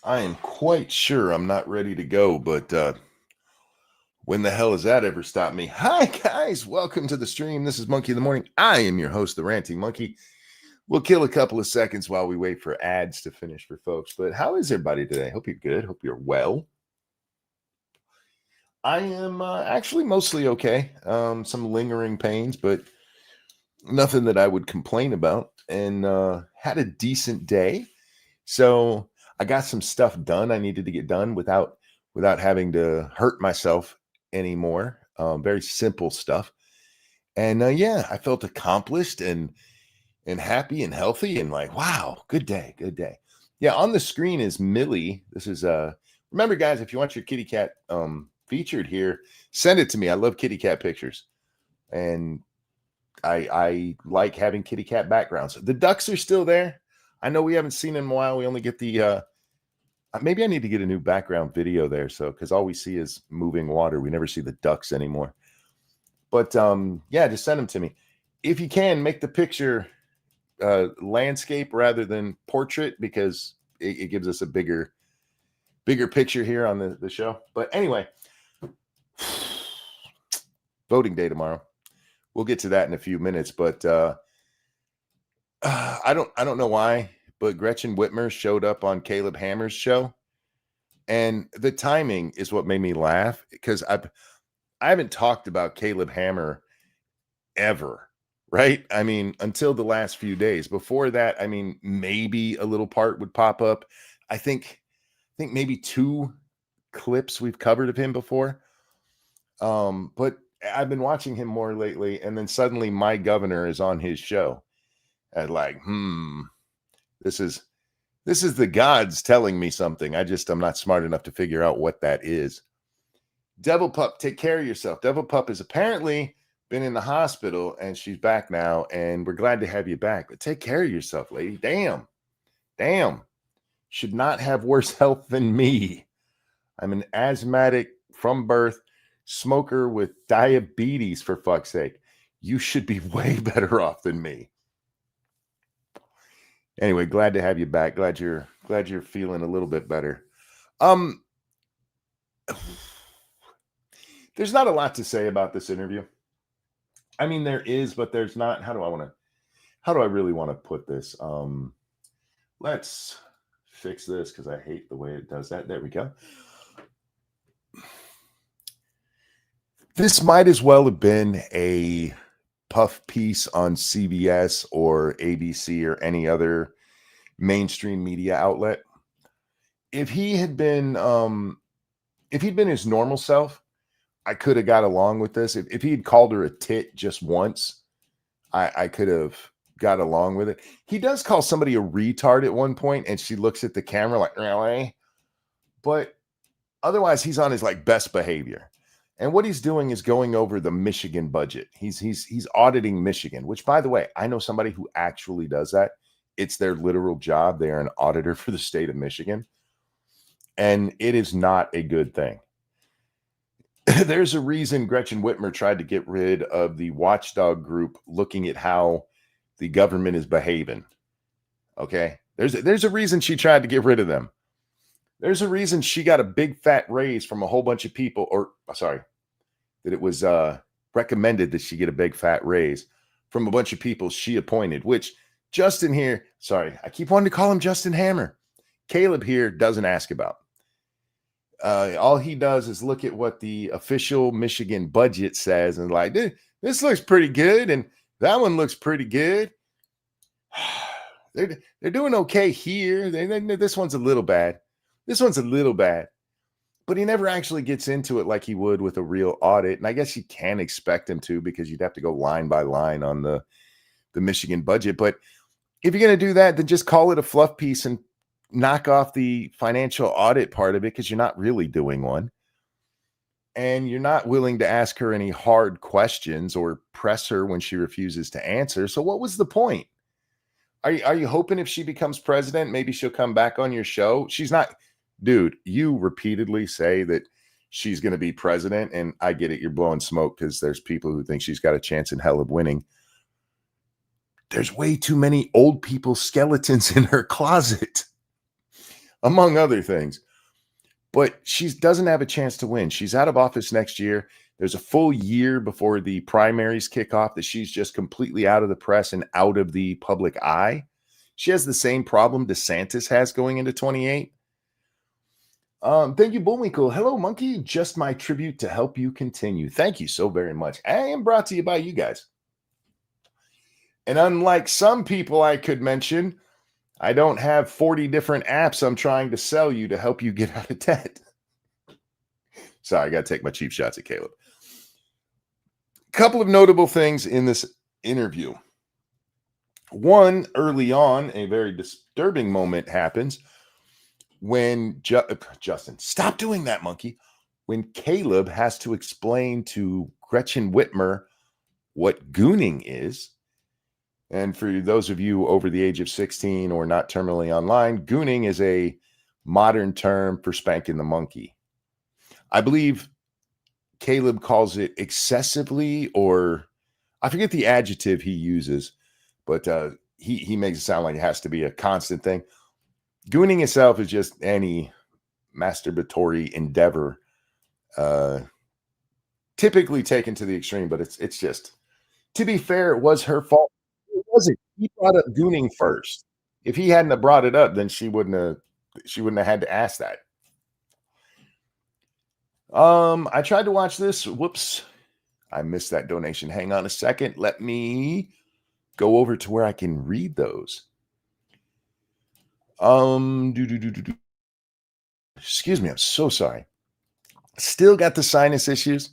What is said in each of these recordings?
I am quite sure I'm not ready to go, but when the hell has that ever stopped me? Hi, guys. Welcome to the stream. This is Monkey in the Morning. I am your host, the Ranting Monkey. We'll kill a couple of seconds while we wait for ads to finish for folks. But how is everybody today? Hope you're good. Hope you're well. I am actually mostly okay. Some lingering pains, but nothing that I would complain about. And had a decent day. So I got some stuff done I needed to get done without having to hurt myself anymore. Very simple stuff. And yeah, I felt accomplished and happy and healthy and like, wow, good day, good day. Yeah, on the screen is Millie. This is remember guys, if you want your kitty cat featured here, send it to me. I love kitty cat pictures. And I like having kitty cat backgrounds. The ducks are still there. I know we haven't seen them in a while. We only get the maybe I need to get a new background video there. So because all we see is moving water. We never see the ducks anymore. But yeah, just send them to me. If you can, make the picture landscape rather than portrait, because it gives us a bigger picture here on the show. But anyway, voting day tomorrow. We'll get to that in a few minutes, but I don't know why, but Gretchen Whitmer showed up on Caleb Hammer's show, and the timing is what made me laugh because I haven't talked about Caleb Hammer ever, right? I mean, until the last few days. Before that, I mean, maybe a little part would pop up. I think maybe 2 clips we've covered of him before. But I've been watching him more lately, and then suddenly my governor is on his show. And like, this is the gods telling me something. I'm not smart enough to figure out what that is. Devil Pup, take care of yourself. Devil Pup has apparently been in the hospital and she's back now, and we're glad to have you back. But take care of yourself, lady. Damn. Should not have worse health than me. I'm an asthmatic from birth, smoker with diabetes, for fuck's sake. You should be way better off than me. Anyway, glad to have you back. Glad you're feeling a little bit better. There's not a lot to say about this interview. I mean, there is, but there's not. How do I really want to put this? Let's fix this because I hate the way it does that. There we go. This might as well have been a puff piece on CBS or ABC or any other mainstream media outlet. If he'd been his normal self, I could have got along with this. If he had called her a tit just once, I could have got along with it. He does call somebody a retard at one point, and she looks at the camera like, really? But otherwise, he's on his like best behavior. And what he's doing is going over the Michigan budget. He's auditing Michigan, which, by the way, I know somebody who actually does that. It's their literal job. They are an auditor for the state of Michigan. And it is not a good thing. There's a reason Gretchen Whitmer tried to get rid of the watchdog group looking at how the government is behaving. Okay? There's a reason she tried to get rid of them. There's a reason she got a big fat raise from a whole bunch of people, that it was recommended that she get a big fat raise from a bunch of people she appointed, which Justin here, I keep wanting to call him Justin Hammer. Caleb here doesn't ask about. All he does is look at what the official Michigan budget says and like, this looks pretty good and that one looks pretty good. They're doing okay here. This one's a little bad. This one's a little bad, but he never actually gets into it like he would with a real audit. And I guess you can expect him to, because you'd have to go line by line on the Michigan budget. But if you're going to do that, then just call it a fluff piece and knock off the financial audit part of it, because you're not really doing one. And you're not willing to ask her any hard questions or press her when she refuses to answer. So what was the point? Are you hoping if she becomes president, maybe she'll come back on your show? She's not. Dude, you repeatedly say that she's going to be president, and I get it. You're blowing smoke because there's people who think she's got a chance in hell of winning. There's way too many old people skeletons in her closet. among other things. But she doesn't have a chance to win. She's out of office next year. There's a full year before the primaries kick off that she's just completely out of the press and out of the public eye. She has the same problem DeSantis has going into 28. Thank you, Bullwinkle. Hello, Monkey. Just my tribute to help you continue. Thank you so very much. I am brought to you by you guys. And unlike some people I could mention, I don't have 40 different apps I'm trying to sell you to help you get out of debt. Sorry, I got to take my cheap shots at Caleb. A couple of notable things in this interview. One, early on, a very disturbing moment happens when Justin, stop doing that, monkey. When Caleb has to explain to Gretchen Whitmer what gooning is. And for those of you over the age of 16 or not terminally online, gooning is a modern term for spanking the monkey. I believe Caleb calls it excessively, or I forget the adjective he uses, but he makes it sound like it has to be a constant thing. Gooning itself is just any masturbatory endeavor, typically taken to the extreme, but it's just, to be fair, it was her fault. It wasn't. He brought up gooning first. If he hadn't have brought it up, then she wouldn't have had to ask that. I tried to watch this. Whoops. I missed that donation. Hang on a second. Let me go over to where I can read those. Excuse me. I'm so sorry. Still got the sinus issues.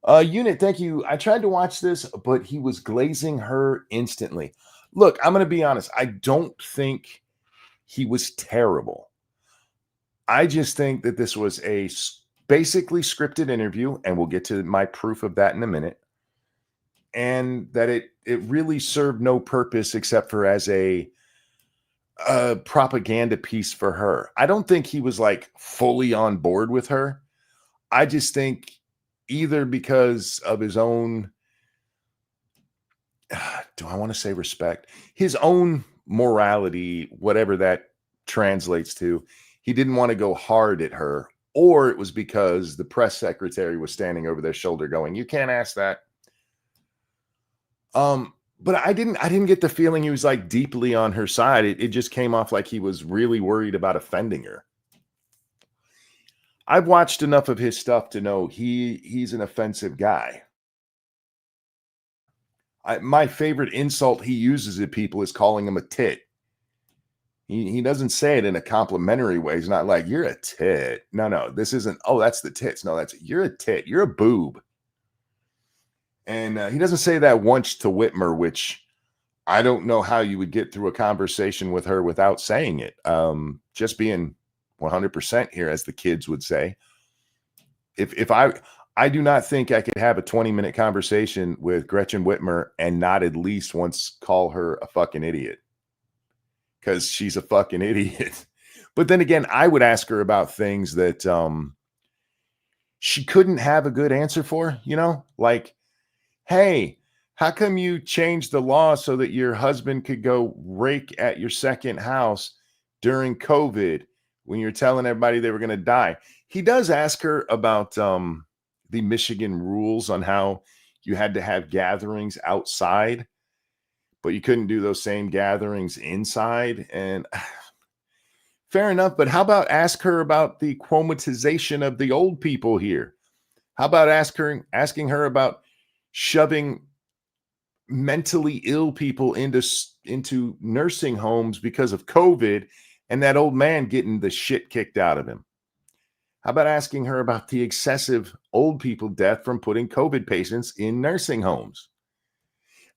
Unit, thank you. I tried to watch this, but he was glazing her instantly. Look, I'm going to be honest. I don't think he was terrible. I just think that this was a basically scripted interview, and we'll get to my proof of that in a minute. And that it really served no purpose except for as a propaganda piece for her. I don't think he was like fully on board with her. I just think either because of his own, do I want to say respect, his own morality, whatever that translates to, he didn't want to go hard at her, or it was because the press secretary was standing over their shoulder going, you can't ask that. But I didn't get the feeling he was like deeply on her side. It just came off like he was really worried about offending her. I've watched enough of his stuff to know he's an offensive guy. My favorite insult he uses at people is calling him a tit. He doesn't say it in a complimentary way. He's not like, you're a tit. No, this isn't, oh, that's the tits. No, that's, you're a tit. You're a boob. And he doesn't say that once to Whitmer, which I don't know how you would get through a conversation with her without saying it. Just being 100% here, as the kids would say. If I do not think I could have a 20-minute conversation with Gretchen Whitmer and not at least once call her a fucking idiot, because she's a fucking idiot. But then again, I would ask her about things that she couldn't have a good answer for, like, hey, how come you changed the law so that your husband could go rake at your second house during COVID when you're telling everybody they were going to die? He does ask her about the Michigan rules on how you had to have gatherings outside, but you couldn't do those same gatherings inside. And fair enough, but how about ask her about the quomatization of the old people here? How about asking her about shoving mentally ill people into nursing homes because of COVID and that old man getting the shit kicked out of him? How about asking her about the excessive old people death from putting COVID patients in nursing homes?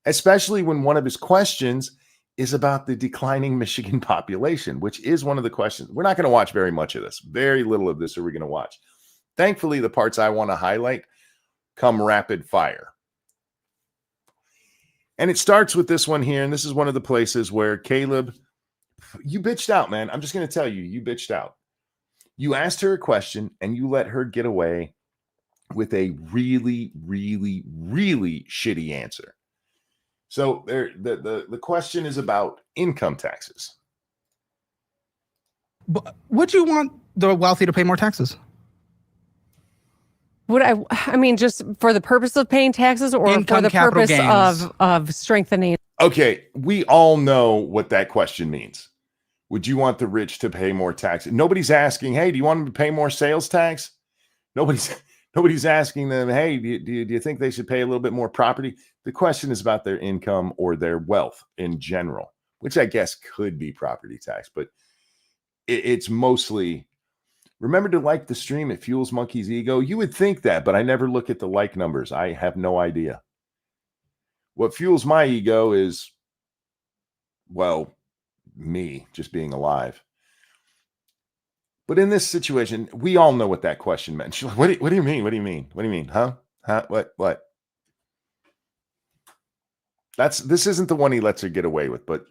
Especially when one of his questions is about the declining Michigan population, which is one of the questions. We're not going to watch very much of this. Very little of this are we going to watch. Thankfully, the parts I want to highlight come rapid fire. And it starts with this one here. And this is one of the places where Caleb, you bitched out, man. I'm just going to tell you, you bitched out. You asked her a question and you let her get away with a really, really, really shitty answer. So the question is about income taxes. Would you want the wealthy to pay more taxes? Would I mean, just for the purpose of paying taxes, or Income, for the capital purpose gains. of strengthening? Okay, we all know what that question means. Would you want the rich to pay more taxes? Nobody's asking, hey, do you want them to pay more sales tax? Nobody's asking them, hey, do you think they should pay a little bit more property? The question is about their income or their wealth in general, which I guess could be property tax, but it's mostly, remember to like the stream. It fuels Monkey's ego. You would think that, but I never look at the like numbers. I have no idea. What fuels my ego is, well, me just being alive. But in this situation, we all know what that question meant. She's like, what do you mean? What do you mean? What do you mean? Huh? What? This isn't the one he lets her get away with, but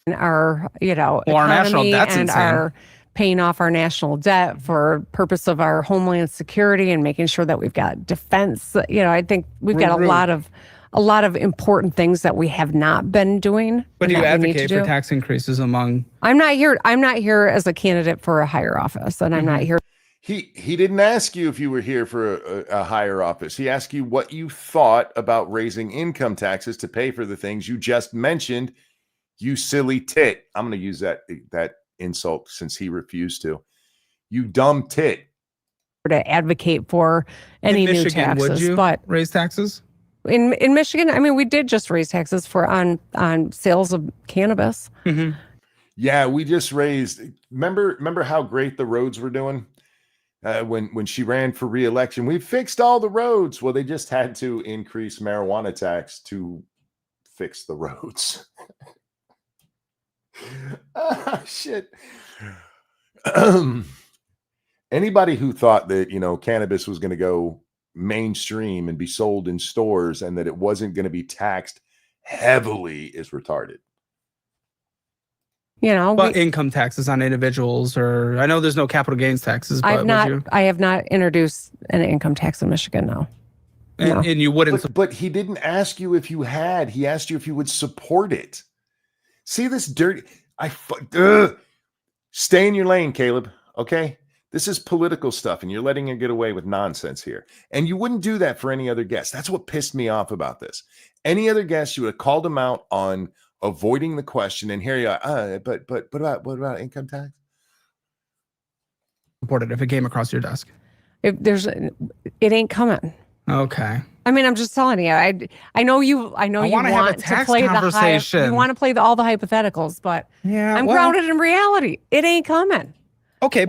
Our, our economy national debt's and insane. our paying off our national debt for purpose of our homeland security and making sure that we've got defense. I think we've got a lot of important things that we have not been doing. But do you advocate for tax increases among? I'm not here as a candidate for a higher office, and I'm not here. He didn't ask you if you were here for a higher office. He asked you what you thought about raising income taxes to pay for the things you just mentioned. You silly tit. I'm going to use that insult since he refused to. You dumb tit. To advocate for any new taxes, would you but raise taxes? In Michigan, I mean, we did just raise taxes on sales of cannabis. Mm-hmm. Yeah, we just raised. Remember how great the roads were doing when she ran for re-election. We fixed all the roads. Well, they just had to increase marijuana tax to fix the roads. Shit. Anybody who thought that cannabis was going to go mainstream and be sold in stores and that it wasn't going to be taxed heavily is retarded. But income taxes on individuals, or I know there's no capital gains taxes. But I have not introduced an income tax in Michigan. No. And you wouldn't. But he didn't ask you if you had. He asked you if you would support it. See this dirty. Stay in your lane, Caleb. Okay. This is political stuff, and you're letting him get away with nonsense here. And you wouldn't do that for any other guest. That's what pissed me off about this. Any other guest, you would have called him out on avoiding the question. And here you are. But what about income tax? Support it if it came across your desk. It ain't coming. Okay. I mean, I'm just telling you. I know you. I know you want to play conversation. You want to play all the hypotheticals, but I'm grounded in reality. It ain't coming. Okay.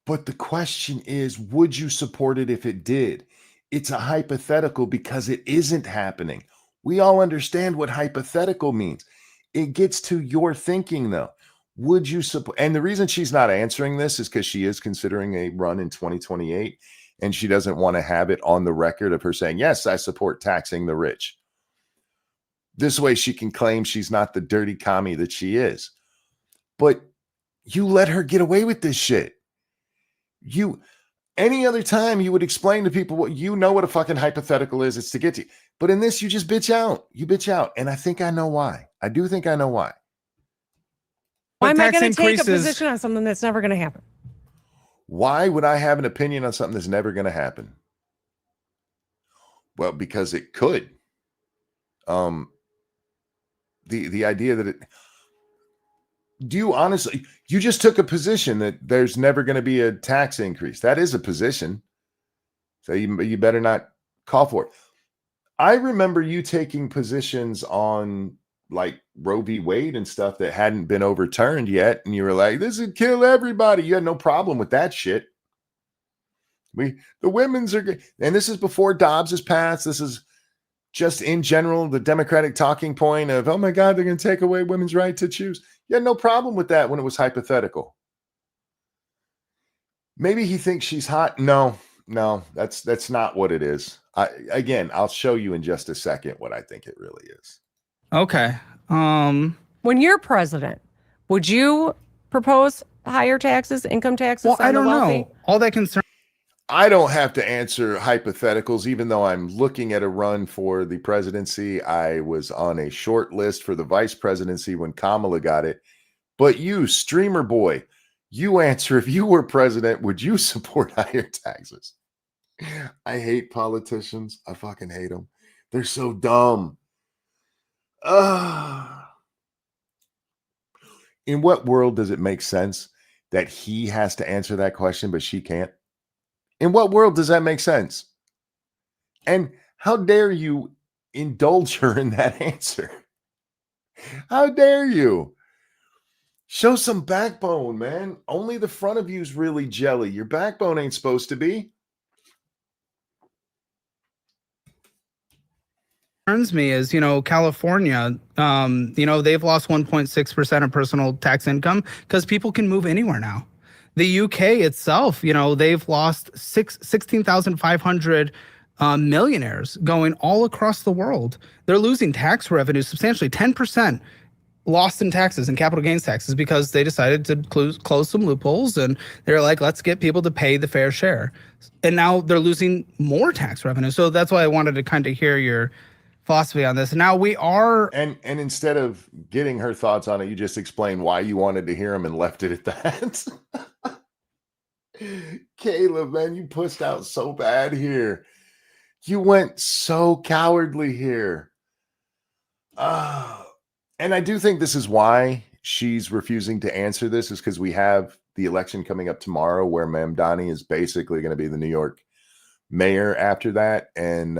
But the question is, would you support it if it did? It's a hypothetical because it isn't happening. We all understand what hypothetical means. It gets to your thinking, though. Would you support? And the reason she's not answering this is because she is considering a run in 2028, and she doesn't want to have it on the record of her saying, yes, I support taxing the rich. This way she can claim she's not the dirty commie that she is. But you let her get away with this shit. Any other time you would explain to people what what a fucking hypothetical is. It's to get to you. But in this, you just bitch out. You bitch out. And I think I know why. I do think I know why. Why am I going to take a position on something that's never going to happen? Why would I have an opinion on something that's never going to happen? Well, because it could. The idea that it... Do you honestly, you just took a position that there's never going to be a tax increase. That is a position. So you better not call for it. I remember you taking positions on like Roe v. Wade and stuff that hadn't been overturned yet. And you were like, this would kill everybody. You had no problem with that shit. The women's are good. And this is before Dobbs is passed. This is just in general, the Democratic talking point of, oh my God, they're going to take away women's right to choose. You had no problem with that when it was hypothetical. Maybe he thinks she's hot. No, that's not what it is. I'll show you in just a second what I think it really is. Okay. When you're president, would you propose higher taxes, income taxes? Well, I don't know. All that concern. I don't have to answer hypotheticals, even though I'm looking at a run for the presidency. I was on a short list for the vice presidency when Kamala got it. But you, streamer boy, You answer, if you were president, would you support higher taxes? I hate politicians. I fucking hate them. They're so dumb. In what world does it make sense that he has to answer that question, but she can't? In what world does that make sense? And how dare you indulge her in that answer? How dare you? Show some backbone, man. Only the front of you is really jelly. Your backbone ain't supposed to be. Concerns me is, California, they've lost 1.6% of personal tax income because people can move anywhere now. The UK itself, they've lost 16,500 millionaires going all across the world. They're losing tax revenue substantially, 10% lost in taxes and capital gains taxes because they decided to close some loopholes, and they're like, let's get people to pay the fair share. And now they're losing more tax revenue. So that's why I wanted to kind of hear your philosophy on this. Now we are, and instead of getting her thoughts on it, you just explained why you wanted to hear him and left it at that. Caleb, man, you pushed out so bad here. You went so cowardly here. And I do think this is why she's refusing to answer this, is because we have the election coming up tomorrow where Mamdani is basically going to be the New York mayor after that. And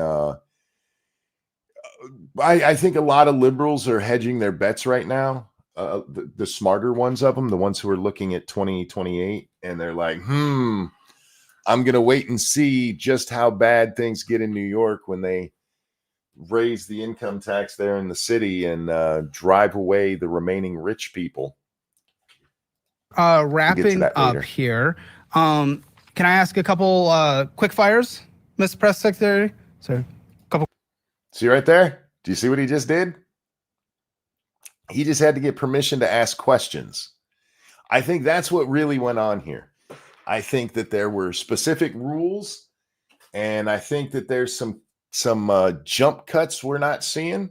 I think a lot of liberals are hedging their bets right now. The smarter ones of them, the ones who are looking at 2028, and they're like, I'm going to wait and see just how bad things get in New York when they raise the income tax there in the city and drive away the remaining rich people. Wrapping up here. Can I ask a couple quick fires, Mr. Press Secretary? So, see right there? Do you see what he just did? He just had to get permission to ask questions. I think that's what really went on here. I think that there were specific rules, and I think that there's some jump cuts we're not seeing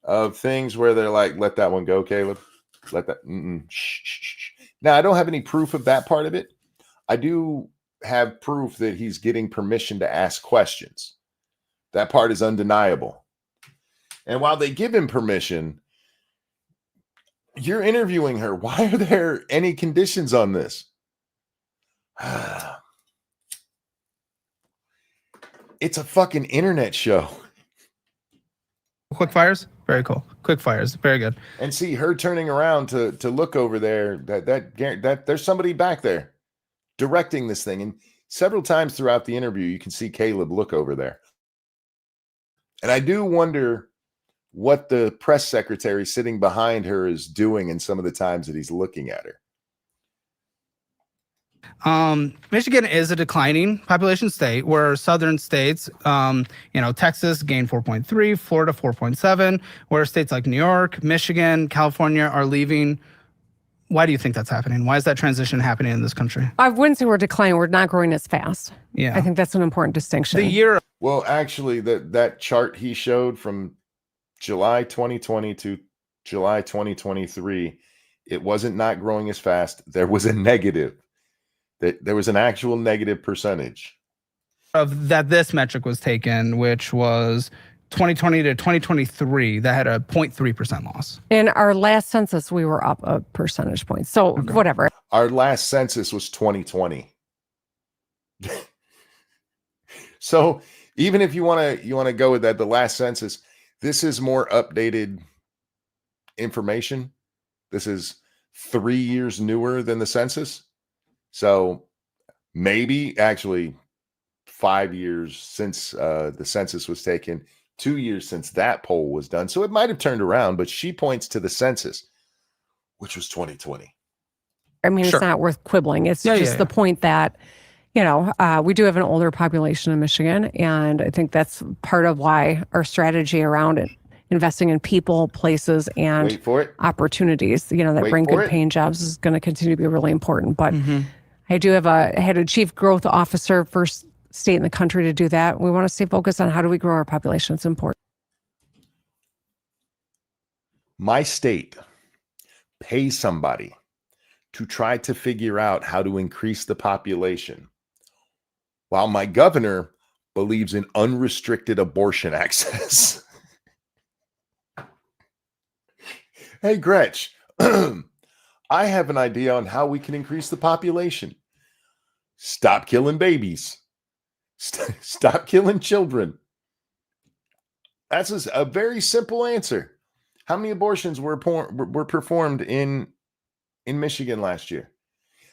of things where they're like, let that one go, Caleb. Let that. Shh. Now, I don't have any proof of that part of it. I do have proof that he's getting permission to ask questions. That part is undeniable. And while they give him permission, you're interviewing her. Why are there any conditions on this? It's a fucking internet show. Quick fires? Very cool. Quick fires. Very good. And see her turning around to look over there. That there's somebody back there directing this thing. And several times throughout the interview, you can see Caleb look over there. And I do wonder what the press secretary sitting behind her is doing in some of the times that he's looking at her. Michigan is a declining population state, where southern states, Texas gained 4.3, Florida 4.7, where states like New York, Michigan, California are leaving. Why do you think that's happening? Why is that transition happening in this country? I wouldn't say we're declining. We're not growing as fast. Yeah. I think that's an important distinction. Well, actually, that chart he showed from July 2020 to July 2023, it wasn't not growing as fast. There was a negative. There was an actual negative percentage of that this metric was taken, which was 2020 to 2023, that had a 0.3% loss. In our last census, we were up a percentage point. So whatever. Our last census was 2020. So even if you want to go with that, the last census, this is more updated information. This is 3 years newer than the census. So maybe actually 5 years since the census was taken, 2 years since that poll was done. So it might have turned around, but she points to the census, which was 2020. I mean, It's not worth quibbling. It's just the point that, we do have an older population in Michigan. And I think that's part of why our strategy around it, investing in people, places, and opportunities, that bring good paying jobs, is going to continue to be really important. But I do have had a chief growth officer, first state in the country to do that. We want to stay focused on how do we grow our population. It's important. My state pays somebody to try to figure out how to increase the population, while my governor believes in unrestricted abortion access. Hey, Gretch, I have an idea on how we can increase the population. Stop killing babies. Stop killing children. That's a very simple answer. How many abortions were performed in Michigan last year?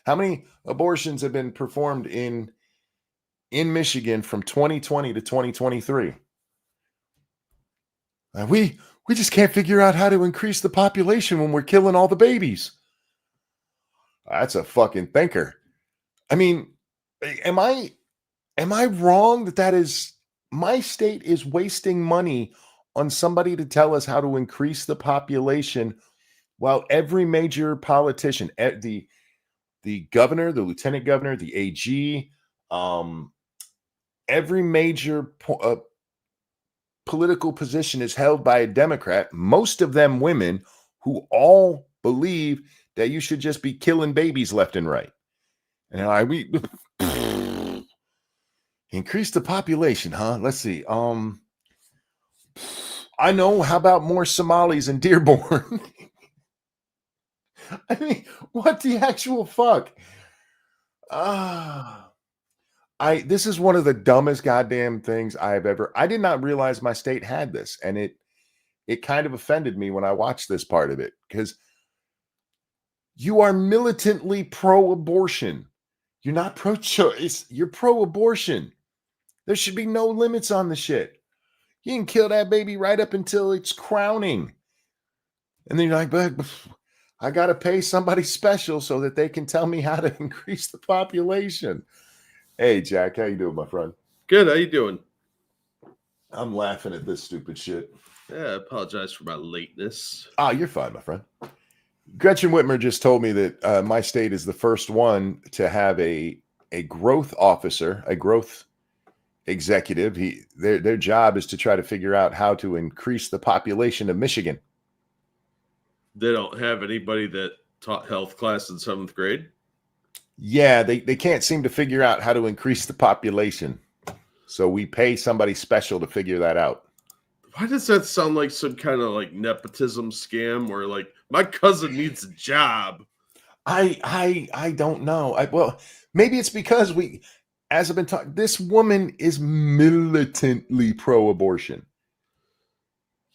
How many abortions have been performed in Michigan from 2020 to 2023? We just can't figure out how to increase the population when we're killing all the babies. That's a fucking thinker. I mean, am I wrong that is my state is wasting money on somebody to tell us how to increase the population, while every major politician, the governor, the lieutenant governor, the AG, every major political position is held by a Democrat, most of them women, who all believe that you should just be killing babies left and right. And we increase the population, huh? Let's see. I know. How about more Somalis in Dearborn? I mean, what the actual fuck? This is one of the dumbest goddamn things I've ever. I did not realize my state had this, and it kind of offended me when I watched this part of it, because you are militantly pro-abortion. You're not pro-choice. You're pro-abortion. There should be no limits on the shit. You can kill that baby right up until it's crowning. And then you're like, but I got to pay somebody special so that they can tell me how to increase the population. Hey, Jack, how you doing, my friend? Good. How you doing? I'm laughing at this stupid shit. Yeah, I apologize for my lateness. Oh, you're fine, my friend. Gretchen Whitmer just told me that my state is the first one to have a growth officer, a growth executive. Their job is to try to figure out how to increase the population of Michigan. They don't have anybody that taught health class in 7th grade? Yeah, they can't seem to figure out how to increase the population. So we pay somebody special to figure that out. Why does that sound like some kind of like nepotism scam where like my cousin needs a job? I don't know. Well, maybe it's because as I've been talking, this woman is militantly pro-abortion.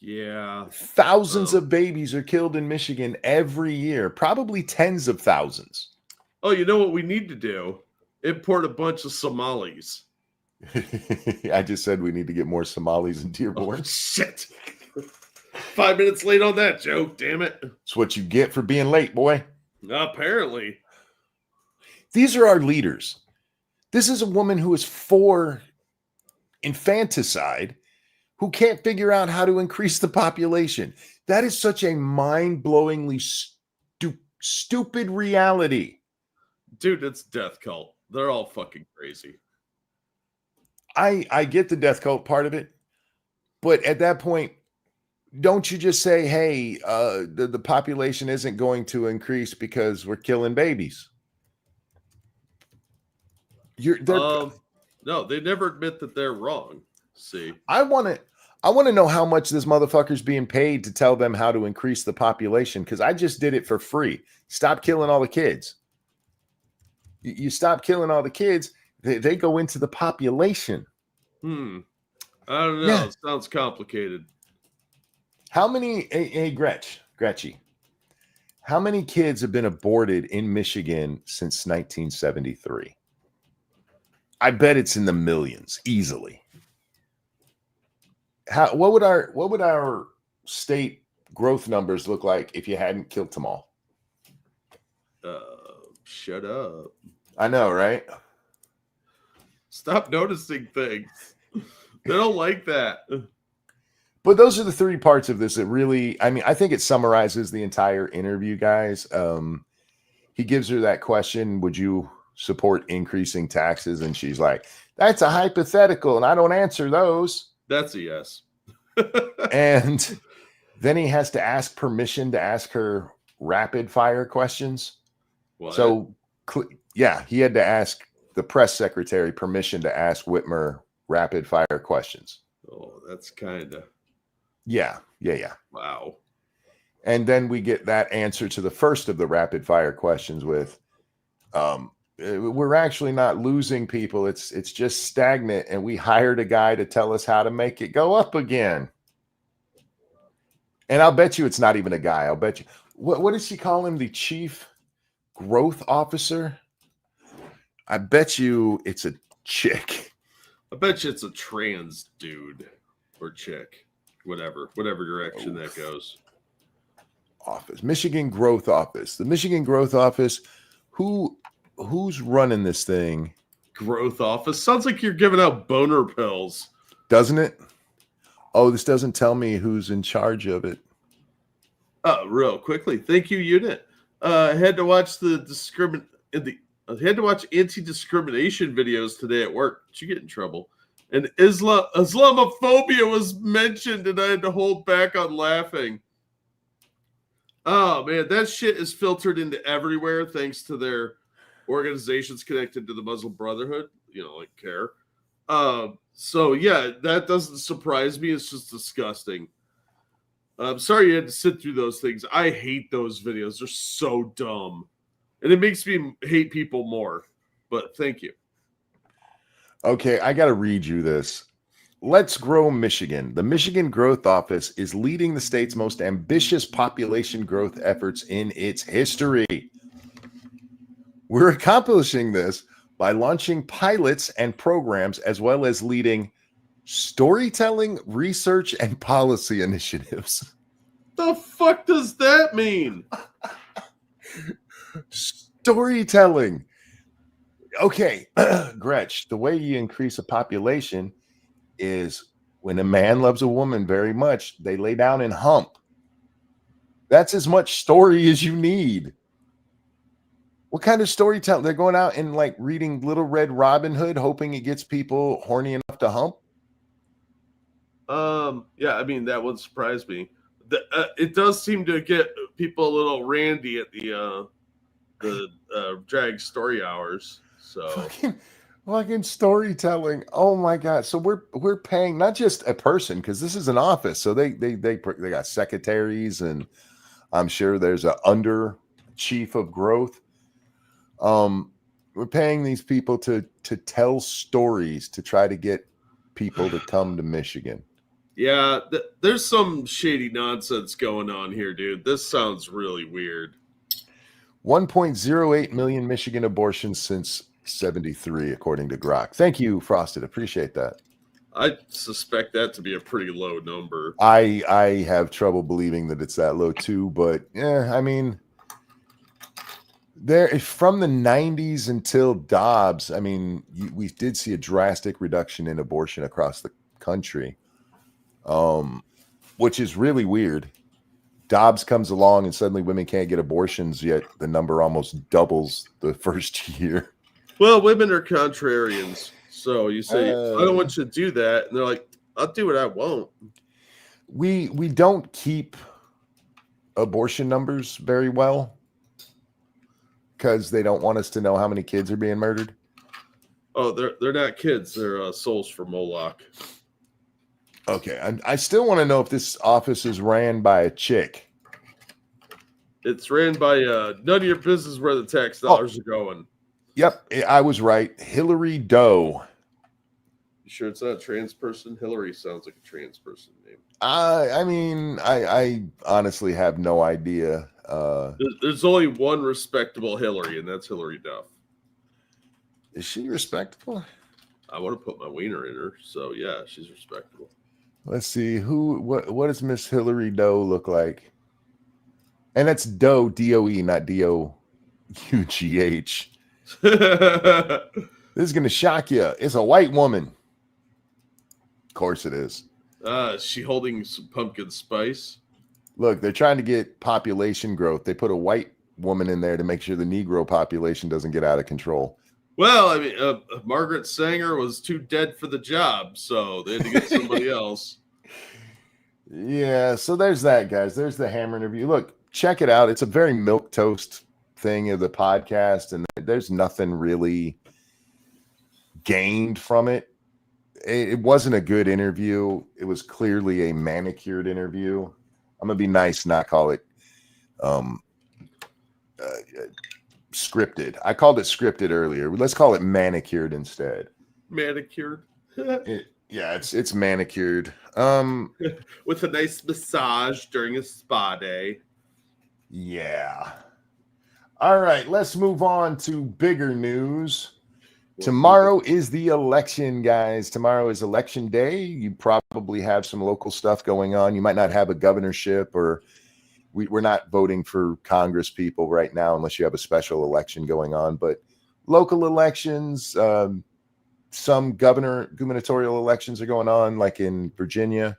Yeah. Thousands of babies are killed in Michigan every year, probably tens of thousands. Oh, you know what we need to do? Import a bunch of Somalis. I just said we need to get more Somalis in Dearborn. Oh, shit. 5 minutes late on that joke, damn it. That's what you get for being late, boy. Apparently. These are our leaders. This is a woman who is for infanticide, who can't figure out how to increase the population. That is such a mind-blowingly stupid reality. Dude, it's death cult. They're all fucking crazy. I get the death cult part of it, but at that point, don't you just say, hey, the population isn't going to increase because we're killing babies? No, they never admit that they're wrong. See, I want to know how much this motherfucker's being paid to tell them how to increase the population, because I just did it for free. Stop killing all the kids. You stop killing all the kids, they go into the population. I don't know. Yeah. It sounds complicated. How many, hey Gretchy, how many kids have been aborted in Michigan since 1973? I bet it's in the millions, easily. What would our state growth numbers look like if you hadn't killed them all? Shut up. I know, right? Stop noticing things. They don't like that. But those are the three parts of this that really, I mean, I think it summarizes the entire interview, guys. He gives her that question, would you support increasing taxes? And she's like, that's a hypothetical, and I don't answer those. That's a yes. And then he has to ask permission to ask her rapid fire questions. What? So, yeah, he had to ask the press secretary permission to ask Whitmer rapid fire questions. Oh, that's kind of Yeah. wow. And then we get that answer to the first of the rapid fire questions with, we're actually not losing people. It's just stagnant, and we hired a guy to tell us how to make it go up again. And I'll bet you it's not even a guy. I'll bet you. What does she call him? The chief growth officer? I bet you it's a chick. I bet you it's a trans dude or chick, whatever direction that goes. Office, Michigan Growth Office. The Michigan Growth Office. Who's running this thing? Growth Office sounds like you're giving out boner pills, doesn't it? Oh, this doesn't tell me who's in charge of it. Real quickly, thank you, unit. I had to watch had to watch anti-discrimination videos today at work. Did you get in trouble? And Islamophobia was mentioned, and I had to hold back on laughing. Oh man, that shit is filtered into everywhere thanks to their organizations connected to the Muslim Brotherhood. Like CARE. So yeah, that doesn't surprise me. It's just disgusting. I'm sorry you had to sit through those things. I hate those videos. They're so dumb. And it makes me hate people more. But thank you. Okay, I got to read you this. Let's Grow Michigan. The Michigan Growth Office is leading the state's most ambitious population growth efforts in its history. We're accomplishing this by launching pilots and programs, as well as leading storytelling, research, and policy initiatives. The fuck does that mean? Storytelling. Okay, Gretch, the way you increase a population is when a man loves a woman very much, they lay down and hump. That's as much story as you need. What kind of storytelling? They're going out and like reading Little Red Robin Hood, hoping it gets people horny enough to hump. Yeah, I mean that would surprise me. It does seem to get people a little randy at the drag story hours. So fucking storytelling. Oh my god! So we're paying not just a person, because this is an office, so they got secretaries, and I'm sure there's a under chief of growth. We're paying these people to tell stories to try to get people to come to Michigan. Yeah, there's some shady nonsense going on here, dude. This sounds really weird. 1.08 million Michigan abortions since 73, according to Grok. Thank you, Frosted. Appreciate that. I suspect that to be a pretty low number. I have trouble believing that it's that low too, but yeah, I mean, there from the 90s until Dobbs, I mean, we did see a drastic reduction in abortion across the country, which is really weird. Dobbs comes along and suddenly women can't get abortions, yet the number almost doubles the first year. Well, women are contrarians. So you say, I don't want you to do that. And they're like, I'll do what I want. We don't keep abortion numbers very well because they don't want us to know how many kids are being murdered. Oh, they're not kids. They're souls for Moloch. Okay, I still want to know if this office is ran by a chick. It's ran by none of your business where the tax dollars are going. Yep, I was right. Hillary Doe. You sure it's not a trans person? Hillary sounds like a trans person name. I mean, I honestly have no idea. There's only one respectable Hillary, and that's Hillary Duff. Is she respectable? I want to put my wiener in her, so yeah, she's respectable. Let's see what does Miss Hillary Doe look like? And that's Doe, D-O-E, not D-O-U-G-H. This is gonna shock you. It's a white woman. Of course it is. Is she holding some pumpkin spice? Look, they're trying to get population growth. They put a white woman in there to make sure the Negro population doesn't get out of control. Well, I mean, Margaret Sanger was too dead for the job, so they had to get somebody else. Yeah, so there's that, guys. There's the Hammer interview. Look, check it out. It's a very milquetoast thing of the podcast, and there's nothing really gained from it. It wasn't a good interview. It was clearly a manicured interview. I'm gonna be nice, not call it scripted. I called it scripted earlier. Let's call it manicured instead. Manicured. It's manicured. With a nice massage during a spa day. Yeah. All right, let's move on to bigger news. Tomorrow is the election, guys. Tomorrow is election day. You probably have some local stuff going on. You might not have a governorship, or we're not voting for Congress people right now unless you have a special election going on. But local elections, some gubernatorial elections are going on, like in Virginia,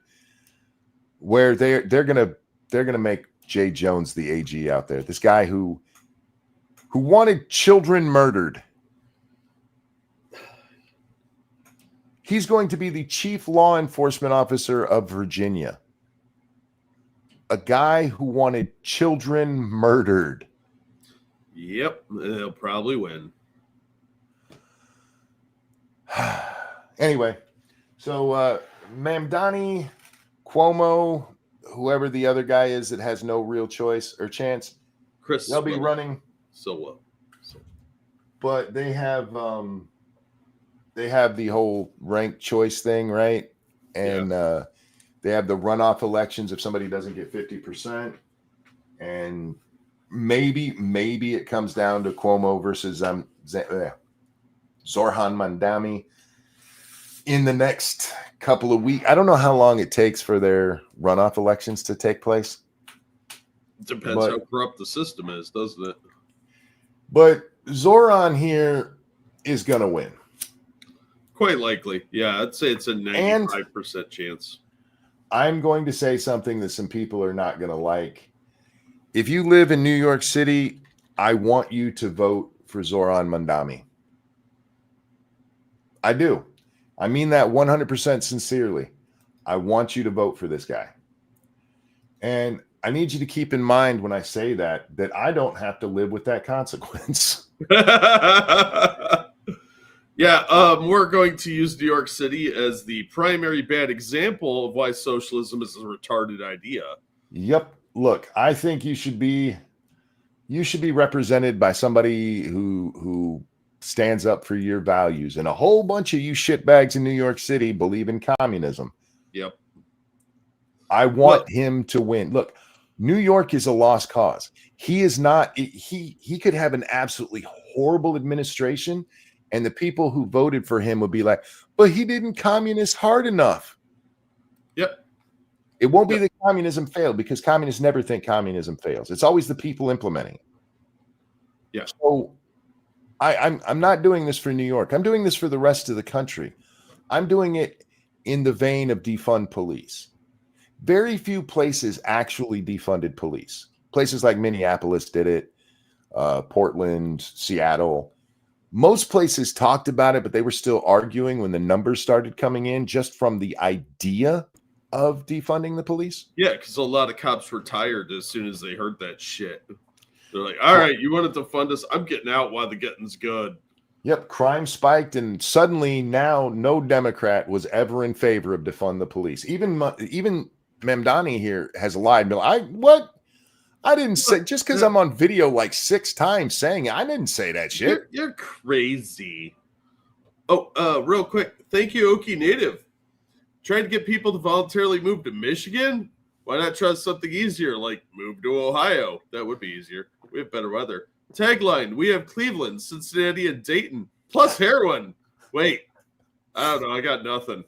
where they're gonna make Jay Jones the AG out there. This guy who wanted children murdered. He's going to be the chief law enforcement officer of Virginia. A guy who wanted children murdered. Yep, he'll probably win. Anyway, so Mamdani, Cuomo, whoever the other guy is that has no real choice or chance, they'll be running. But they have the whole ranked choice thing, right? And they have the runoff elections if somebody doesn't get 50%. And maybe it comes down to Cuomo versus Zorhan Mandami in the next couple of weeks. I don't know how long it takes for their runoff elections to take place. Depends how corrupt the system is, doesn't it? But Zoran here is going to win. Quite likely. Yeah, I'd say it's a 95% chance. I'm going to say something that some people are not going to like. If you live in New York City, I want you to vote for Zoran Mandami. I do. I mean that 100% sincerely. I want you to vote for this guy. And I need you to keep in mind when I say that I don't have to live with that consequence. Yeah, we're going to use New York City as the primary bad example of why socialism is a retarded idea. Yep. Look, I think you should be represented by somebody who stands up for your values. And a whole bunch of you shitbags in New York City believe in communism. Yep. I want him to win. Look, New York is a lost cause. He is not. He could have an absolutely horrible administration, and the people who voted for him would be like, but he didn't communist hard enough. Yep. It won't be that communism failed, because communists never think communism fails. It's always the people implementing it. Yeah. So I'm not doing this for New York. I'm doing this for the rest of the country. I'm doing it in the vein of defund police. Very few places actually defunded police. Places like Minneapolis did it, Portland, Seattle. Most places talked about it, but they were still arguing when the numbers started coming in, just from the idea of defunding the police. Yeah, because a lot of cops were tired as soon as they heard that shit. They're like, all right, you wanted to fund us? I'm getting out while the getting's good. Yep, crime spiked, and suddenly now no Democrat was ever in favor of defund the police. Even Mamdani here has lied. I didn't say, just because I'm on video like 6 times saying it, I didn't say that shit. You're crazy. Oh, real quick. Thank you, Okie Native. Trying to get people to voluntarily move to Michigan? Why not try something easier, like move to Ohio? That would be easier. We have better weather. Tagline, we have Cleveland, Cincinnati, and Dayton, plus heroin. Wait, I don't know. I got nothing.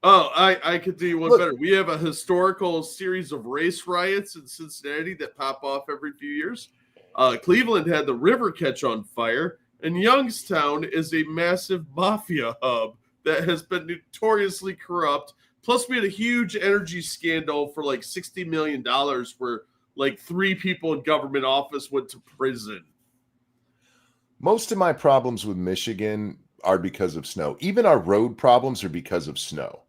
Oh, I could do one better. We have a historical series of race riots in Cincinnati that pop off every few years. Cleveland had the river catch on fire, and Youngstown is a massive mafia hub that has been notoriously corrupt. Plus, we had a huge energy scandal for like $60 million where like 3 people in government office went to prison. Most of my problems with Michigan are because of snow. Even our road problems are because of snow.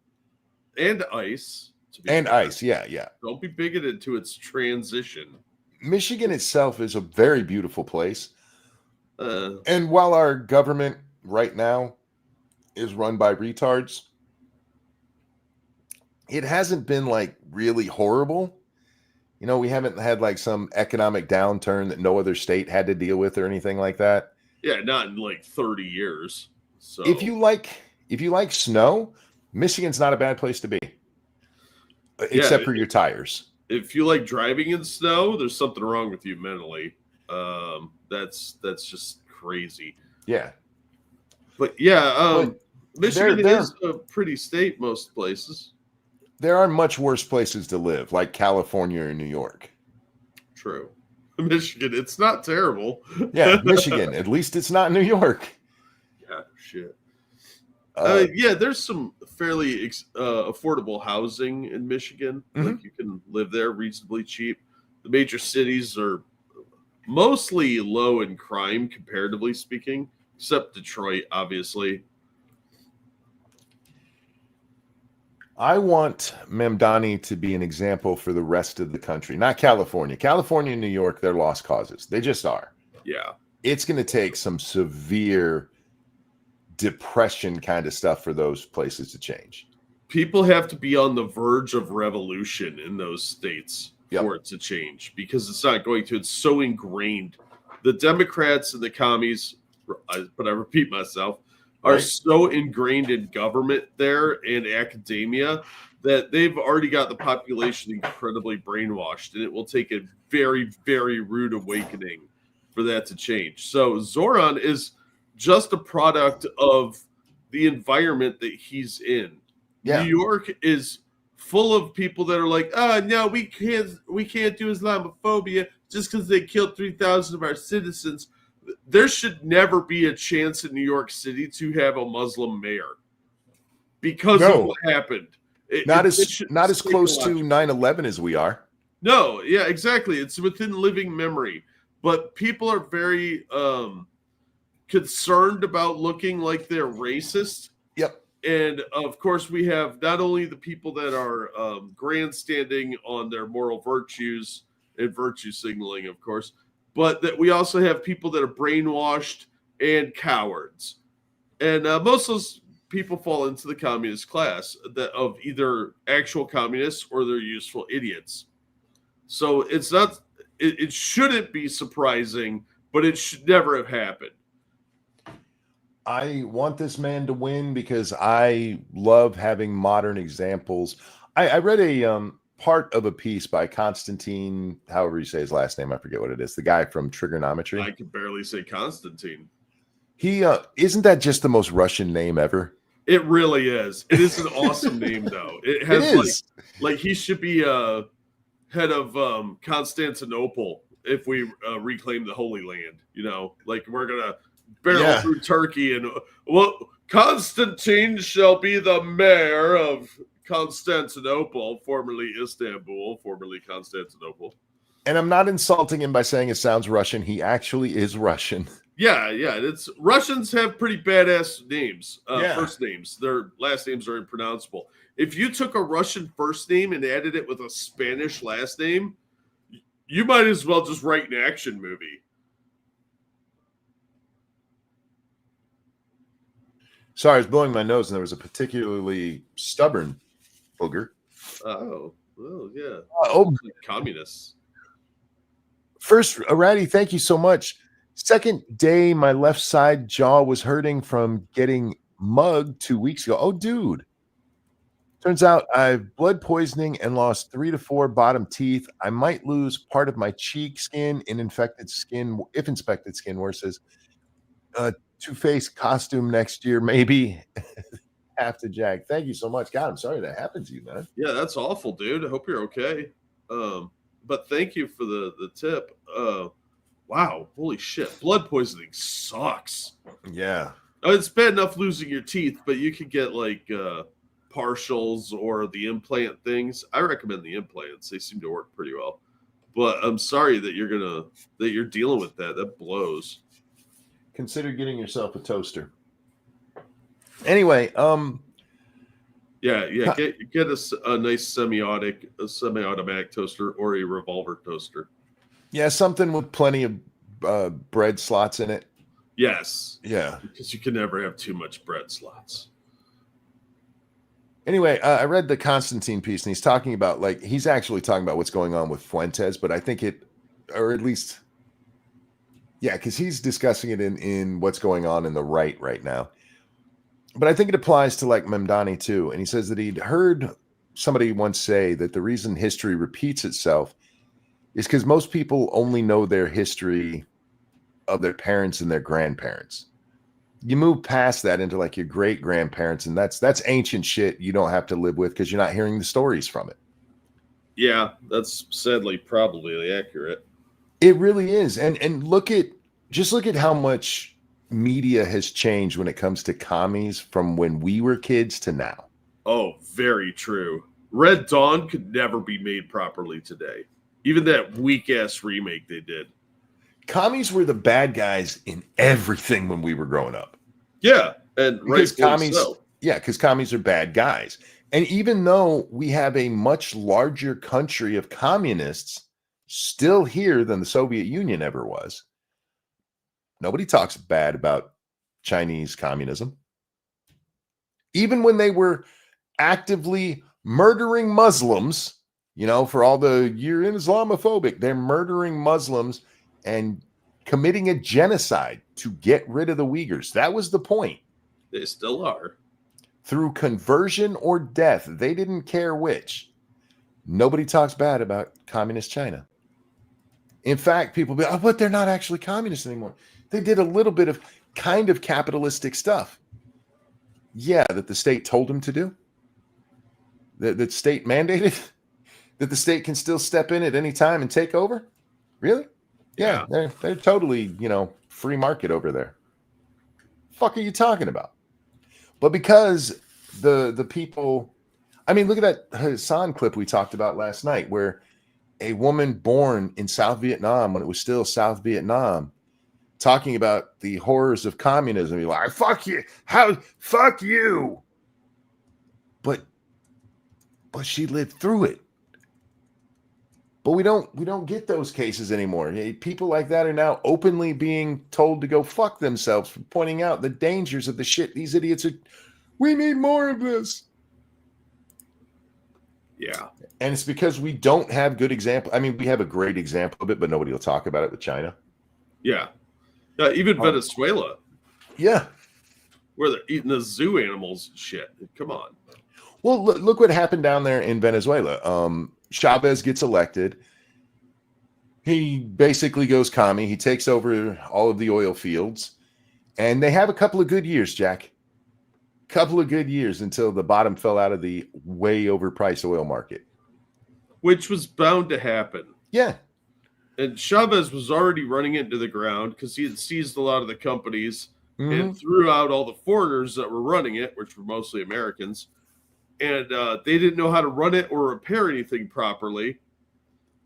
And ice. And ice, yeah. Don't be bigoted to its transition. Michigan itself is a very beautiful place. Uh, And while our government right now is run by retards, it hasn't been like really horrible. You know, we haven't had like some economic downturn that no other state had to deal with or anything like that. yeah, not in like 30 years. So If you like snow, Michigan's not a bad place to be, except for your tires. if you like driving in snow, there's something wrong with you mentally. That's just crazy. Yeah. But yeah, But Michigan there- is a pretty state most places. There are much worse places to live, like California or New York. True. Michigan, it's not terrible. Yeah, Michigan. At least it's not New York. Yeah, shit. Uh, Yeah, there's some fairly affordable housing in Michigan. Mhm. Like you can live there reasonably cheap. The major cities are mostly low in crime, comparatively speaking, except Detroit, obviously. I want Mamdani to be an example for the rest of the country, not California. California and New York, they're lost causes. They just are. Yeah. It's going to take some severe depression kind of stuff for those places to change. People have to be on the verge of revolution in those states Yep. for it to change because it's not going to. It's so ingrained. The Democrats and the commies, but I repeat myself, are Right. so ingrained in government there and academia that they've already got the population incredibly brainwashed, and it will take a very, very rude awakening for that to change. So Zoran is just a product of the environment that he's in. Yeah. New York is full of people that are like, oh no, we can't do Islamophobia just because they killed 3,000 of our citizens. There should never be a chance in New York City to have a Muslim mayor because of what happened. Not as close to 9/11 as we are. No, yeah, exactly. It's within living memory, but people are very concerned about looking like they're racist. Yep. And of course, we have not only the people that are grandstanding on their moral virtues and virtue signaling, of course, but that we also have people that are brainwashed and cowards. And most of those people fall into the communist class that of either actual communists or they're useful idiots. So it's not, it shouldn't be surprising, but it should never have happened. I want this man to win because I love having modern examples. I read a part of a piece by Constantine, however you say his last name, I forget what it is, the guy from Trigonometry. I can barely say Constantine. He isn't that just the most Russian name ever? It really is. It is an awesome name, though. It has It is. like he should be head of Constantinople if we reclaim the Holy Land. You know, like we're gonna barrel through Turkey and well, Constantine shall be the mayor of Constantinople, formerly Istanbul, formerly Constantinople. And I'm not insulting him by saying it sounds Russian. He actually is Russian. Yeah. It's Russians have pretty badass names, first names. Their last names are impronounceable. If you took a Russian first name and added it with a Spanish last name, you might as well just write an action movie. Sorry, I was blowing my nose and there was a particularly stubborn booger. Oh, well, yeah. Communists. First, Arati, thank you so much. Second day, my left side jaw was hurting from getting mugged 2 weeks ago. Oh, dude. Turns out I have blood poisoning and lost 3 to 4 bottom teeth. I might lose part of my cheek skin in infected skin, if infected skin worsens. Two-face costume next year, maybe. Have to Jag. Thank you so much. God, I'm sorry that happened to you, man. Yeah, that's awful, dude. I hope you're okay. But thank you for the tip. Wow, holy shit. Blood poisoning sucks. Yeah. It's bad enough losing your teeth, but you could get like partials or the implant things. I recommend the implants. They seem to work pretty well. But I'm sorry that you're dealing with that. That blows. Consider getting yourself a toaster. Anyway, Yeah, get a nice semi-automatic toaster or a revolver toaster. Yeah, something with plenty of bread slots in it. Yes. Yeah. Because you can never have too much bread slots. Anyway, I read the Constantine piece, and he's talking about, like, he's actually talking about what's going on with Fuentes, but I think it, or at least, yeah, because he's discussing it in what's going on in the right now. But I think it applies to like Mamdani too. And he says that he'd heard somebody once say that the reason history repeats itself is because most people only know their history of their parents and their grandparents. You move past that into like your great grandparents, and that's ancient shit you don't have to live with because you're not hearing the stories from it. Yeah, that's sadly probably accurate. It really is. And look at how much media has changed when it comes to commies from when we were kids to now. Oh, very true. Red Dawn could never be made properly today. Even that weak ass remake they did. Commies were the bad guys in everything when we were growing up. Yeah, and Because rightfully commies, so. yeah, because commies are bad guys. And even though we have a much larger country of communists still here than the Soviet Union ever was, nobody talks bad about Chinese communism. Even when they were actively murdering Muslims, for all the you're Islamophobic, they're murdering Muslims and committing a genocide to get rid of the Uyghurs. That was the point. They still are. Through conversion or death, they didn't care which. Nobody talks bad about communist China. In fact, people be, but they're not actually communists anymore. They did a little bit of kind of capitalistic stuff. Yeah, that the state told them to do. That state mandated. That the state can still step in at any time and take over. Really? Yeah. They're totally, free market over there. Fuck are you talking about? But because the people, I mean, look at that Hassan clip we talked about last night, where a woman born in South Vietnam, when it was still South Vietnam, talking about the horrors of communism. You're like, fuck you. Fuck you. But she lived through it. But we don't get those cases anymore. People like that are now openly being told to go fuck themselves for pointing out the dangers of the shit these idiots are. We need more of this. Yeah. And it's because we don't have good example. I mean, we have a great example of it, but nobody will talk about it with China. Yeah. Even Venezuela. Yeah. Where they're eating the zoo animals and shit. Come on. Well, look what happened down there in Venezuela. Chavez gets elected. He basically goes commie. He takes over all of the oil fields. And they have a couple of good years, Jack. Couple of good years until the bottom fell out of the way overpriced oil market. Which was bound to happen. Yeah. And Chavez was already running it into the ground because he had seized a lot of the companies and threw out all the foreigners that were running it, which were mostly Americans. And they didn't know how to run it or repair anything properly.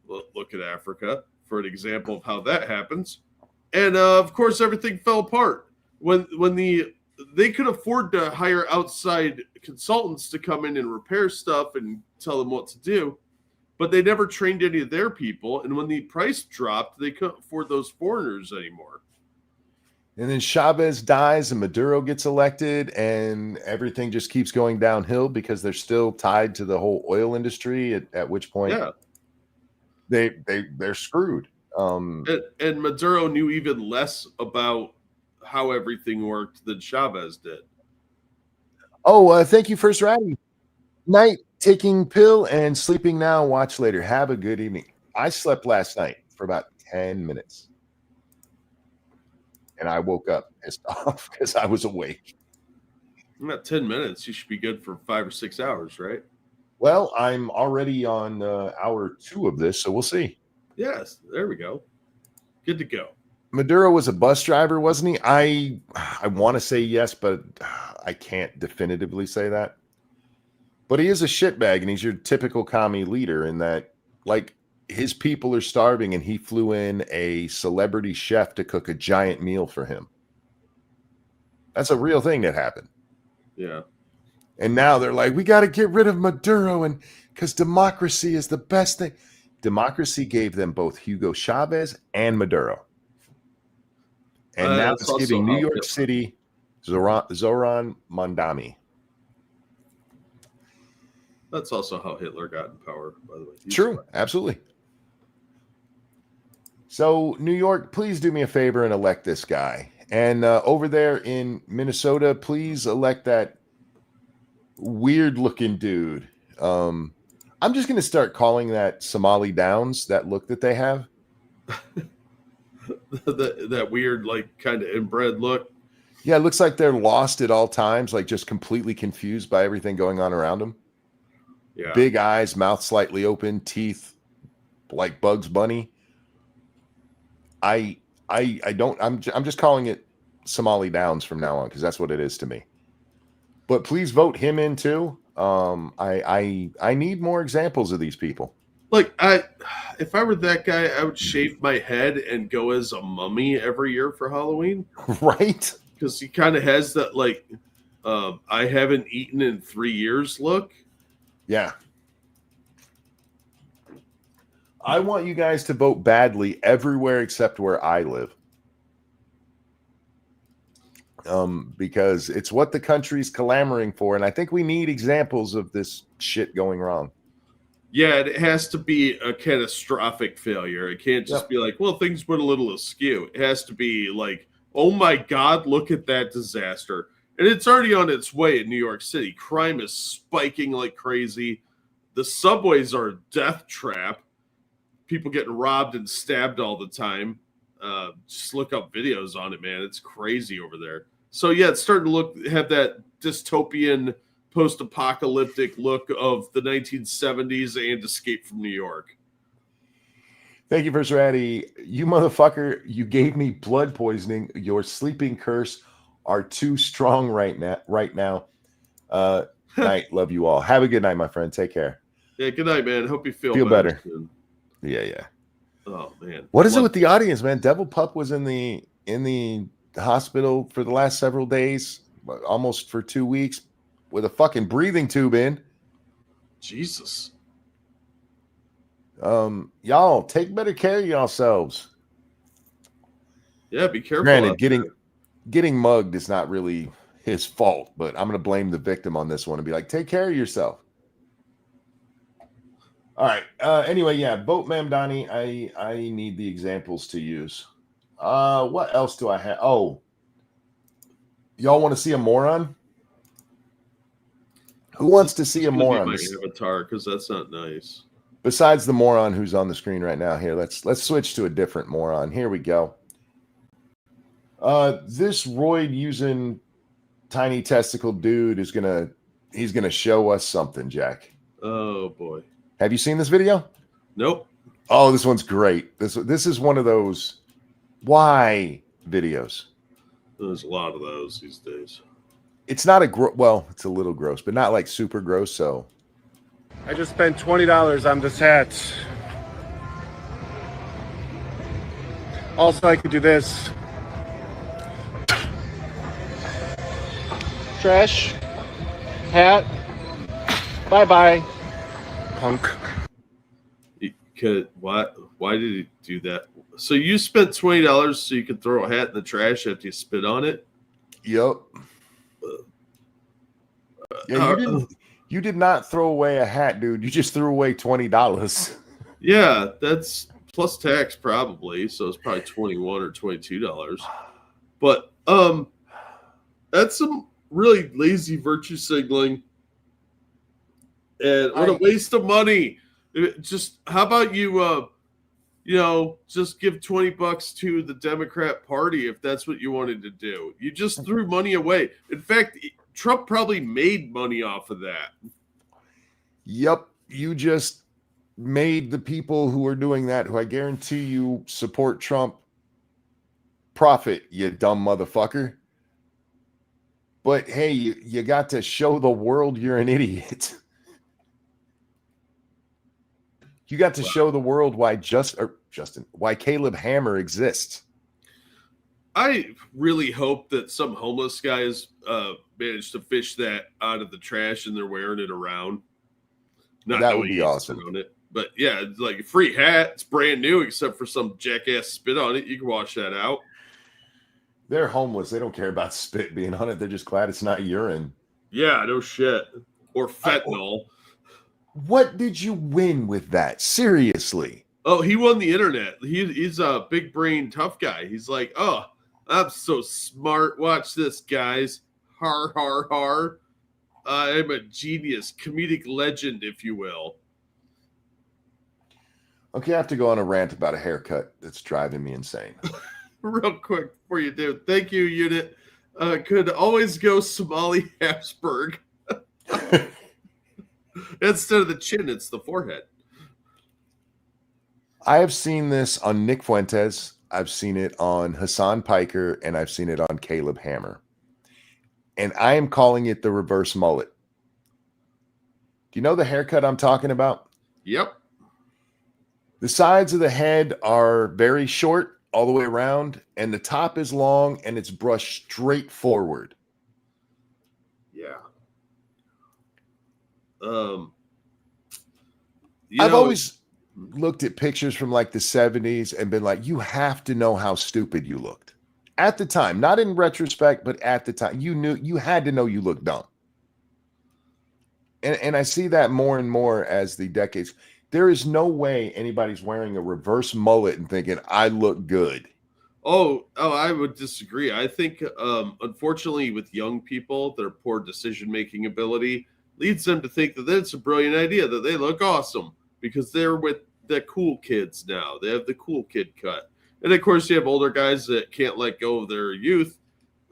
Look at Africa for an example of how that happens. And of course, everything fell apart when they could afford to hire outside consultants to come in and repair stuff and tell them what to do, but they never trained any of their people. And when the price dropped, they couldn't afford those foreigners anymore. And then Chavez dies and Maduro gets elected and everything just keeps going downhill because they're still tied to the whole oil industry, at which point they're screwed. And Maduro knew even less about how everything worked than Chavez did. Oh, thank you, First Ratty. Night, taking pill and sleeping now. Watch later. Have a good evening. I slept last night for about 10 minutes. And I woke up pissed off because I was awake. About 10 minutes. You should be good for 5 or 6 hours, right? Well, I'm already on hour 2 of this, so we'll see. Yes, there we go. Good to go. Maduro was a bus driver, wasn't he? I want to say yes, but I can't definitively say that. But he is a shitbag, and he's your typical commie leader in that, like, his people are starving, and he flew in a celebrity chef to cook a giant meal for him. That's a real thing that happened. Yeah. And now they're like, we got to get rid of Maduro, and because democracy is the best thing. democracy gave them both Hugo Chavez and Maduro. And now it's giving New York City Zoran Mamdani. That's also how Hitler got in power, by the way. True, absolutely. So, New York, please do me a favor and elect this guy. And over there in Minnesota, please elect that weird-looking dude. I'm just going to start calling that Somali Downs, that look that they have. that weird, like, kind of inbred look. Yeah, it looks like they're lost at all times, like just completely confused by everything going on around them. Yeah. Big eyes, mouth slightly open, teeth like Bugs Bunny. I'm just calling it Somali Downs from now on because that's what it is to me. But please vote him in too. I need more examples of these people. Like if I were that guy, I would shave my head and go as a mummy every year for Halloween. Right? Because he kind of has that like I haven't eaten in 3 years look. Yeah. I want you guys to vote badly everywhere except where I live. Because it's what the country's clamoring for, and I think we need examples of this shit going wrong. Yeah, it has to be a catastrophic failure. It can't just be like, well, things went a little askew. It has to be like, oh my God, look at that disaster. And it's already on its way in New York City. Crime is spiking like crazy. The subways are a death trap. People getting robbed and stabbed all the time. Just look up videos on it, man. It's crazy over there. So yeah, it's starting to have that dystopian, post-apocalyptic look of the 1970s and Escape from New York. Thank you, Verserati. You motherfucker, you gave me blood poisoning. Your sleeping curse are too strong right now. Night. Love you all. Have a good night, my friend. Take care. Yeah, good night, man. Hope you feel better. Soon. Yeah. Oh man. What is it with the audience, man? Devil Pup was in the hospital for the last several days, almost for 2 weeks, with a fucking breathing tube in. Jesus. Y'all take better care of yourselves. Yeah, be careful. Granted, getting mugged is not really his fault, but I'm gonna blame the victim on this one and be like, take care of yourself. All right. Anyway, yeah, vote Mamdani. I need the examples to use. What else do I have? Oh, y'all want to see a moron? Who wants to see a moron? My avatar, because that's not nice. Besides the moron who's on the screen right now, here let's switch to a different moron. Here we go. This roid using tiny testicle dude is he's gonna show us something, Jack. Oh boy. Have you seen this video? Nope. Oh, this one's great. This is one of those why videos. There's a lot of those these days. It's not it's a little gross, but not like super gross. So I just spent $20 on this hat. Also, I could do this. Trash. Hat. Bye-bye. Punk. Why did he do that? So you spent $20 so you could throw a hat in the trash after you spit on it? Yep. Yeah, you did not throw away a hat, dude. You just threw away $20. Yeah, that's plus tax probably, so it's probably $21 or $22. But that's some really lazy virtue signaling. And what a waste of money. Just how about you just give $20 to the Democrat Party if that's what you wanted to do. You just threw money away. In fact, Trump probably made money off of that. Yep. You just made the people who are doing that, who I guarantee you support Trump, profit, you dumb motherfucker. But hey, you got to show the world you're an idiot. You got to show the world why why Caleb Hammer exists. I really hope that some homeless guys managed to fish that out of the trash and they're wearing it around. That would be awesome. But yeah, it's like a free hat. It's brand new, except for some jackass spit on it. You can wash that out. They're homeless. They don't care about spit being on it. They're just glad it's not urine. Yeah, no shit. Or fentanyl. What did you win with that? Seriously. Oh, he won the internet. He's a big brain tough guy. He's like, oh, I'm so smart. Watch this, guys. Har, har, har. I'm a genius, comedic legend, if you will. Okay, I have to go on a rant about a haircut that's driving me insane. Real quick before you do. Thank you, Unit. Could always go Somali Habsburg. Instead of the chin, it's the forehead. I have seen this on Nick Fuentes. I've seen it on Hassan Piker, and I've seen it on Caleb Hammer. And I am calling it the reverse mullet. Do you know the haircut I'm talking about? Yep. The sides of the head are very short all the way around, and the top is long, and it's brushed straight forward. Yeah. I've always looked at pictures from like the 70s and been like, you have to know how stupid you looked. At the time, not in retrospect, but at the time, you had to know you looked dumb. And I see that more and more as the decades. There is no way anybody's wearing a reverse mullet and thinking, I look good. Oh, I would disagree. I think, unfortunately, with young people, their poor decision-making ability leads them to think that it's a brilliant idea, that they look awesome because they're with the cool kids now. They have the cool kid cut. And, of course, you have older guys that can't let go of their youth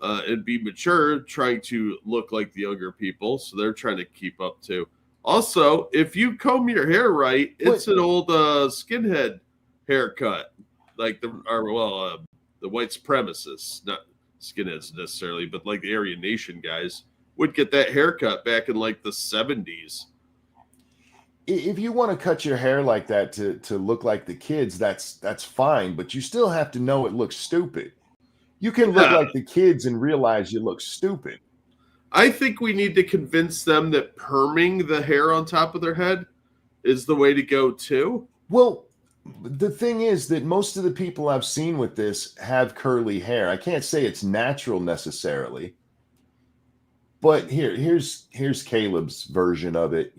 and be mature, trying to look like the younger people. So they're trying to keep up, too. Also, if you comb your hair right, it's an old skinhead haircut, like the white supremacists, not skinheads necessarily, but like the Aryan Nation guys would get that haircut back in like the 70s. If you want to cut your hair like that to look like the kids, that's fine, but you still have to know it looks stupid. You can look like the kids and realize you look stupid. I think we need to convince them that perming the hair on top of their head is the way to go too. Well, the thing is that most of the people I've seen with this have curly hair. I can't say it's natural necessarily, but here's Caleb's version of it.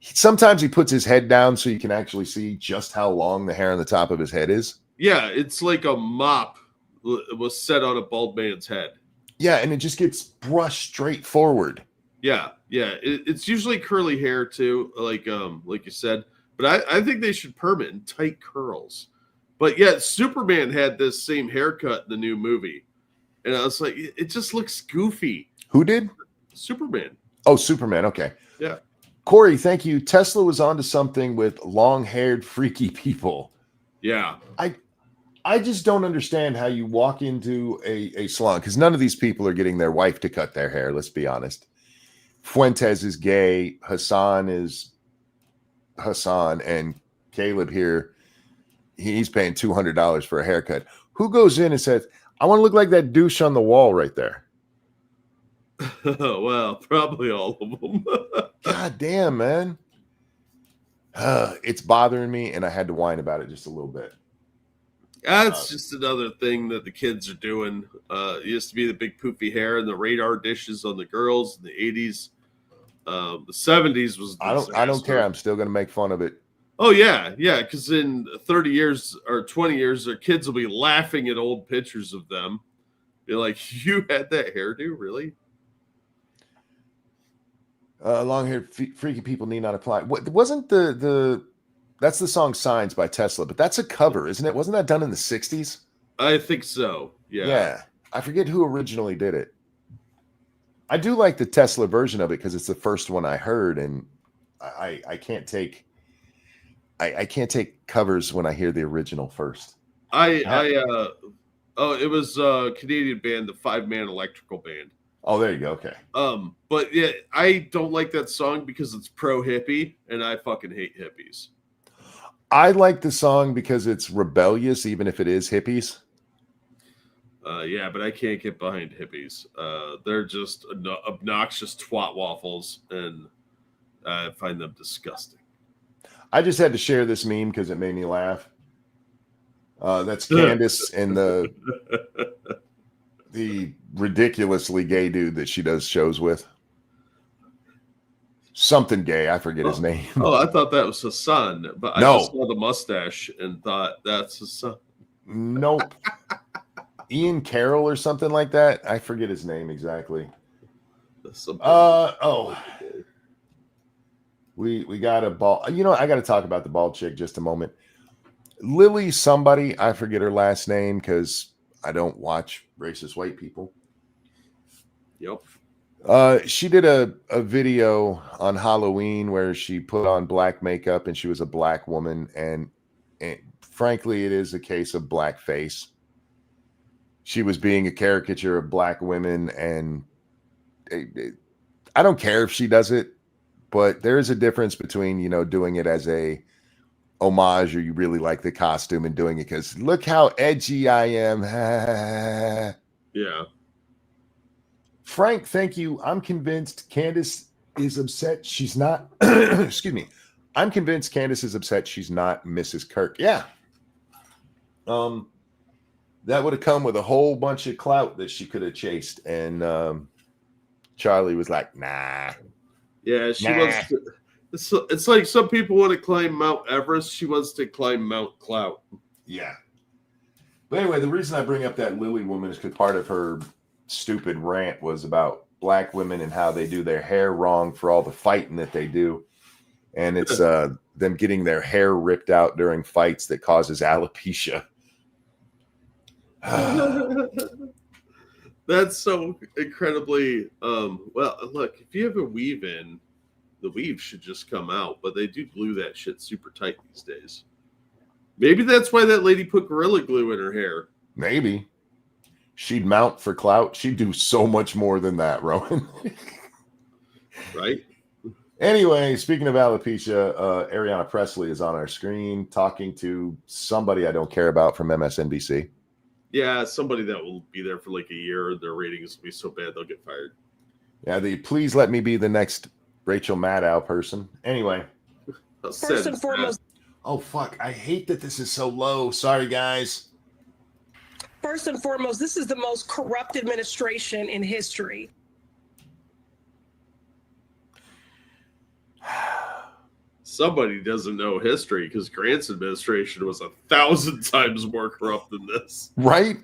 Sometimes he puts his head down so you can actually see just how long the hair on the top of his head is. Yeah, it's like a mop was set on a bald man's head. Yeah, and it just gets brushed straight forward. Yeah. It's usually curly hair too, like you said. But I think they should perm it in tight curls. But yet Superman had this same haircut in the new movie. And I was like, it just looks goofy. Who did? Superman. Oh, Superman. Okay. Yeah. Corey, thank you. Tesla was onto something with long-haired, freaky people. Yeah. I just don't understand how you walk into a salon, because none of these people are getting their wife to cut their hair, let's be honest. Fuentes is gay. Hassan is Hassan. And Caleb here, he's paying $200 for a haircut. Who goes in and says, I want to look like that douche on the wall right there? Well, probably all of them. God damn, man. It's bothering me, and I had to whine about it just a little bit. That's just another thing that the kids are doing. It used to be the big poofy hair and the radar dishes on the girls in the 80s. The 70s was. I don't care. I'm still going to make fun of it. Oh, yeah. Because in 30 years or 20 years, their kids will be laughing at old pictures of them. Be like, you had that hairdo? Really? Long-haired freaky people need not apply. What wasn't that's the song Signs by Tesla, but that's a cover, isn't it? Wasn't that done in the 60s? I think so. Yeah. I forget who originally did it. I do like the Tesla version of it because it's the first one I heard, and I can't take covers when I hear the original first. It was a Canadian band, the 5-Man Electrical Band. Oh, there you go. Okay. But yeah, I don't like that song because it's pro hippie, and I fucking hate hippies. I like the song because it's rebellious, even if it is hippies. Yeah, but I can't get behind hippies. They're just obnoxious twat waffles, and I find them disgusting. I just had to share this meme because it made me laugh. That's Candace and the ridiculously gay dude that she does shows with. Something gay. I forget his name. Oh, I thought that was Hassan, but I just saw the mustache and thought that's Hassan. Nope. Ian Carroll or something like that. I forget his name exactly. We got a ball. You know, I got to talk about the bald chick just a moment. Lily somebody, I forget her last name because I don't watch racist white people. Yep. She did a video on Halloween where she put on black makeup and she was a black woman. And frankly, it is a case of blackface. She was being a caricature of black women. And I don't care if she does it, but there is a difference between, you know, doing it as a homage or you really like the costume and doing it because look how edgy I am. Yeah. Frank, thank you. I'm convinced Candace is upset she's not. Excuse me. I'm convinced Candace is upset she's not Mrs. Kirk. Yeah. That would have come with a whole bunch of clout that she could have chased. And Charlie was like, nah. Yeah, she wants to. It's like some people want to climb Mount Everest. She wants to climb Mount Clout. Yeah. But anyway, the reason I bring up that Lily woman is because part of her stupid rant was about black women and how they do their hair wrong for all the fighting that they do. And it's them getting their hair ripped out during fights that causes alopecia. That's so incredibly well, look, if you have a weave in, the weave should just come out, but they do glue that shit super tight these days. Maybe that's why that lady put Gorilla Glue in her hair. Maybe. She'd mount for clout. She'd do so much more than that, Rowan. Right? Anyway, speaking of alopecia, Ariana Presley is on our screen talking to somebody I don't care about from MSNBC. Yeah, somebody that will be there for like a year. Their ratings will be so bad they'll get fired. Yeah, please let me be the next Rachel Maddow person. Anyway. First and foremost. Oh, fuck. I hate that this is so low. Sorry, guys. First and foremost, this is the most corrupt administration in history. Somebody doesn't know history because Grant's administration was 1,000 times more corrupt than this. Right?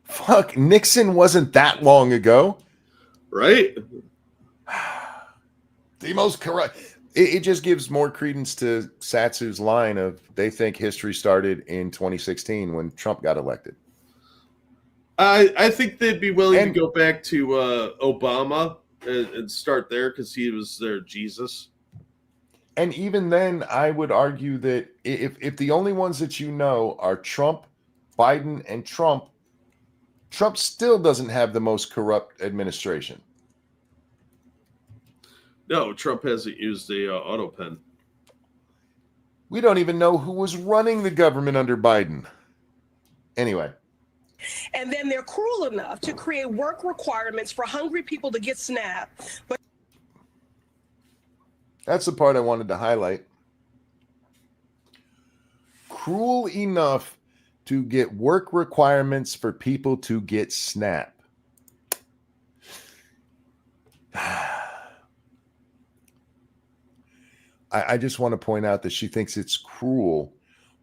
Fuck, Nixon wasn't that long ago. Right? The most corrupt. It just gives more credence to Satsu's line of they think history started in 2016 when Trump got elected. I think they'd be willing to go back to Obama and start there because he was their Jesus. And even then, I would argue that if the only ones that you know are Trump, Biden, and Trump still doesn't have the most corrupt administration. No, Trump hasn't used a auto pen. We don't even know who was running the government under Biden. Anyway. And then they're cruel enough to create work requirements for hungry people to get SNAP. But that's the part I wanted to highlight. Cruel enough to get work requirements for people to get SNAP. I just want to point out that she thinks it's cruel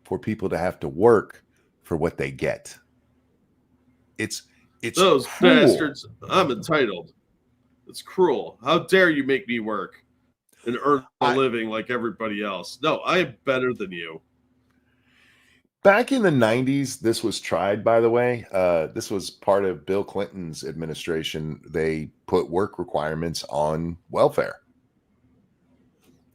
for people to have to work for what they get. It's those cruel. Bastards. I'm entitled. It's cruel. How dare you make me work and earn a living like everybody else? No, I am better than you. Back in the 90s, this was tried, by the way. This was part of Bill Clinton's administration. They put work requirements on welfare.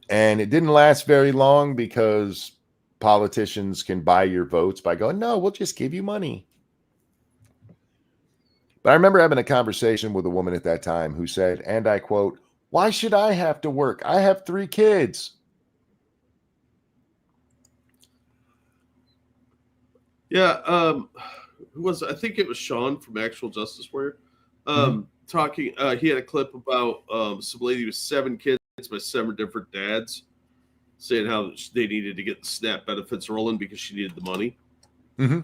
And it didn't last very long because politicians can buy your votes by going, no, we'll just give you money. But I remember having a conversation with a woman at that time who said, and I quote, why should I have to work? I have 3 kids. Yeah. I think it was Sean from Actual Justice Warrior talking. He had a clip about some lady with 7 kids by 7 different dads. saying how they needed to get the SNAP benefits rolling because she needed the money. Mm-hmm.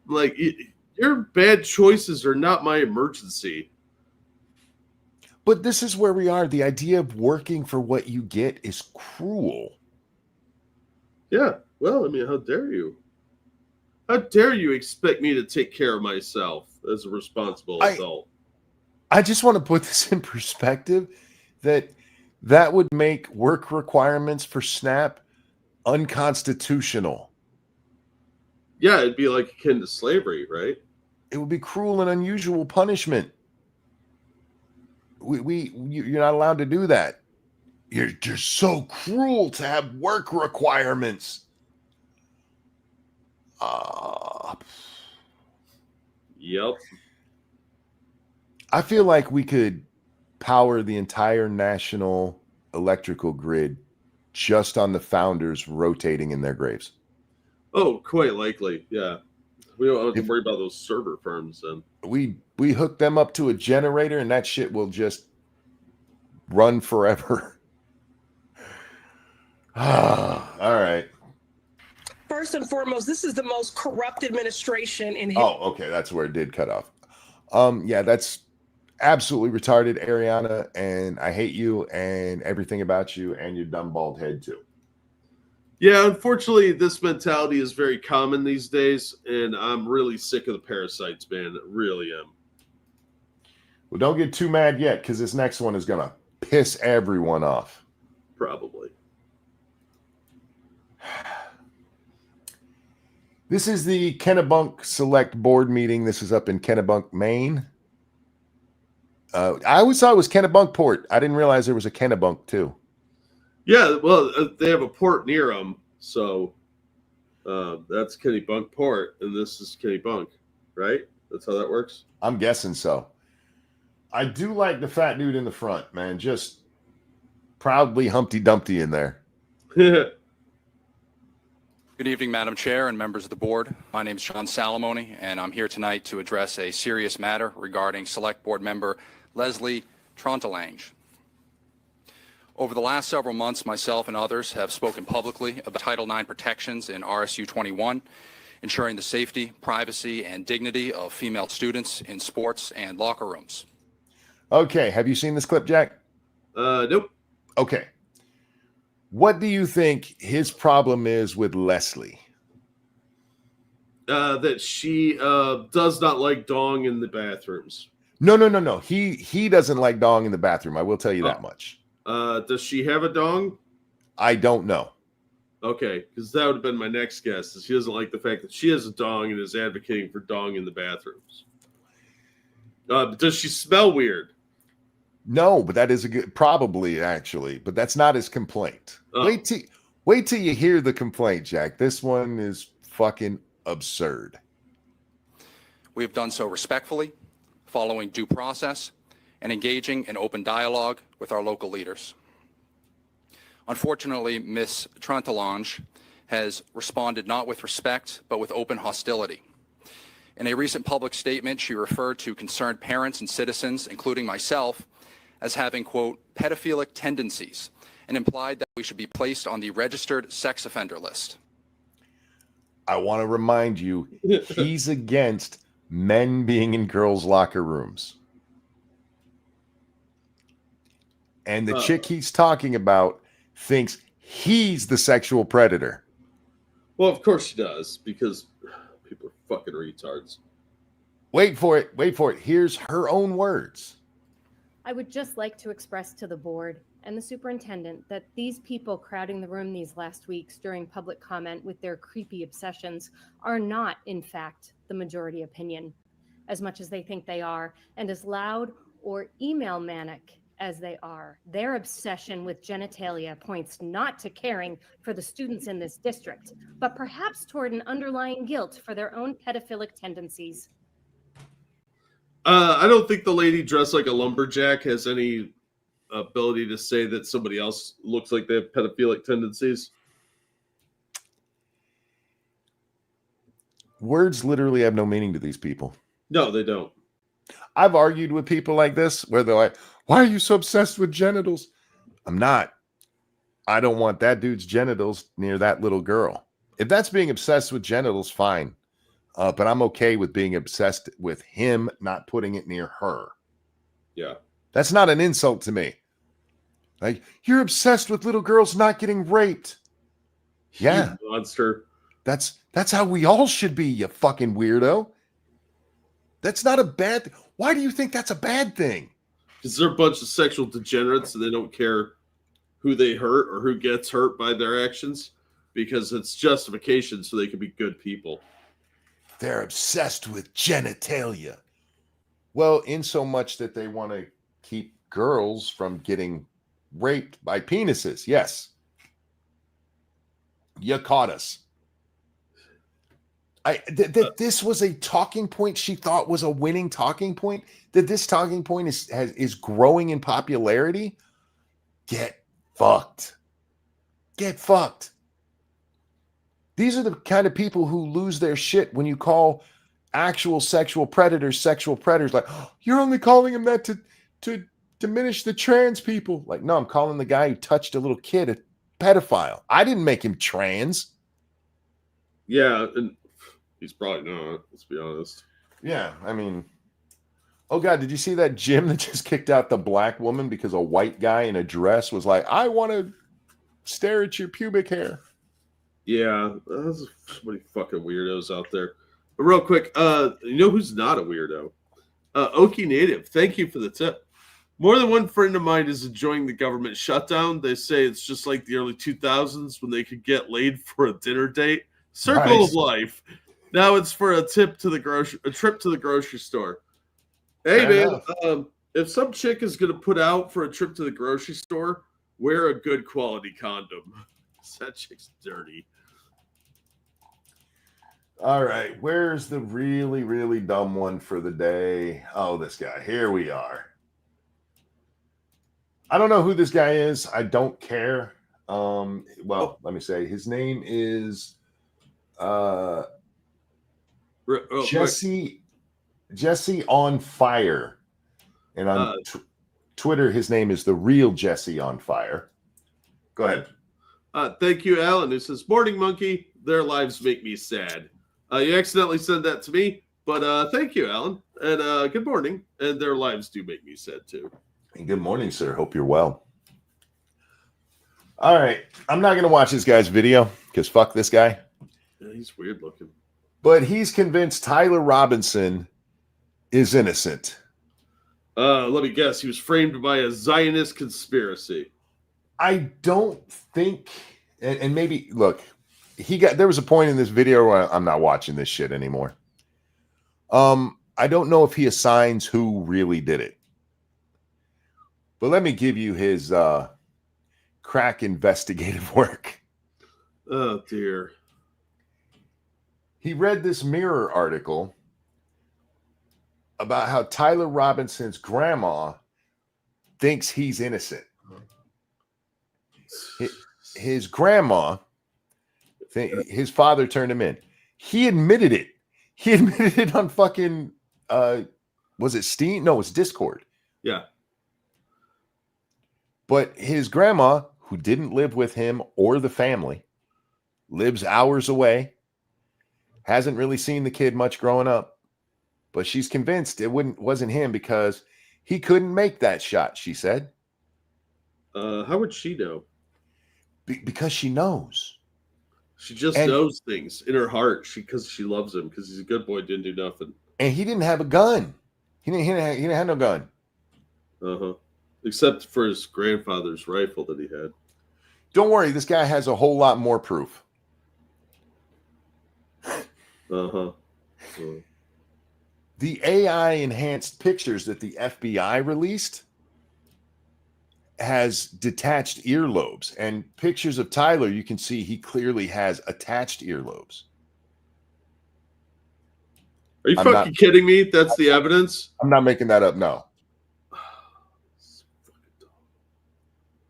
Like, your bad choices are not my emergency. But this is where we are. The idea of working for what you get is cruel. Yeah. Well, I mean, how dare you? How dare you expect me to take care of myself as a responsible adult? I just want to put this in perspective that would make work requirements for SNAP unconstitutional. Yeah, it'd be like akin to slavery, right? It would be cruel and unusual punishment. You're not allowed to do that. You're just so cruel to have work requirements. Yep. I feel like we could power the entire national electrical grid just on the founders rotating in their graves. Oh, quite likely. Yeah. We don't have to worry about those server firms then. We hook them up to a generator and that shit will just run forever. All right. First and foremost, this is the most corrupt administration in history. Oh, okay. That's where it did cut off. Yeah, that's absolutely retarded, Ariana, and I hate you and everything about you and your dumb bald head too. Yeah, unfortunately, this mentality is very common these days, and I'm really sick of the parasites, man. I really am. Well, don't get too mad yet, because this next one is gonna piss everyone off. Probably. This is the Kennebunk Select Board meeting. This is up in Kennebunk, Maine. I always thought it was Kennebunkport. I didn't realize there was a Kennebunk too. Yeah, well, they have a port near them, so that's Kennebunkport, and this is Kennebunk, right? That's how that works? I'm guessing so. I do like the fat dude in the front, man. Just proudly Humpty Dumpty in there. Good evening, Madam Chair and members of the board. My name is John Salamone, and I'm here tonight to address a serious matter regarding Select Board member Leslie Trontelange. Over the last several months, myself and others have spoken publicly about Title IX protections in RSU 21, ensuring the safety, privacy, and dignity of female students in sports and locker rooms. Okay, have you seen this clip, Jack? Nope. Okay. What do you think his problem is with Leslie? That she does not like dong in the bathrooms. No. He doesn't like dong in the bathroom. I will tell you that much. Does she have a dong? I don't know. Okay, because that would have been my next guess. Is she doesn't like the fact that she has a dong and is advocating for dong in the bathrooms. Does she smell weird? No, but that is a good, probably actually, but that's not his complaint. Oh. Wait till you hear the complaint, Jack. This one is fucking absurd. We have done so respectfully, following due process, and engaging in open dialogue with our local leaders. Unfortunately, Ms. Trontelange has responded not with respect, but with open hostility. In a recent public statement, she referred to concerned parents and citizens, including myself, as having, quote, pedophilic tendencies, and implied that we should be placed on the registered sex offender list. I want to remind you, he's against men being in girls' locker rooms. And the chick he's talking about thinks he's the sexual predator. Well, of course she does, because people are fucking retards. Wait for it. Here's her own words. I would just like to express to the board and the superintendent that these people crowding the room these last weeks during public comment with their creepy obsessions are not, in fact, the majority opinion, as much as they think they are, and as loud or email manic as they are. Their obsession with genitalia points not to caring for the students in this district, but perhaps toward an underlying guilt for their own pedophilic tendencies. I don't think the lady dressed like a lumberjack has any ability to say that somebody else looks like they have pedophilic tendencies. Words literally have no meaning to these people. No, they don't. I've argued with people like this where they're like, why are you so obsessed with genitals? I'm not. I don't want that dude's genitals near that little girl. If that's being obsessed with genitals, fine. But I'm okay with being obsessed with him not putting it near her. Yeah. That's not an insult to me. Like, you're obsessed with little girls not getting raped. Yeah. You monster. That's how we all should be, you fucking weirdo. That's not a bad thing. Why do you think that's a bad thing? Because they're a bunch of sexual degenerates and they don't care who they hurt or who gets hurt by their actions because it's justification so they can be good people. They're obsessed with genitalia. Well, in so much that they want to keep girls from getting raped by penises. Yes. You caught us. This was a talking point she thought was a winning talking point. That this talking point is growing in popularity. Get fucked. Get fucked. These are the kind of people who lose their shit when you call actual sexual predators. Like, oh, you're only calling them that to diminish the trans people. Like, no, I'm calling the guy who touched a little kid a pedophile. I didn't make him trans. Yeah, and he's probably not, let's be honest. Yeah, I mean, oh God, did you see that gym that just kicked out the black woman because a white guy in a dress was like, I want to stare at your pubic hair? Yeah, there's so many fucking weirdos out there. But real quick, you know who's not a weirdo? Okie Native, thank you for the tip. More than one friend of mine is enjoying the government shutdown. They say it's just like the early 2000s when they could get laid for a dinner date. Circle of life. Now it's for a trip to the grocery store. Hey, man, if some chick is going to put out for a trip to the grocery store, wear a good quality condom. That chick's dirty. All right, where's the really, really dumb one for the day? Oh, this guy. Here we are. I don't know who this guy is. I don't care. Let me say his name is Jesse on Fire, and on Twitter his name is the real Jesse on Fire. Go ahead. Thank you, Alan. It says, "Morning, monkey. Their lives make me sad." You accidentally said that to me, but thank you, Alan, and good morning. And their lives do make me sad too. And good morning, sir. Hope you're well. All right, I'm not gonna watch this guy's video because fuck this guy. Yeah, he's weird looking. But he's convinced Tyler Robinson is innocent. Let me guess. He was framed by a Zionist conspiracy. I don't think, and maybe look, there was a point in this video where I'm not watching this shit anymore. I don't know if he assigns who really did it. But let me give you his crack investigative work. Oh, dear. He read this Mirror article about how Tyler Robinson's grandma thinks he's innocent. His grandma, his father turned him in. He admitted it. He admitted it on fucking, was it Steam? No, it's Discord. Yeah. But his grandma, who didn't live with him or the family, lives hours away, hasn't really seen the kid much growing up, but she's convinced it wasn't him because he couldn't make that shot, she said. How would she know? Because she knows. She just knows things in her heart because she loves him because he's a good boy, didn't do nothing. And he didn't have a gun. He didn't have no gun. Uh-huh. Except for his grandfather's rifle that he had. Don't worry, this guy has a whole lot more proof. Uh-huh. The AI enhanced pictures that the FBI released has detached earlobes, and pictures of Tyler, you can see he clearly has attached earlobes. Are you fucking kidding me? That's the evidence? I'm not making that up, no.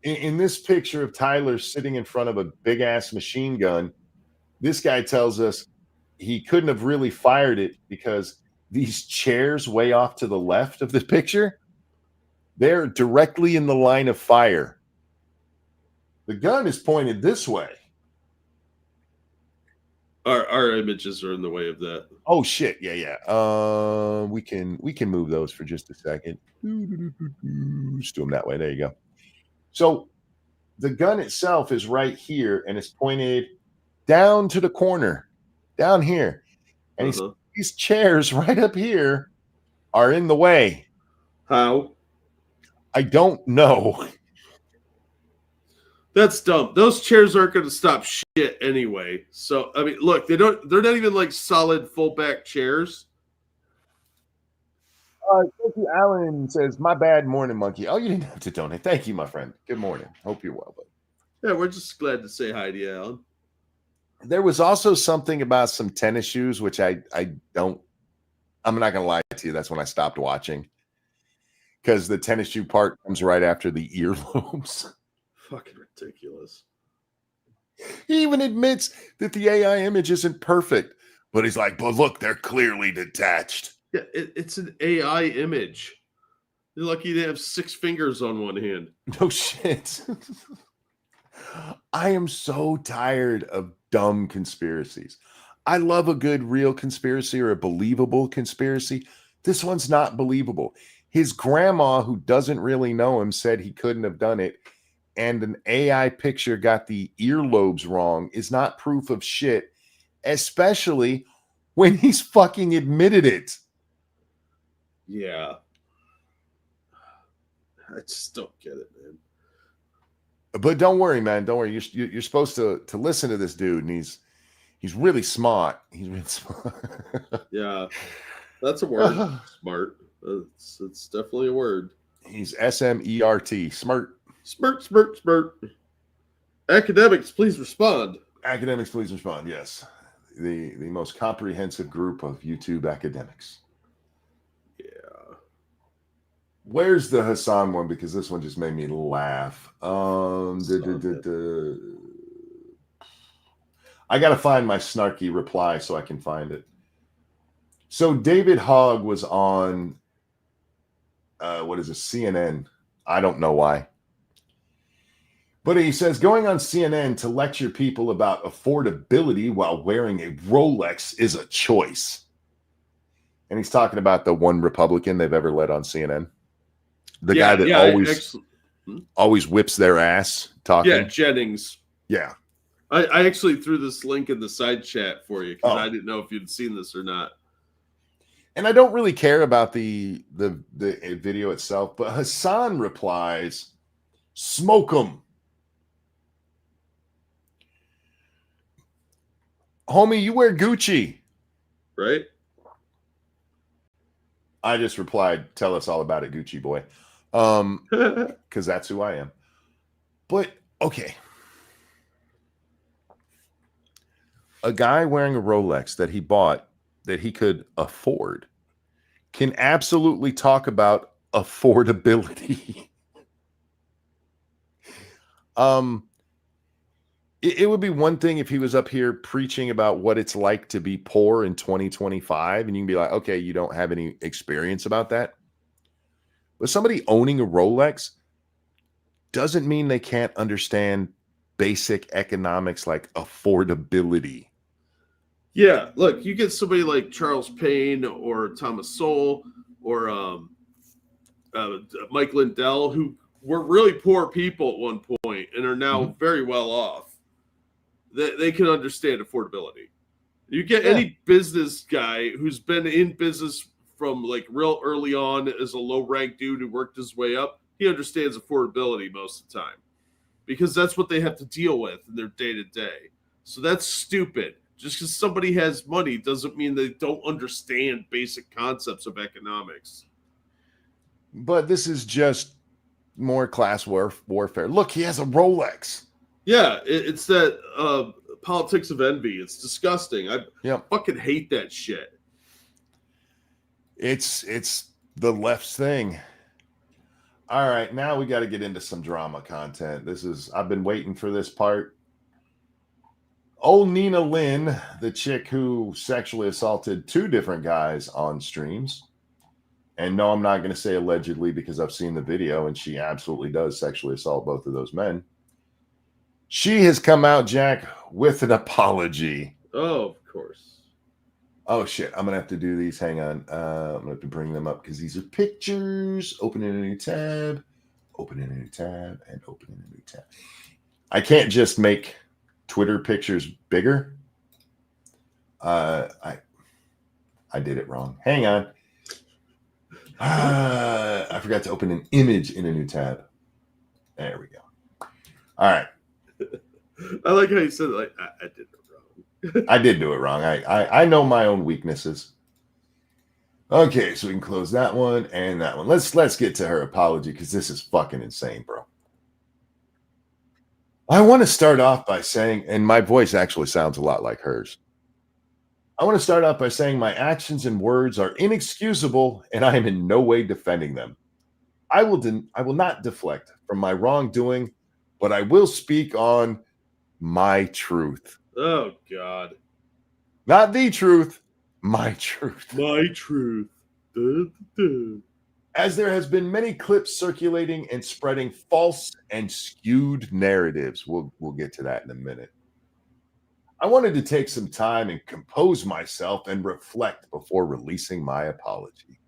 In this picture of Tyler sitting in front of a big-ass machine gun, this guy tells us he couldn't have really fired it because these chairs way off to the left of the picture, they're directly in the line of fire. The gun is pointed this way. Our images are in the way of that. Oh shit! Yeah. We can move those for just a second. Just do them that way. There you go. So the gun itself is right here, and it's pointed down to the corner, down here, and these chairs right up here are in the way. How? I don't know. That's dumb. Those chairs aren't going to stop shit anyway. So I mean, look, they're not even like solid full back chairs. Thank you, Alan says, my bad, morning monkey. Oh, you didn't have to donate. Thank you, my friend. Good morning. Hope you're well, buddy. Yeah, we're just glad to say hi to you, Alan. There was also something about some tennis shoes, which I'm not gonna lie to you, that's when I stopped watching. Because the tennis shoe part comes right after the earlobes. Fucking ridiculous. He even admits that the AI image isn't perfect, but he's like, but look, they're clearly detached. Yeah, it's an AI image. You're lucky to have 6 fingers on one hand. No shit. I am so tired of dumb conspiracies. I love a good real conspiracy or a believable conspiracy. This one's not believable. His grandma, who doesn't really know him, said he couldn't have done it. And an AI picture got the earlobes wrong is not proof of shit, especially when he's fucking admitted it. Yeah. I just don't get it, man. But don't worry, man. Don't worry. You're supposed to listen to this dude, and he's really smart. He's really smart. Yeah, that's a word. Smart. It's definitely a word. He's SMERT. Smart. Smart. Academics, please respond. Academics, please respond. Yes, the most comprehensive group of YouTube academics. Yeah. Where's the Hassan one? Because this one just made me laugh. I got to find my snarky reply so I can find it. So David Hogg was on, what is it, CNN? I don't know why. But he says, going on CNN to lecture people about affordability while wearing a Rolex is a choice. And he's talking about the one Republican they've ever let on CNN. The guy that always whips their ass talking. Yeah, Jennings. Yeah. I actually threw this link in the side chat for you because I didn't know if you'd seen this or not. And I don't really care about the video itself, but Hassan replies, smoke 'em. Homie, you wear Gucci. Right? I just replied, tell us all about it, Gucci boy. Because that's who I am. But, okay. A guy wearing a Rolex that he bought that he could afford can absolutely talk about affordability. It would be one thing if he was up here preaching about what it's like to be poor in 2025, and you can be like, okay, you don't have any experience about that. But somebody owning a Rolex doesn't mean they can't understand basic economics like affordability. Yeah, look, you get somebody like Charles Payne or Thomas Sowell or Mike Lindell, who were really poor people at one point and are now very well off. They can understand affordability. You get any business guy who's been in business from like real early on as a low-ranked dude who worked his way up, he understands affordability most of the time because that's what they have to deal with in their day-to-day. So that's stupid. Just because somebody has money doesn't mean they don't understand basic concepts of economics. But this is just more class warfare. Look, he has a Rolex. Yeah, it's that politics of envy. It's disgusting. I fucking hate that shit. It's the left's thing. All right, now we got to get into some drama content. I've been waiting for this part. Old Nina Lynn, the chick who sexually assaulted 2 different guys on streams. And no, I'm not going to say allegedly because I've seen the video and she absolutely does sexually assault both of those men. She has come out, Jack, with an apology. Oh, of course. Oh shit! I'm gonna have to do these. Hang on. I'm gonna have to bring them up because these are pictures. Opening a new tab, opening a new tab, and opening a new tab. I can't just make Twitter pictures bigger. I did it wrong. Hang on. I forgot to open an image in a new tab. There we go. All right. I like how you said it, like I did it wrong. I did do it wrong. I know my own weaknesses. Okay, so we can close that one and that one. Let's get to her apology because this is fucking insane, bro. I want to start off by saying, and my voice actually sounds a lot like hers. I want to start off by saying my actions and words are inexcusable, and I am in no way defending them. I will not deflect from my wrongdoing, but I will speak on my truth. Oh God. Not the truth, my truth. My truth. Duh, duh, duh. As there has been many clips circulating and spreading false and skewed narratives. We'll get to that in a minute. I wanted to take some time and compose myself and reflect before releasing my apology.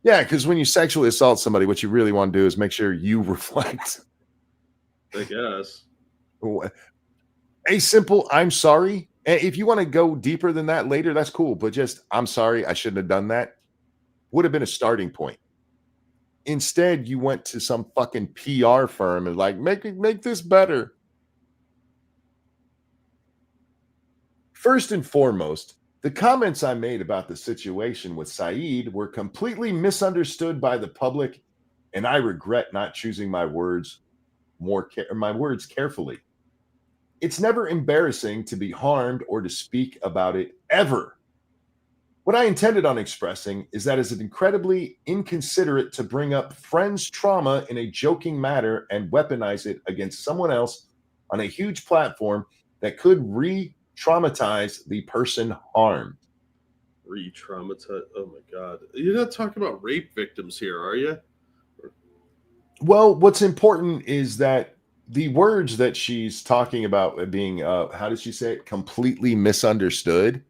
Yeah, because when you sexually assault somebody, what you really want to do is make sure you reflect. I guess. A simple I'm sorry. And if you want to go deeper than that later, that's cool. But just I'm sorry, I shouldn't have done that would have been a starting point. Instead, you went to some fucking PR firm and like make this better. First and foremost, the comments I made about the situation with Saeed were completely misunderstood by the public, and I regret not choosing my words carefully. It's never embarrassing to be harmed or to speak about it ever. What I intended on expressing is that it's incredibly inconsiderate to bring up friends' trauma in a joking manner and weaponize it against someone else on a huge platform that could re-traumatize the person harmed. Re-traumatize. Oh my God. You're not talking about rape victims here, are you? Well, what's important is that the words that she's talking about being, how did she say it? Completely misunderstood.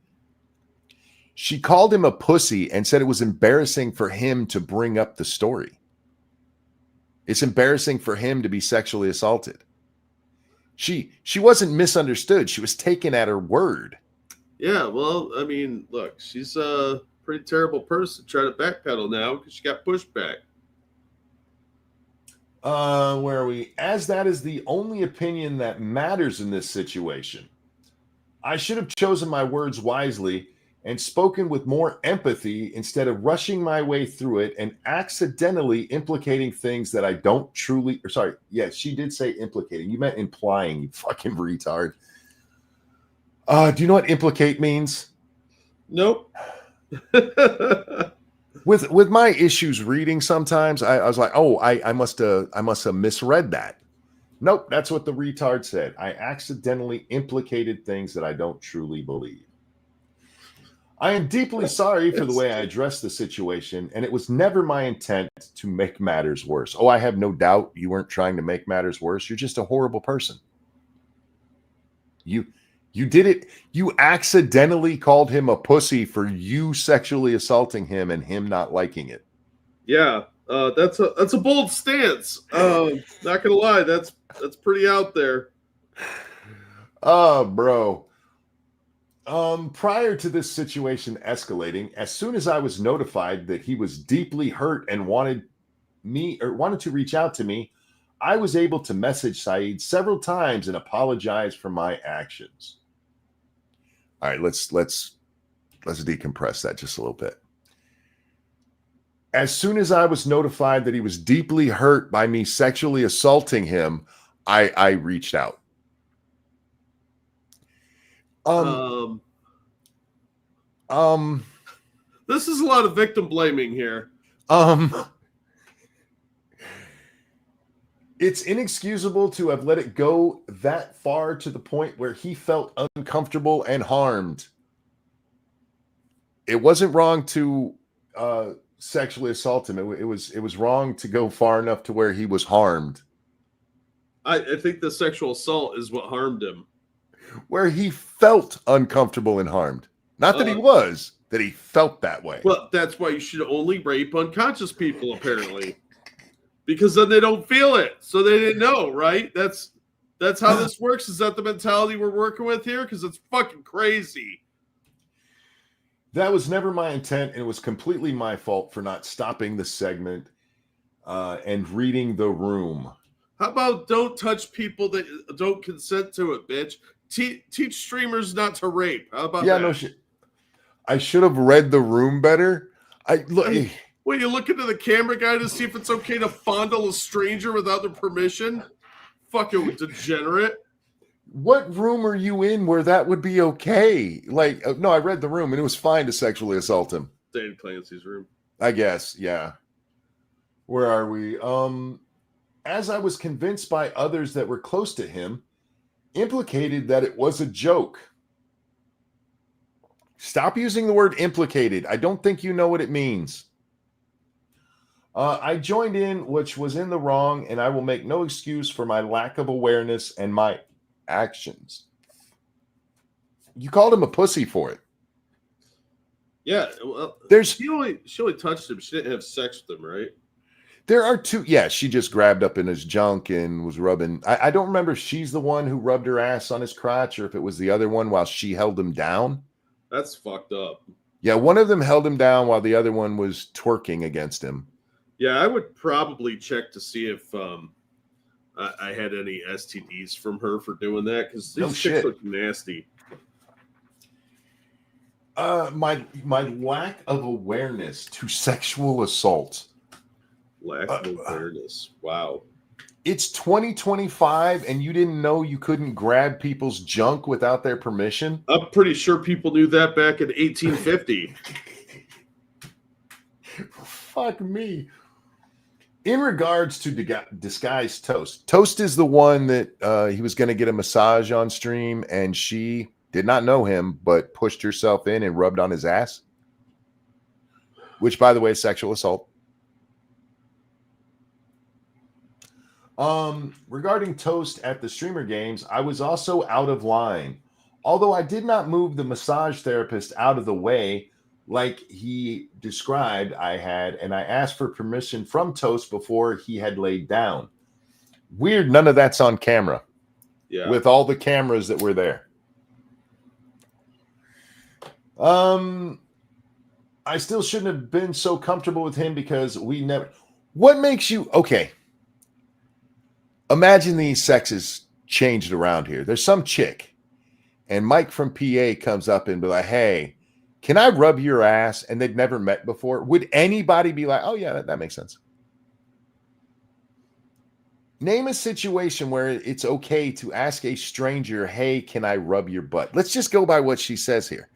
She called him a pussy and said it was embarrassing for him to bring up the story. It's embarrassing for him to be sexually assaulted. She wasn't misunderstood. She was taken at her word. Yeah, well, I mean, look, she's a pretty terrible person. Try to backpedal now because she got pushed back. Where are we? As that is the only opinion that matters in this situation, I should have chosen my words wisely and spoken with more empathy instead of rushing my way through it and accidentally implicating things that I don't truly, or sorry, yes, she did say implicating. You meant implying, you fucking retard. Do you know what implicate means? Nope. With my issues reading sometimes, I was like, oh, I must have misread that. Nope, that's what the retard said. I accidentally implicated things that I don't truly believe. I am deeply sorry for the way I addressed the situation, and it was never my intent to make matters worse. Oh, I have no doubt you weren't trying to make matters worse. You're just a horrible person. You did it. You accidentally called him a pussy for you sexually assaulting him and him not liking it. Yeah, that's a bold stance. Not gonna lie, that's pretty out there. Oh, bro. Prior to this situation escalating, as soon as I was notified that he was deeply hurt and wanted to reach out to me, I was able to message Saeed several times and apologize for my actions. All right, let's decompress that just a little bit. As soon as I was notified that he was deeply hurt by me sexually assaulting him, I reached out. This is a lot of victim blaming here. It's inexcusable to have let it go that far to the point where he felt uncomfortable and harmed. It wasn't wrong to sexually assault him. It was wrong to go far enough to where he was harmed. I think the sexual assault is what harmed him. Where he felt uncomfortable and harmed. Not that he was, that he felt that way. Well, that's why you should only rape unconscious people, apparently. Because then they don't feel it. So they didn't know, right? That's how this works. Is that the mentality we're working with here? Because it's fucking crazy. That was never my intent, and it was completely my fault for not stopping the segment and reading the room. How about don't touch people that don't consent to it, bitch? Teach streamers not to rape. How about that? No shit. I should have read the room better. When you look into the camera guy to see if it's okay to fondle a stranger without their permission? Fucking degenerate. What room are you in where that would be okay? No, I read the room and it was fine to sexually assault him. Dan Clancy's room. I guess, yeah. Where are we? As I was convinced by others that were close to him, implicated that it was a joke. Stop using the word implicated. I don't think you know what it means. I joined in, which was in the wrong, and I will make no excuse for my lack of awareness and my actions. You called him a pussy for it. Yeah, well, she only touched him. She didn't have sex with him, right? There are two. Yeah, she just grabbed up in his junk and was rubbing. I don't remember if she's the one who rubbed her ass on his crotch or if it was the other one while she held him down. That's fucked up. Yeah, one of them held him down while the other one was twerking against him. Yeah, I would probably check to see if I had any STDs from her for doing that because these chicks look nasty. My lack of awareness to sexual assault. Lack of awareness. Wow. It's 2025 and you didn't know you couldn't grab people's junk without their permission? I'm pretty sure people knew that back in 1850. Fuck me. In regards to disguised Toast, Toast is the one that he was going to get a massage on stream and she did not know him, but pushed herself in and rubbed on his ass, which, by the way, is sexual assault. Regarding Toast at the streamer games, I was also out of line. Although I did not move the massage therapist out of the way like he described I had, and I asked for permission from Toast before he had laid down. Weird, none of that's on camera. Yeah. With all the cameras that were there. I still shouldn't have been so comfortable with him because we never. What makes you okay? Imagine these sexes changed around here. There's some chick, and Mike from PA comes up and be like, "Hey, can I rub your ass?" And they'd never met before. Would anybody be like, "Oh yeah, that makes sense"? Name a situation where it's okay to ask a stranger, "Hey, can I rub your butt?" Let's just go by what she says here.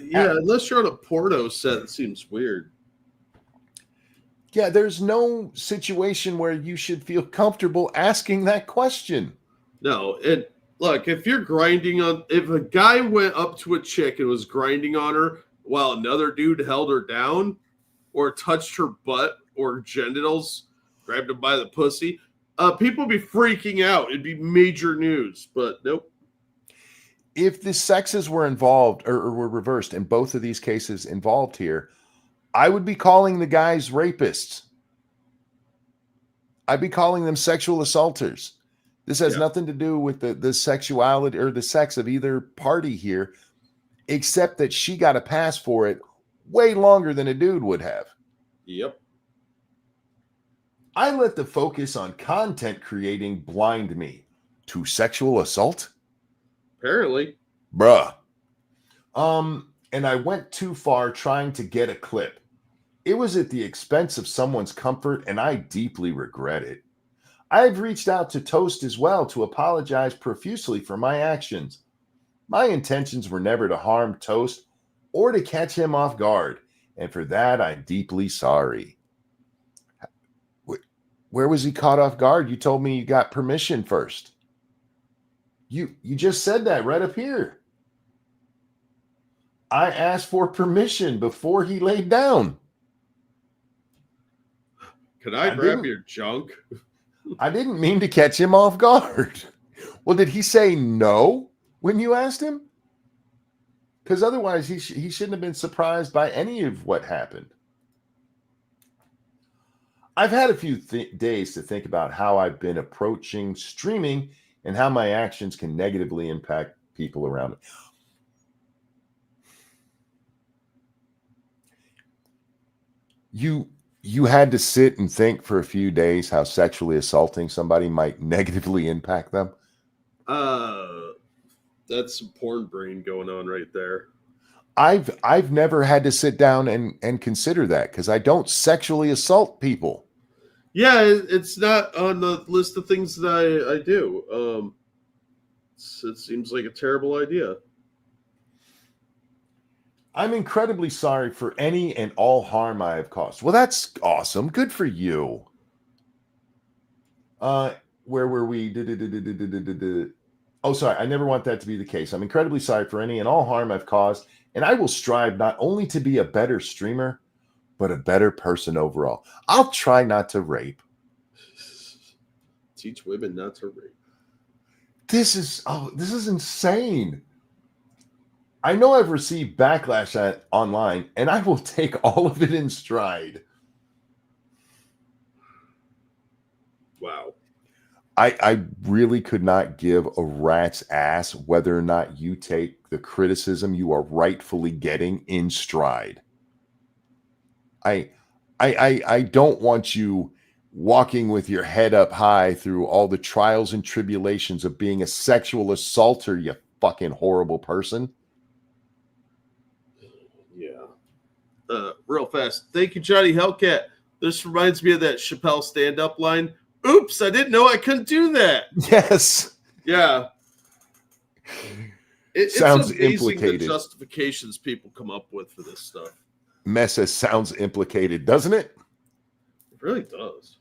Yeah, unless you're on a porno set, it seems weird. Yeah, there's no situation where you should feel comfortable asking that question. No, and look, if a guy went up to a chick and was grinding on her while another dude held her down or touched her butt or genitals, grabbed him by the pussy, people would be freaking out. It'd be major news, but nope. If the sexes were involved or were reversed, and both of these cases involved here, I would be calling the guys rapists. I'd be calling them sexual assaulters. This has nothing to do with the sexuality or the sex of either party here, except that she got a pass for it way longer than a dude would have. Yep. I let the focus on content creating blind me to sexual assault. Apparently. Bruh. And I went too far trying to get a clip. It was at the expense of someone's comfort, and I deeply regret it. I've reached out to Toast as well to apologize profusely for my actions. My intentions were never to harm Toast or to catch him off guard, and for that, I'm deeply sorry. Where was he caught off guard? You told me you got permission first. You just said that right up here. I asked for permission before he laid down. Can I grab your junk? I didn't mean to catch him off guard. Well, did he say no when you asked him? Because otherwise, he shouldn't have been surprised by any of what happened. I've had a few days to think about how I've been approaching streaming and how my actions can negatively impact people around me. You had to sit and think for a few days how sexually assaulting somebody might negatively impact them. That's some porn brain going on right there. I've never had to sit down and consider that because I don't sexually assault people. Yeah, it's not on the list of things that I do. It seems like a terrible idea. I'm incredibly sorry for any and all harm I have caused. Well, that's awesome. Good for you. Where were we? Oh, sorry. I never want that to be the case. I'm incredibly sorry for any and all harm I've caused, and I will strive not only to be a better streamer, but a better person overall. I'll try not to rape. Teach women not to rape. This is insane. I know I've received backlash online, and I will take all of it in stride. Wow. I really could not give a rat's ass whether or not you take the criticism you are rightfully getting in stride. I don't want you walking with your head up high through all the trials and tribulations of being a sexual assaulter, you fucking horrible person. Yeah. Real fast. Thank you, Johnny Hellcat. This reminds me of that Chappelle stand-up line. Oops, I didn't know I couldn't do that. Yes. Yeah. It's sounds amazing implicated. the justifications people come up with for this stuff. Mesa sounds implicated, doesn't it? It really does.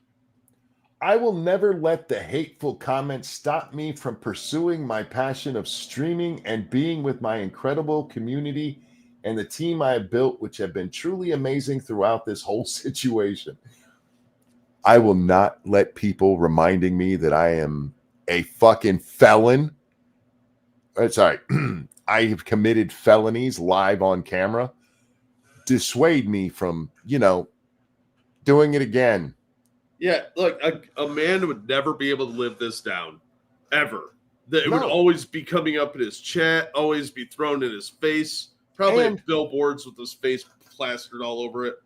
I will never let the hateful comments stop me from pursuing my passion of streaming and being with my incredible community and the team I have built, which have been truly amazing throughout this whole situation. I will not let people reminding me that I am a fucking felon. Sorry, I have committed felonies live on camera. Dissuade me from, doing it again. Yeah, look, a man would never be able to live this down, ever. It would always be coming up in his chat, always be thrown in his face, probably at billboards with his face plastered all over it.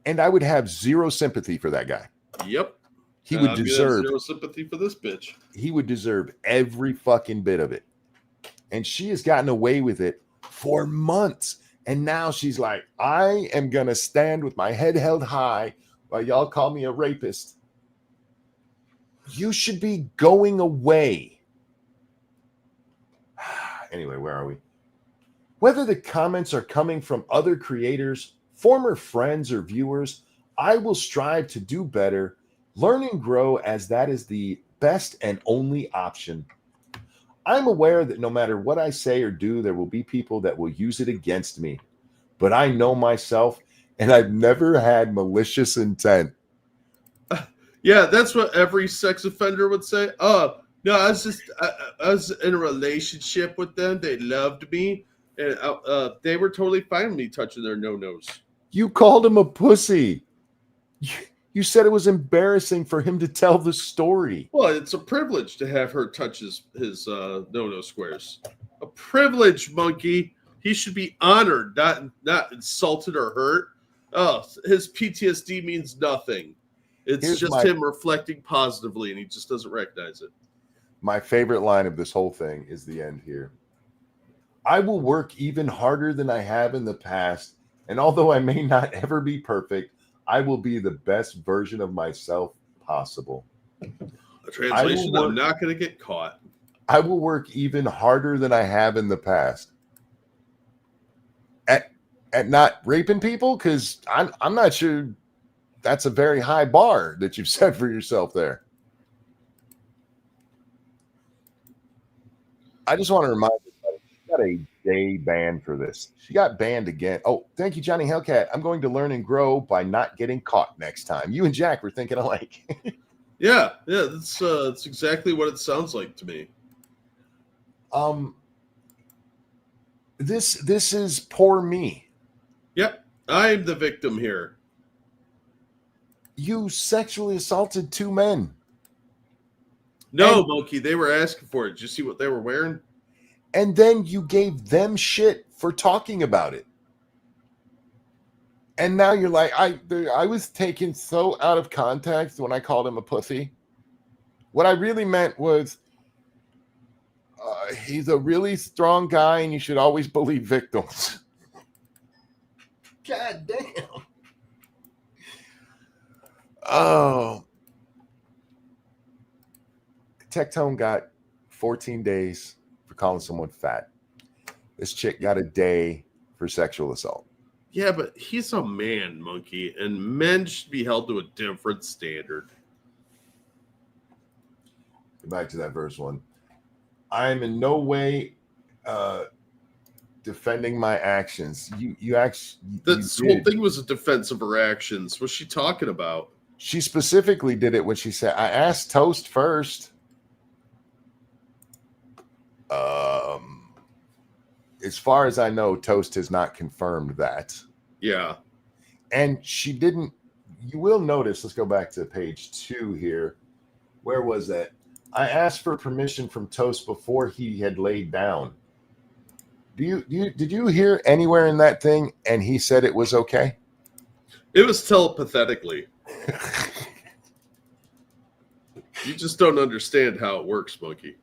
And I would have zero sympathy for that guy. Yep. He would deserve zero sympathy for this bitch. He would deserve every fucking bit of it. And she has gotten away with it for months. And now she's like, I am going to stand with my head held high while y'all call me a rapist. You should be going away. Anyway, where are we? Whether the comments are coming from other creators, former friends, or viewers, I will strive to do better, learn and grow, as that is the best and only option. I'm aware that no matter what I say or do, there will be people that will use it against me. But I know myself, and I've never had malicious intent. Yeah, that's what every sex offender would say. Oh, no, I was in a relationship with them. They loved me, and they were totally fine with me touching their no-nos. You called him a pussy. You said it was embarrassing for him to tell the story. Well, it's a privilege to have her touch his no-no squares. A privilege, monkey. He should be honored, not insulted or hurt. Oh, his PTSD means nothing. It's him reflecting positively, and he just doesn't recognize it. My favorite line of this whole thing is the end here. I will work even harder than I have in the past, and although I may not ever be perfect, I will be the best version of myself possible. A translation, I'm not going to get caught. I will work even harder than I have in the past at not raping people, because I'm not sure that's a very high bar that you've set for yourself there. I just want to remind everybody, she got a day ban for this. She got banned again. Oh, thank you, Johnny Hellcat. I'm going to learn and grow by not getting caught next time. You and Jack were thinking alike. Yeah, that's exactly what it sounds like to me. This is poor me. Yep, I'm the victim here. You sexually assaulted 2 men. No, And- Monkey, they were asking for it. Did you see what they were wearing? And then you gave them shit for talking about it. And now you're like, I was taken so out of context when I called him a pussy. What I really meant was he's a really strong guy and you should always believe victims. God damn. Oh. Tectone got 14 days for calling someone fat. This chick got a day for sexual assault. Yeah, but he's a man, Monkey, and men should be held to a different standard. Go back to that verse 1. I am in no way defending my actions. You actually, This whole thing was a defense of her actions. What's she talking about? She specifically did it when she said, I asked Toast first. As far as I know, Toast has not confirmed that. Yeah. And she didn't. You will notice, let's go back to page 2 here. Where was that? I asked for permission from Toast before he had laid down. Did you hear anywhere in that thing and he said it was okay? It was telepathetically. You just don't understand how it works, Monkey.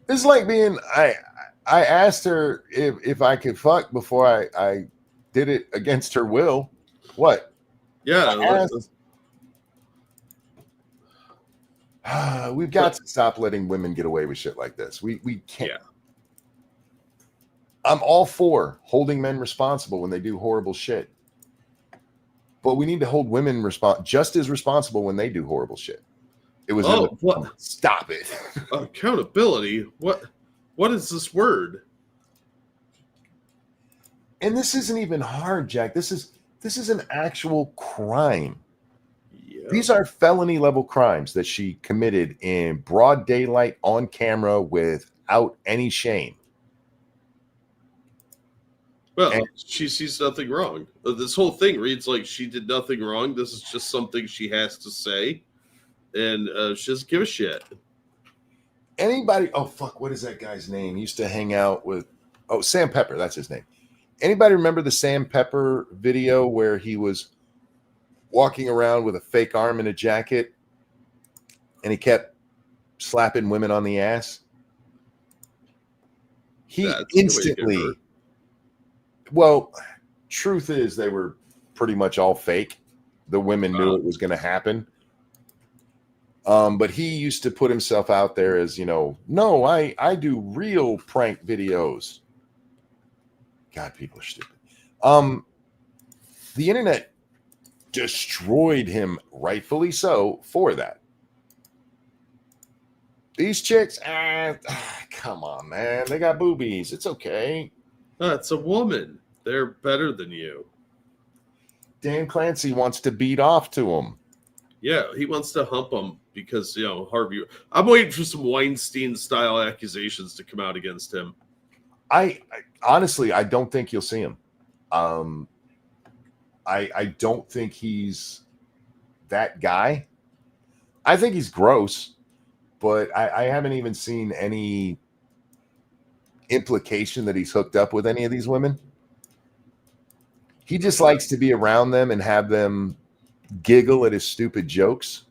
It's like being I asked her if I could fuck before I did it against her will. What? Yeah. We've got to stop letting women get away with shit like this. We can't. Yeah. I'm all for holding men responsible when they do horrible shit. But we need to hold women just as responsible when they do horrible shit. It was what? Stop it. Accountability? What is this word? And this isn't even hard, Jack. This is an actual crime. Yeah. These are felony level crimes that she committed in broad daylight on camera without any shame. Well, she sees nothing wrong. This whole thing reads like she did nothing wrong. This is just something she has to say. And she doesn't give a shit. Anybody, oh, fuck, what is that guy's name? He used to hang out with, Sam Pepper. That's his name. Anybody remember the Sam Pepper video where he was walking around with a fake arm in a jacket and he kept slapping women on the ass? He instantly, well, truth is they were pretty much all fake. The women knew it was going to happen. But he used to put himself out there as, no, I do real prank videos. God, people are stupid. The internet destroyed him, rightfully so, for that. These chicks, come on, man. They got boobies. It's okay. It's a woman. They're better than you. Dan Clancy wants to beat off to him. Yeah, he wants to hump them because, Harvey. I'm waiting for some Weinstein-style accusations to come out against him. I honestly, I don't think you'll see him. I don't think he's that guy. I think he's gross, but I haven't even seen any implication that he's hooked up with any of these women. He just likes to be around them and have them giggle at his stupid jokes.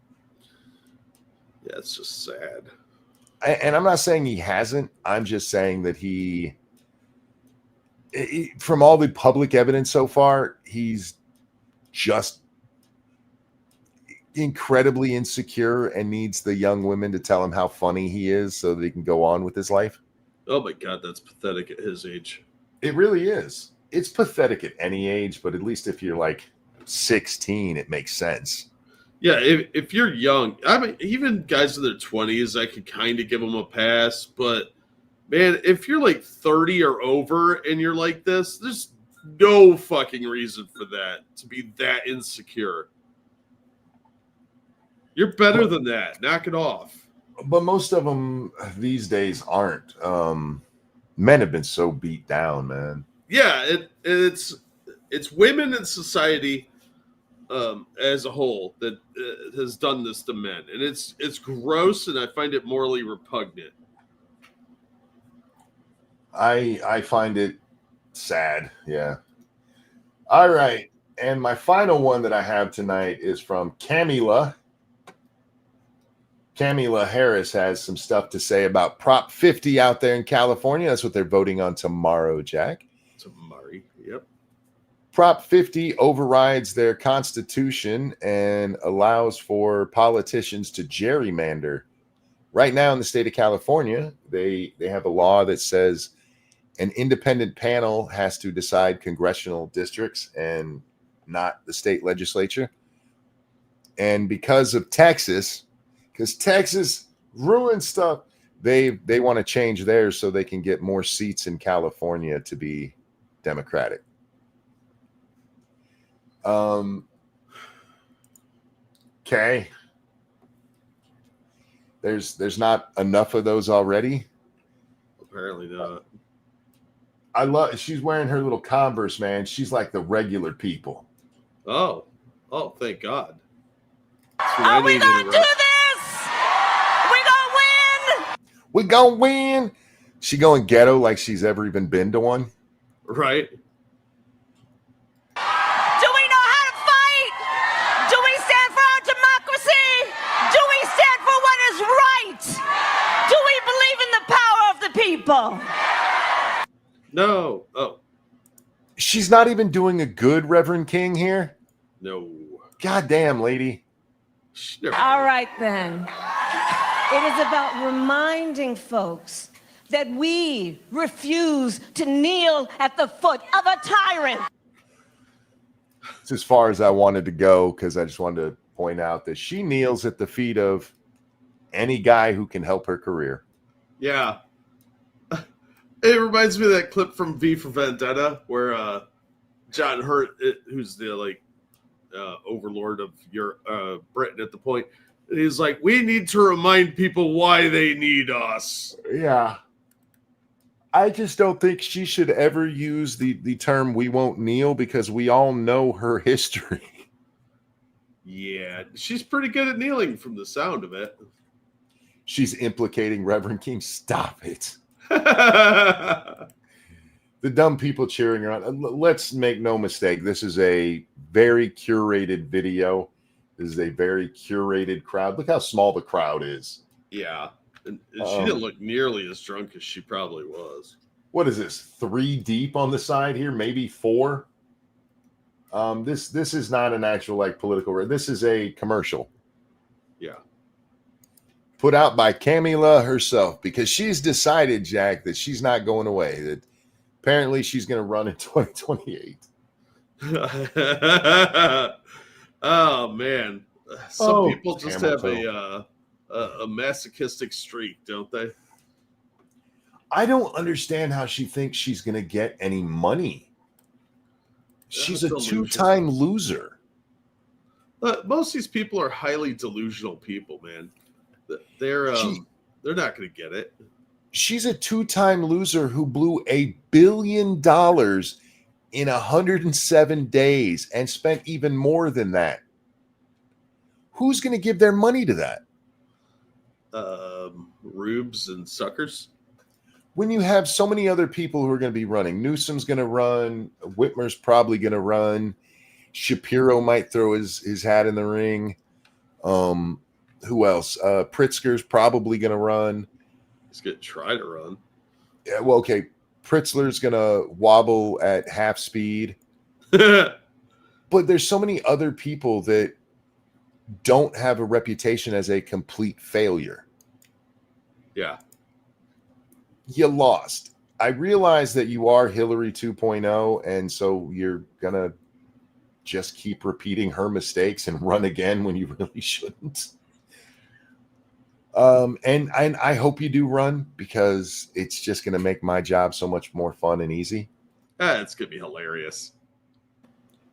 Yeah, it's just sad. And I'm not saying he hasn't. I'm just saying that from all the public evidence so far, he's just incredibly insecure and needs the young women to tell him how funny he is so that he can go on with his life. Oh my God, that's pathetic at his age. It really is. It's pathetic at any age, but at least if you're like 16, it makes sense. Yeah, if you're young, I mean, even guys in their 20s, I could kind of give them a pass. But, man, if you're like 30 or over and you're like this, there's no fucking reason for that, to be that insecure. You're better than that. Knock it off. But most of them these days aren't. Men have been so beat down, man. Yeah, it's women in society as a whole that has done this to men, and it's gross, and I find it morally repugnant. I find it sad. Yeah. All right. And my final one that I have tonight is from Camila. Camila Harris has some stuff to say about Prop 50 out there in California. That's what they're voting on tomorrow, Jack. Tomorrow, yep. Prop 50 overrides their constitution and allows for politicians to gerrymander. Right now in the state of California, they have a law that says an independent panel has to decide congressional districts and not the state legislature. And because of Texas, because Texas ruined stuff, they want to change theirs so they can get more seats in California to be Democratic. Okay. There's not enough of those already. Apparently not. I love she's wearing her little Converse, man. She's like the regular people. Oh, thank God. Are we gonna do this? We gonna win? We gonna win. She going ghetto like she's ever even been to one. Right. Do we know how to fight? Do we stand for our democracy? Do we stand for what is right? Do we believe in the power of the people? No. Oh. She's not even doing a good Reverend King here. No. Goddamn, lady. All right, then. It is about reminding folks that we refuse to kneel at the foot of a tyrant. It's as far as I wanted to go because I just wanted to point out that she kneels at the feet of any guy who can help her career. Yeah. It reminds me of that clip from V for Vendetta where John Hurt, who's the overlord of Britain at the point, he's like, we need to remind people why they need us. Yeah. I just don't think she should ever use the term "we won't kneel" because we all know her history. Yeah, she's pretty good at kneeling from the sound of it. She's implicating Reverend King. Stop it. The dumb people cheering her on. Let's make no mistake. This is a very curated video. This is a very curated crowd. Look how small the crowd is. Yeah. And she didn't look nearly as drunk as she probably was. What is this? 3 deep on the side here? Maybe 4? This is not an actual political. This is a commercial. Yeah. Put out by Camila herself because she's decided, Jack, that she's not going away. That apparently she's going to run in 2028. Oh man, some people just have a masochistic streak, don't they? I don't understand how she thinks she's going to get any money. She's a 2-time loser. Most of these people are highly delusional people, man. They're not going to get it. She's a 2-time loser who blew $1 billion in 107 days and spent even more than that. Who's going to give their money to that? Rubes and suckers. When you have so many other people who are going to be running, Newsom's going to run, Whitmer's probably going to run, Shapiro might throw his hat in the ring. Who else? Pritzker's probably going to run. He's going to try to run. Yeah, well, okay. Pritzler's going to wobble at half speed. But there's so many other people that don't have a reputation as a complete failure. Yeah. You lost. I realize that you are Hillary 2.0, and so you're going to just keep repeating her mistakes and run again when you really shouldn't. And I hope you do run because it's just going to make my job so much more fun and easy. It's going to be hilarious.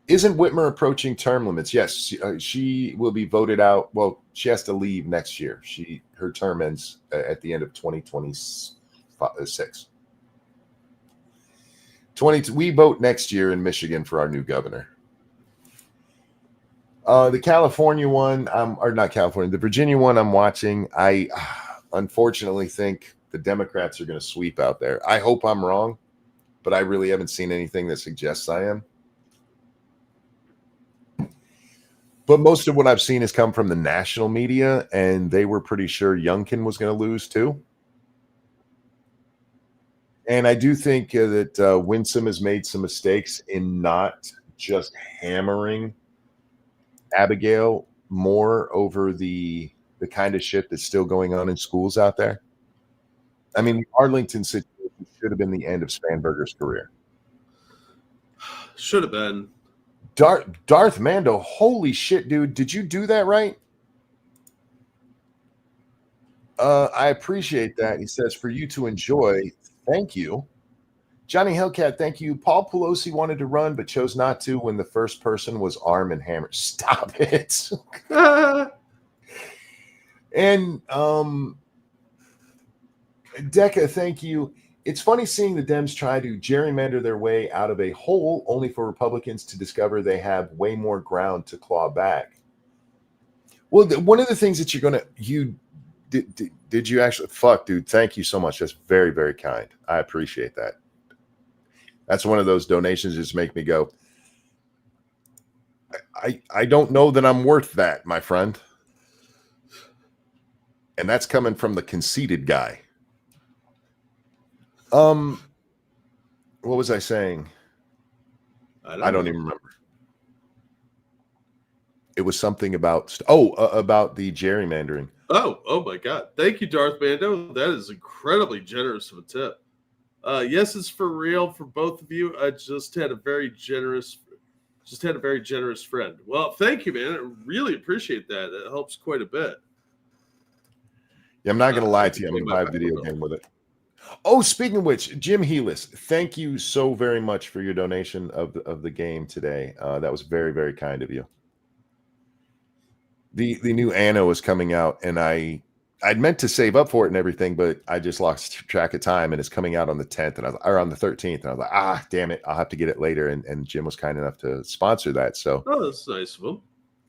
Isn't Whitmer approaching term limits? Yes, she will be voted out. Well, she has to leave next year. Her term ends at the end of 2026. We vote next year in Michigan for our new governor. The California one, or not California, the Virginia one I'm watching. I unfortunately think the Democrats are going to sweep out there. I hope I'm wrong, but I really haven't seen anything that suggests I am. But most of what I've seen has come from the national media, and they were pretty sure Youngkin was going to lose too. And I do think that Winsome has made some mistakes in not just hammering Abigail more over the kind of shit that's still going on in schools out there. I mean, the Arlington situation should have been the end of Spanberger's career. Should have been. Darth Mando, holy shit, dude. Did you do that right? I appreciate that. He says, for you to enjoy. Thank you. Johnny Hellcat, thank you. Paul Pelosi wanted to run, but chose not to when the first person was Arm and Hammer. Stop it. And Decca, thank you. It's funny seeing the Dems try to gerrymander their way out of a hole only for Republicans to discover they have way more ground to claw back. Well, one of the things that you're going to, did you actually, fuck, dude, thank you so much. That's very, very kind. I appreciate that. That's one of those donations that just make me go, I don't know that I'm worth that, my friend. And that's coming from the conceited guy. What was I saying? I don't even remember. It was something about about the gerrymandering. Oh my God! Thank you, Darth Mando. That is incredibly generous of a tip. Yes, it's for real for both of you. I just had a very generous friend. Well, thank you, man. I really appreciate that. It helps quite a bit. Yeah, I'm not going to lie to you. I'm going to buy a video game with it. Oh, speaking of which, Jim Healis, thank you so very much for your donation of the game today. That was very, very kind of you. The new Anno is coming out, and I'd meant to save up for it and everything, but I just lost track of time, and it's coming out on the 10th or on the 13th, and I was like, damn it, I'll have to get it later. And Jim was kind enough to sponsor that. So that's nice of him.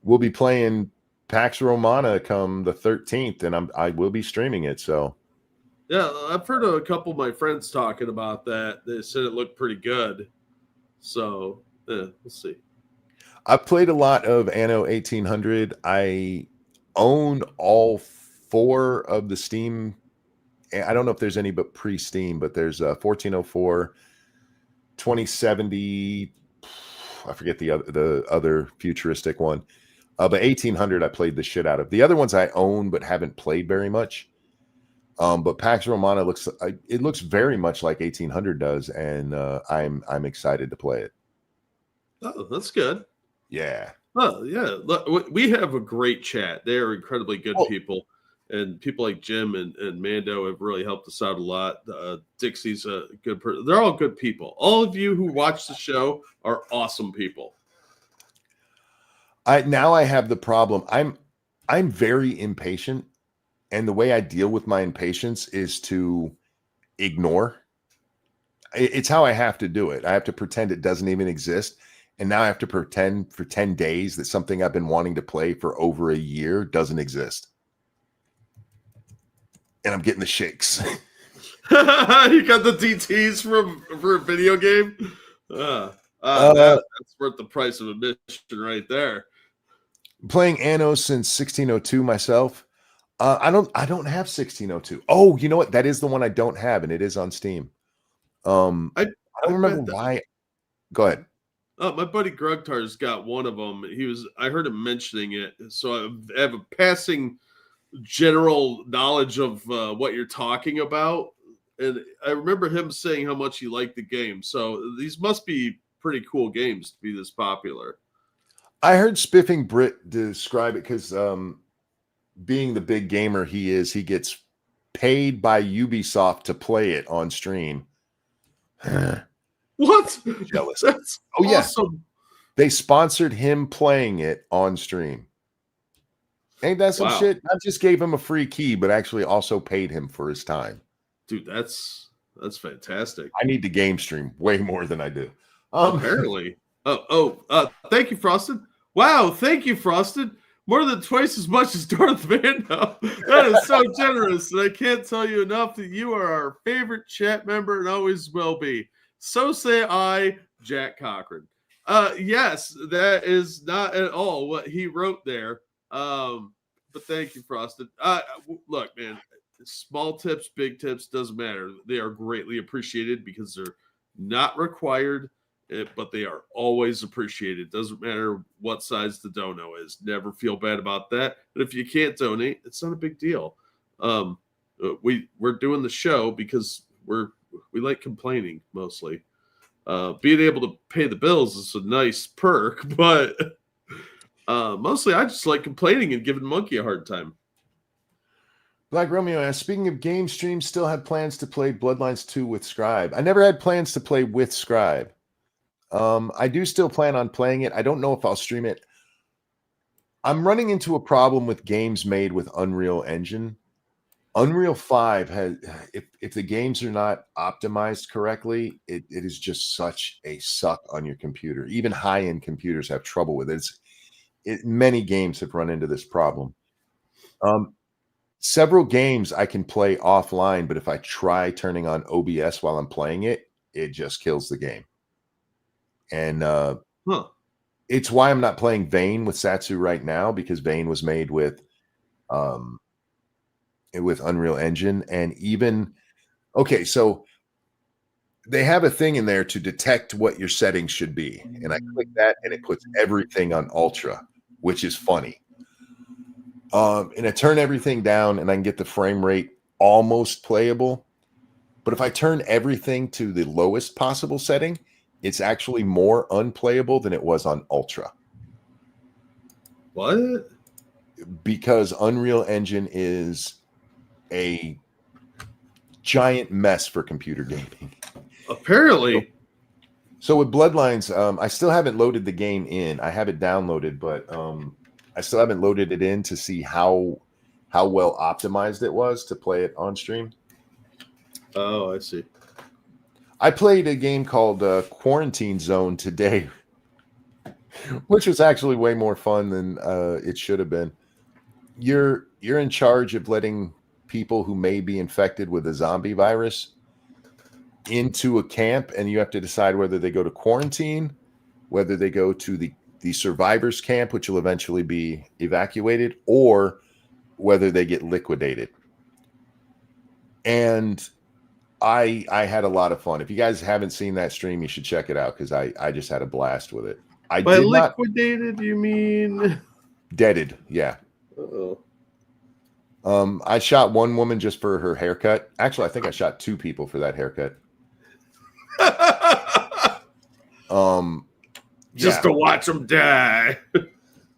We'll be playing Pax Romana come the 13th, and I will be streaming it. So yeah, I've heard a couple of my friends talking about that. They said it looked pretty good. So yeah, we'll see. I've played a lot of Anno 1800. I own all 4 of the Steam. I don't know if there's any but pre-Steam, but there's 1404, 2070. I forget the other futuristic one. But 1800 I played the shit out of. The other ones I own but haven't played very much. But Pax Romana looks very much like 1800 does, and I'm excited to play it. Oh, that's good. Yeah. Oh, yeah. Look, we have a great chat. They are incredibly good people, and people like Jim and Mando have really helped us out a lot. Dixie's a good person. They're all good people. All of you who watch the show are awesome people. Now I have the problem. I'm very impatient, and the way I deal with my impatience is to ignore. It's how I have to do it. I have to pretend it doesn't even exist. And now I have to pretend for 10 days that something I've been wanting to play for over a year doesn't exist. And I'm getting the shakes. You got the DTs for a video game? That's worth the price of admission right there. Playing Anno since 1602 myself. I don't have 1602. Oh, you know what? That is the one I don't have, and it is on Steam. I don't remember why. Go ahead. My buddy Grugtar's got one of them. I heard him mentioning it, so I have a passing general knowledge of what you're talking about, and I remember him saying how much he liked the game. So these must be pretty cool games to be this popular. I heard Spiffing Brit describe it because being the big gamer he is, he gets paid by Ubisoft to play it on stream. What? Jealous. That's awesome. They sponsored him playing it on stream. Ain't that some shit? I just gave him a free key, but actually also paid him for his time. Dude, that's fantastic. I need to game stream way more than I do. Apparently. Thank you, Frosted. Wow, thank you, Frosted. More than twice as much as Darth Vader. That is so generous, and I can't tell you enough that you are our favorite chat member and always will be. So say I, Jack Cochran. Yes, that is not at all what he wrote there. But thank you, Frosted. Look, man, small tips, big tips, doesn't matter. They are greatly appreciated because they're not required, but they are always appreciated. Doesn't matter what size the dono is. Never feel bad about that. And if you can't donate, it's not a big deal. We're doing the show because we like complaining mostly. Being able to pay the bills is a nice perk, but mostly I just like complaining and giving Monkey a hard time. Black Romeo asks, speaking of game streams, still have plans to play Bloodlines 2 with Scribe. I never had plans to play with Scribe. I do still plan on playing it. I don't know if I'll stream it. I'm running into a problem with games made with Unreal Engine. Unreal 5 has, if the games are not optimized correctly, it is just such a suck on your computer. Even high-end computers have trouble with it. Many games have run into this problem. Several games I can play offline, but if I try turning on OBS while I'm playing it, it just kills the game. And it's why I'm not playing Vane with Satsu right now, because Vane was made with Unreal Engine. And even so they have a thing in there to detect what your settings should be, and I click that and it puts everything on ultra, which is funny. And I turn everything down and I can get the frame rate almost playable, but if I turn everything to the lowest possible setting, it's actually more unplayable than it was on ultra. What? Because Unreal Engine is a giant mess for computer gaming. Apparently. So with Bloodlines, I still haven't loaded the game in. I have it downloaded, but I still haven't loaded it in to see how well optimized it was to play it on stream. Oh, I see. I played a game called Quarantine Zone today, which was actually way more fun than it should have been. You're in charge of letting people who may be infected with a zombie virus into a camp, and you have to decide whether they go to quarantine, whether they go to the survivors camp, which will eventually be evacuated, or whether they get liquidated. And I had a lot of fun. If you guys haven't seen that stream, you should check it out, because I just had a blast with it. By liquidated, you mean deaded? Yeah. Uh-oh. I shot one woman just for her haircut. Actually, I think I shot two people for that haircut. Just to watch them die.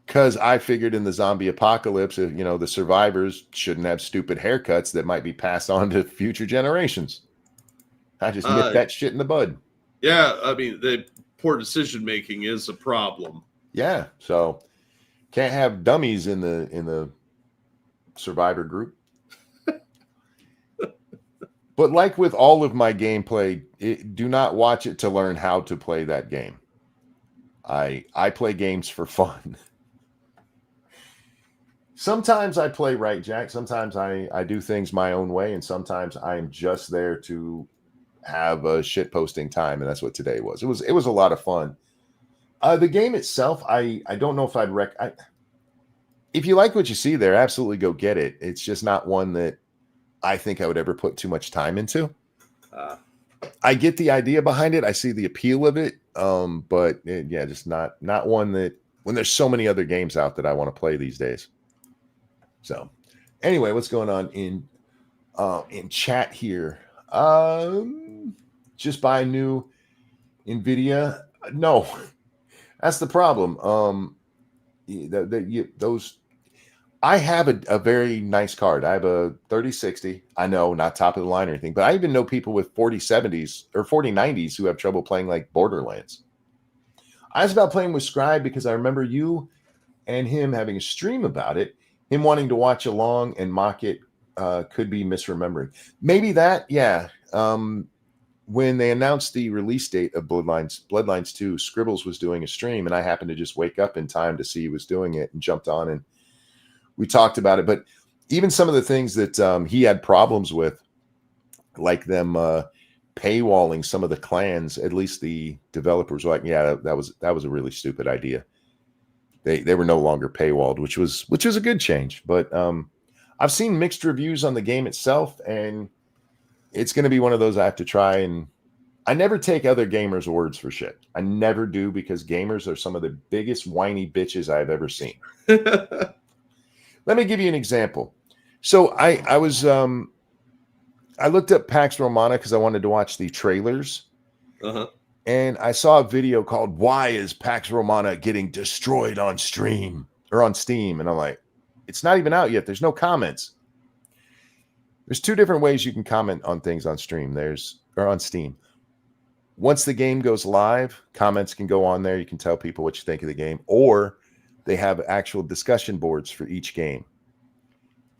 Because I figured in the zombie apocalypse, the survivors shouldn't have stupid haircuts that might be passed on to future generations. I just nipped that shit in the bud. Yeah, I mean, the poor decision making is a problem. Yeah, so can't have dummies in the survivor group. But like with all of my gameplay, do not watch it to learn how to play that game. I play games for fun. Sometimes I play right, Jack. Sometimes I do things my own way, and sometimes I'm just there to have a shit posting time, and that's what today was. It was a lot of fun. The game itself, I don't know if I'd if you like what you see there, absolutely go get it. It's just not one that I think I would ever put too much time into. I get the idea behind it. I see the appeal of it. But just not one that, when there's so many other games out that I want to play these days. So anyway, what's going on in chat here? Just buy new NVIDIA. No, that's the problem. I have a very nice card. I have a 3060. I know, not top of the line or anything, but I even know people with 4070s or 4090s who have trouble playing like Borderlands. I was about playing with Scribe because I remember you and him having a stream about it, him wanting to watch along and mock it. Could be misremembering. Maybe that, yeah. When they announced the release date of Bloodlines 2, Scribbles was doing a stream, and I happened to just wake up in time to see he was doing it and jumped on, and we talked about it. But even some of the things that he had problems with, like them paywalling some of the clans, at least the developers were like, yeah, that was a really stupid idea. They were no longer paywalled, which was a good change. But I've seen mixed reviews on the game itself, and it's going to be one of those I have to try. And I never take other gamers' words for shit. I never do, because gamers are some of the biggest whiny bitches I've ever seen. Let me give you an example. So I was I looked up Pax Romana because I wanted to watch the trailers. And I saw a video called "Why is Pax Romana getting destroyed on stream or on Steam?" And I'm like, it's not even out yet. There's no comments. There's two different ways you can comment on things on stream. Or on Steam. Once the game goes live, comments can go on there. You can tell people what you think of the game, or they have actual discussion boards for each game.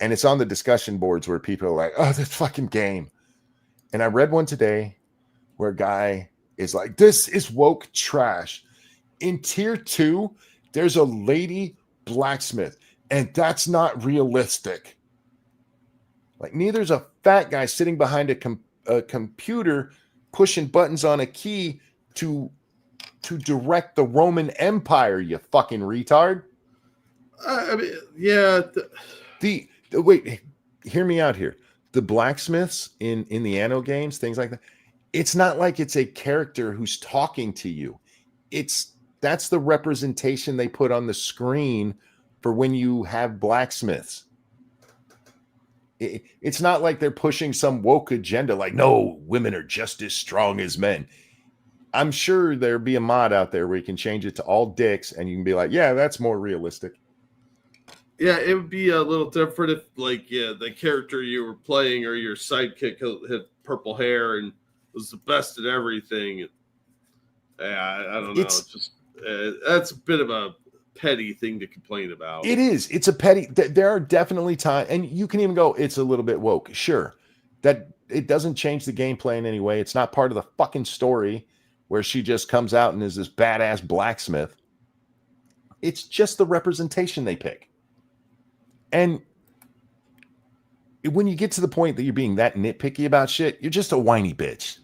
And it's on the discussion boards where people are like, "Oh, this fucking game." And I read one today where a guy is like, "This is woke trash. In tier 2, there's a lady blacksmith, and that's not realistic." Like, neither's a fat guy sitting behind a computer pushing buttons on a key to direct the Roman Empire, you fucking retard. I mean, yeah. Wait, hear me out here. The blacksmiths in the Anno games, things like that, it's not like it's a character who's talking to you. That's the representation they put on the screen for when you have blacksmiths. It's not like they're pushing some woke agenda like, no, women are just as strong as men. I'm sure there'll be a mod out there where you can change it to all dicks and you can be like, yeah, that's more realistic. Yeah, it would be a little different if, like, yeah, the character you were playing or your sidekick had purple hair and was the best at everything. Yeah, I don't know. It's just that's a bit of a petty thing to complain about. It is. It's a petty. There are definitely times, and you can even go, it's a little bit woke. Sure, that it doesn't change the gameplay in any way. It's not part of the fucking story where she just comes out and is this badass blacksmith. It's just the representation they pick. And when you get to the point that you're being that nitpicky about shit, you're just a whiny bitch.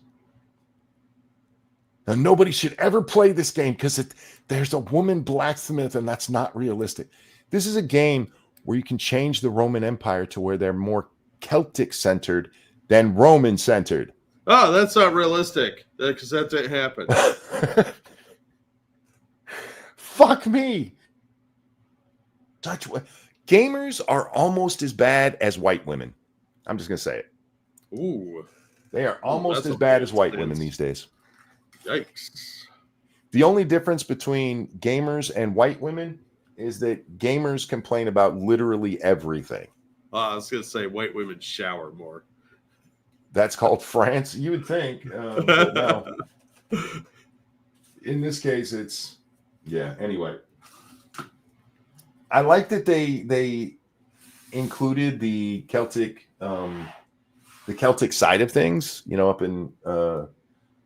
Now, nobody should ever play this game because there's a woman blacksmith and that's not realistic. This is a game where you can change the Roman Empire to where they're more Celtic-centered than Roman-centered. Oh, that's not realistic because that didn't happen. Fuck me. Gamers are almost as bad as white women. I'm just going to say it. Ooh. They are almost as bad as white women these days. Yikes. The only difference between gamers and white women is that gamers complain about literally everything. I was going to say white women shower more. That's called France, you would think. But no. In this case, it's... Yeah, anyway. I like that they included the Celtic side of things, you know, up in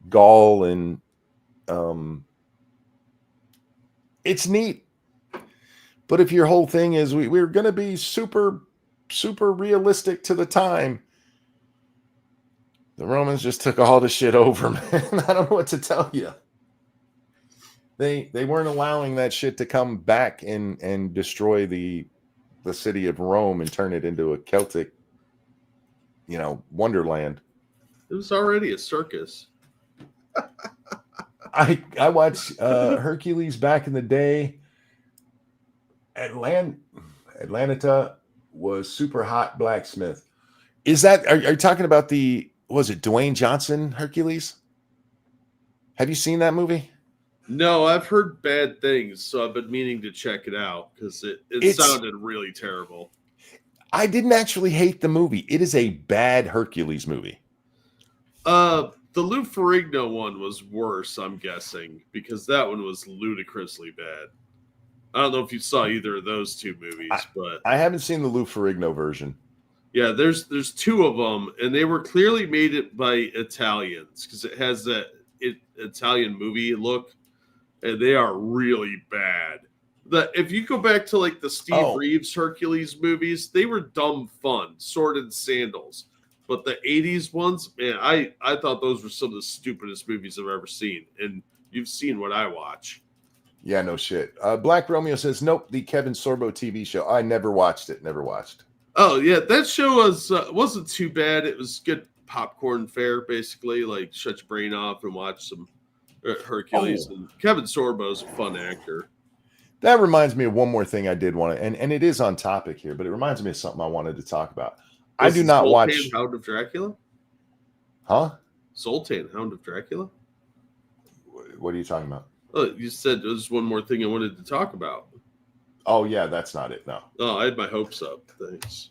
Gaul, and it's neat. But if your whole thing is we're going to be super realistic to the time, the Romans just took all the shit over, man. I don't know what to tell you. They weren't allowing that shit to come back and destroy the city of Rome and turn it into a Celtic, you know, wonderland. It was already a circus. I watched Hercules back in the day. Atlanta was super hot blacksmith. Is that are you talking about was it Dwayne Johnson Hercules? Have you seen that movie? No, I've heard bad things, so I've been meaning to check it out because it sounded really terrible. I didn't actually hate the movie. It is a bad Hercules movie. The Lou Ferrigno one was worse, I'm guessing, because that one was ludicrously bad. I don't know if you saw either of those two movies, but I haven't seen the Lou Ferrigno version. yeah, there's two of them, and they were clearly made it by Italians because it has that Italian movie look, and they are really bad. If you go back to like the Steve Reeves Hercules movies, they were dumb fun, sword and sandals. But the 80s ones, man, I thought those were some of the stupidest movies I've ever seen. And you've seen what I watch. Yeah, no shit. Black Romeo says, nope, the Kevin Sorbo TV show. I never watched it. Never watched. Oh, yeah, that show wasn't too bad. It was good popcorn fare, basically. Like, shut your brain off and watch some Hercules. And Kevin Sorbo's a fun actor. That reminds me of one more thing I did want to, and it is on topic here, but it reminds me of something I wanted to talk about. I do not watch Hound of Dracula. Huh? Zoltan, Hound of Dracula. What are you talking about? Oh, you said there's one more thing I wanted to talk about. Oh yeah, that's not it. No. Oh, I had my hopes up. Thanks.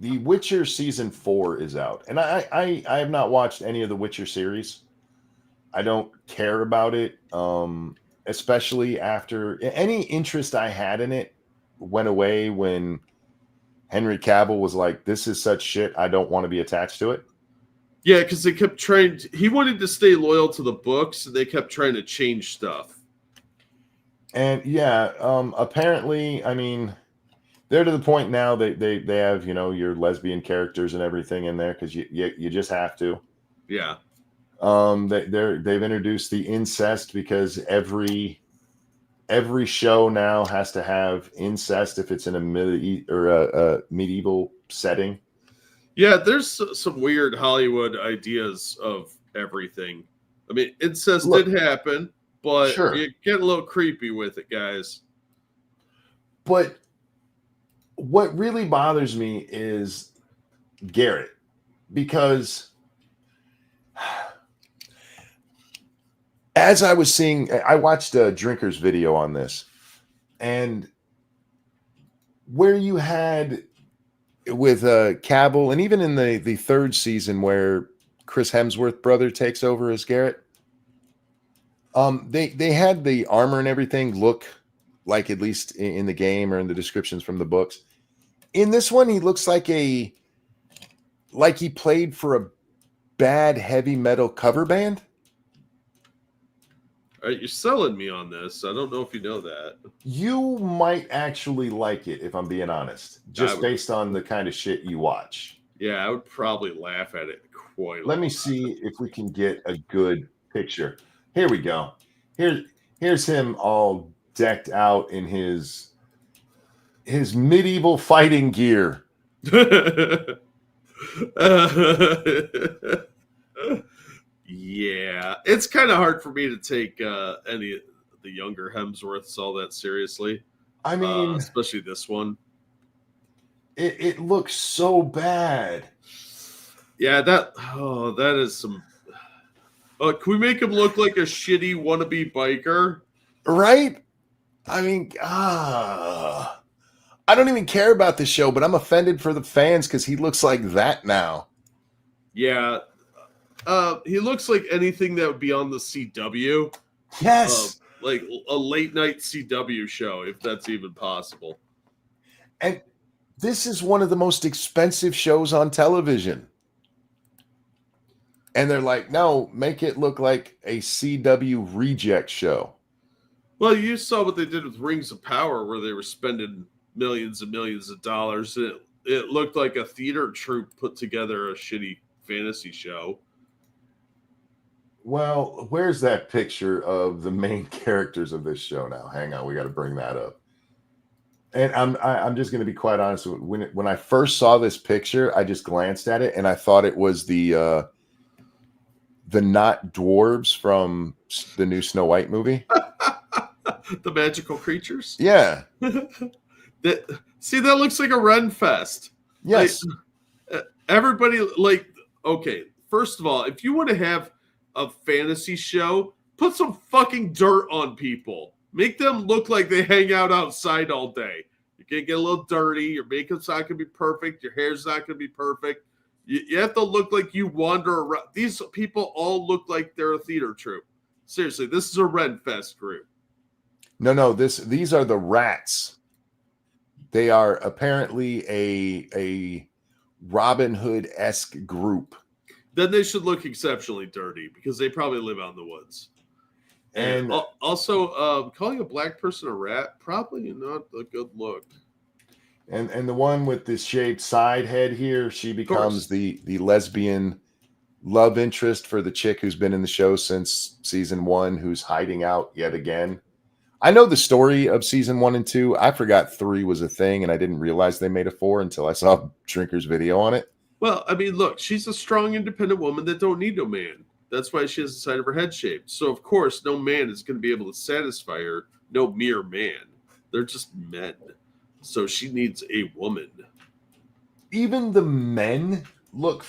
The Witcher season 4 is out, and I have not watched any of the Witcher series. I don't care about it, especially after any interest I had in it went away when Henry Cavill was like, "This is such shit. I don't want to be attached to it." Yeah, because they kept trying. He wanted to stay loyal to the books, and they kept trying to change stuff. And yeah, apparently, I mean, they're to the point now that they have, you know, your lesbian characters and everything in there because you just have to. Yeah. They've introduced the incest because every show now has to have incest if it's in a medieval setting. Yeah, there's some weird Hollywood ideas of everything. I mean, incest did happen, but sure, you get a little creepy with it, guys. But what really bothers me is Garrett, because as I was seeing, I watched a Drinker's video on this, and where you had with Cavill, and even in the third season where Chris Hemsworth brother takes over as Garrett, they had the armor and everything look like, at least in the game or in the descriptions from the books. In this one, he looks like he played for a bad heavy metal cover band. All right, you're selling me on this. I don't know if you know that. You might actually like it, if I'm being honest, just based on the kind of shit you watch. Yeah, I would probably laugh at it quite a lot. Let me see if we can get a good picture. Here we go. Here's him all decked out in his medieval fighting gear. Yeah, it's kind of hard for me to take any of the younger Hemsworths all that seriously. I mean, especially this one. It looks so bad. Yeah, that is some. Can we make him look like a shitty wannabe biker? Right? I mean, I don't even care about the show, but I'm offended for the fans because he looks like that now. Yeah. He looks like anything that would be on the CW. Yes. Like a late night CW show, if that's even possible. And this is one of the most expensive shows on television. And they're like, no, make it look like a CW reject show. Well, you saw what they did with Rings of Power, where they were spending millions and millions of dollars. It looked like a theater troupe put together a shitty fantasy show. Well, where's that picture of the main characters of this show now? Hang on, we got to bring that up. And I'm just going to be quite honest. When I first saw this picture, I just glanced at it and I thought it was the not dwarves from the new Snow White movie. The magical creatures. Yeah. See, that looks like a Ren Fest. Yes. Everybody okay. First of all, if you want to have a fantasy show, put some fucking dirt on people. Make them look like they hang out outside all day. You're going to get a little dirty. Your makeup's not going to be perfect. Your hair's not going to be perfect. You have to look like you wander around. These people all look like they're a theater troupe. Seriously, this is a Red Fest group. No. These are the rats. They are apparently a Robin Hood-esque group. Then they should look exceptionally dirty because they probably live out in the woods. And also, calling a black person a rat, probably not a good look. And the one with the shaved side head here, she becomes the lesbian love interest for the chick who's been in the show since season 1, who's hiding out yet again. I know the story of season 1 and 2. I forgot 3 was a thing, and I didn't realize they made a 4 until I saw Drinker's video on it. Well, I mean, look, she's a strong, independent woman that don't need no man. That's why she has the side of her head shaved. So, of course, no man is going to be able to satisfy her. No mere man. They're just men. So she needs a woman. Even the men look.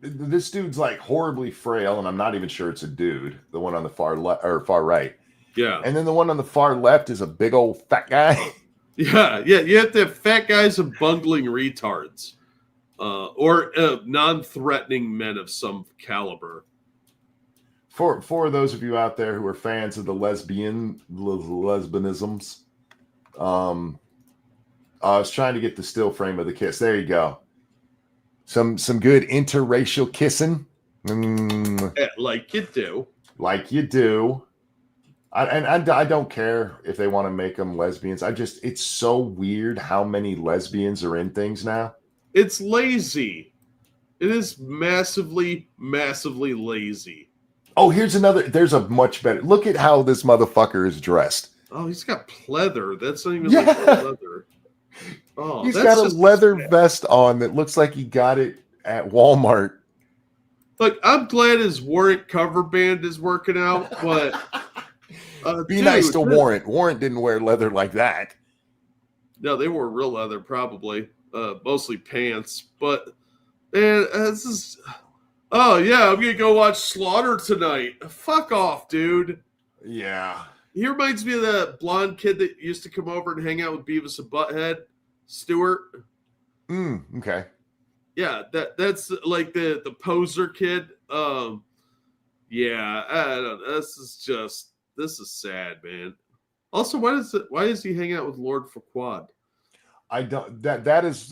This dude's like horribly frail, and I'm not even sure it's a dude. The one on the far left or far right. Yeah. And then the one on the far left is a big old fat guy. Yeah. You have to have fat guys and bungling retards, or non-threatening men of some caliber. For those of you out there who are fans of the lesbianisms, I was trying to get the still frame of the kiss. There you go. Some good interracial kissing. Like you do. Like you do. I don't care if they want to make them lesbians. It's so weird how many lesbians are in things now. It's lazy. It is massively, massively lazy. Oh, there's a much better. Look at how this motherfucker is dressed. Oh, he's got pleather. That's not even like leather. Oh, he's got a leather vest on that looks like he got it at Walmart. Look, I'm glad his Warrant cover band is working out, but be nice to Warrant. Warrant didn't wear leather like that. No, they wore real leather, probably. Mostly pants. But man, this is. Oh yeah, I'm gonna go watch Slaughter tonight. Fuck off, dude. Yeah. He reminds me of that blonde kid that used to come over and hang out with Beavis and Butthead, Stewart. Okay. Yeah, that's like the poser kid. Yeah, I don't know. This is sad, man. Also, why is he hanging out with Lord Farquaad? I don't. That is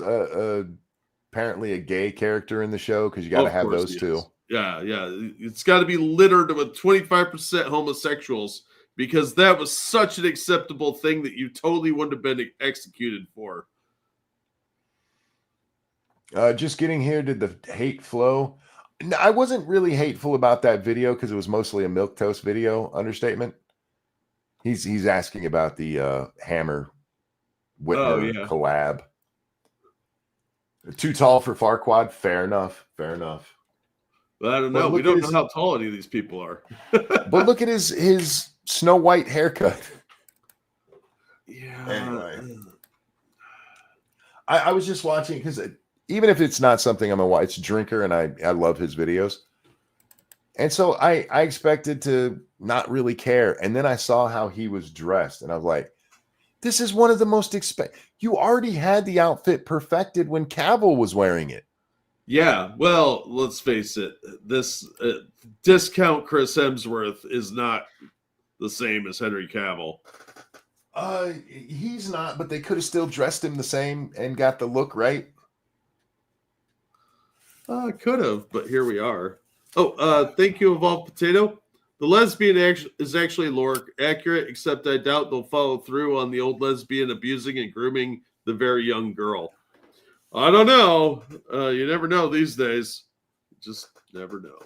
apparently a gay character in the show because you got to have those two. Yeah. It's got to be littered with 25% homosexuals because that was such an acceptable thing that you totally wouldn't have been executed for. Just getting here, did the hate flow? No, I wasn't really hateful about that video because it was mostly a milquetoast video. Understatement. He's asking about the Hammer Whitmer collab. Too tall for Farquaad? Fair enough. Well, I don't know. We don't know how tall any of these people are. But look at his Snow White haircut. Yeah. Anyway. I was just watching because even if it's not something I'm gonna watch, it's Drinker, and I love his videos. And so I expected to not really care. And then I saw how he was dressed, and I was like, this is one of the most you already had the outfit perfected when Cavill was wearing it. Yeah, well, let's face it. This discount Chris Hemsworth is not the same as Henry Cavill. He's not, but they could have still dressed him the same and got the look right. Could have, but here we are. Oh, thank you, Evolved Potato. The lesbian is actually lore accurate, except I doubt they'll follow through on the old lesbian abusing and grooming the very young girl. I don't know. You never know these days. Just never know.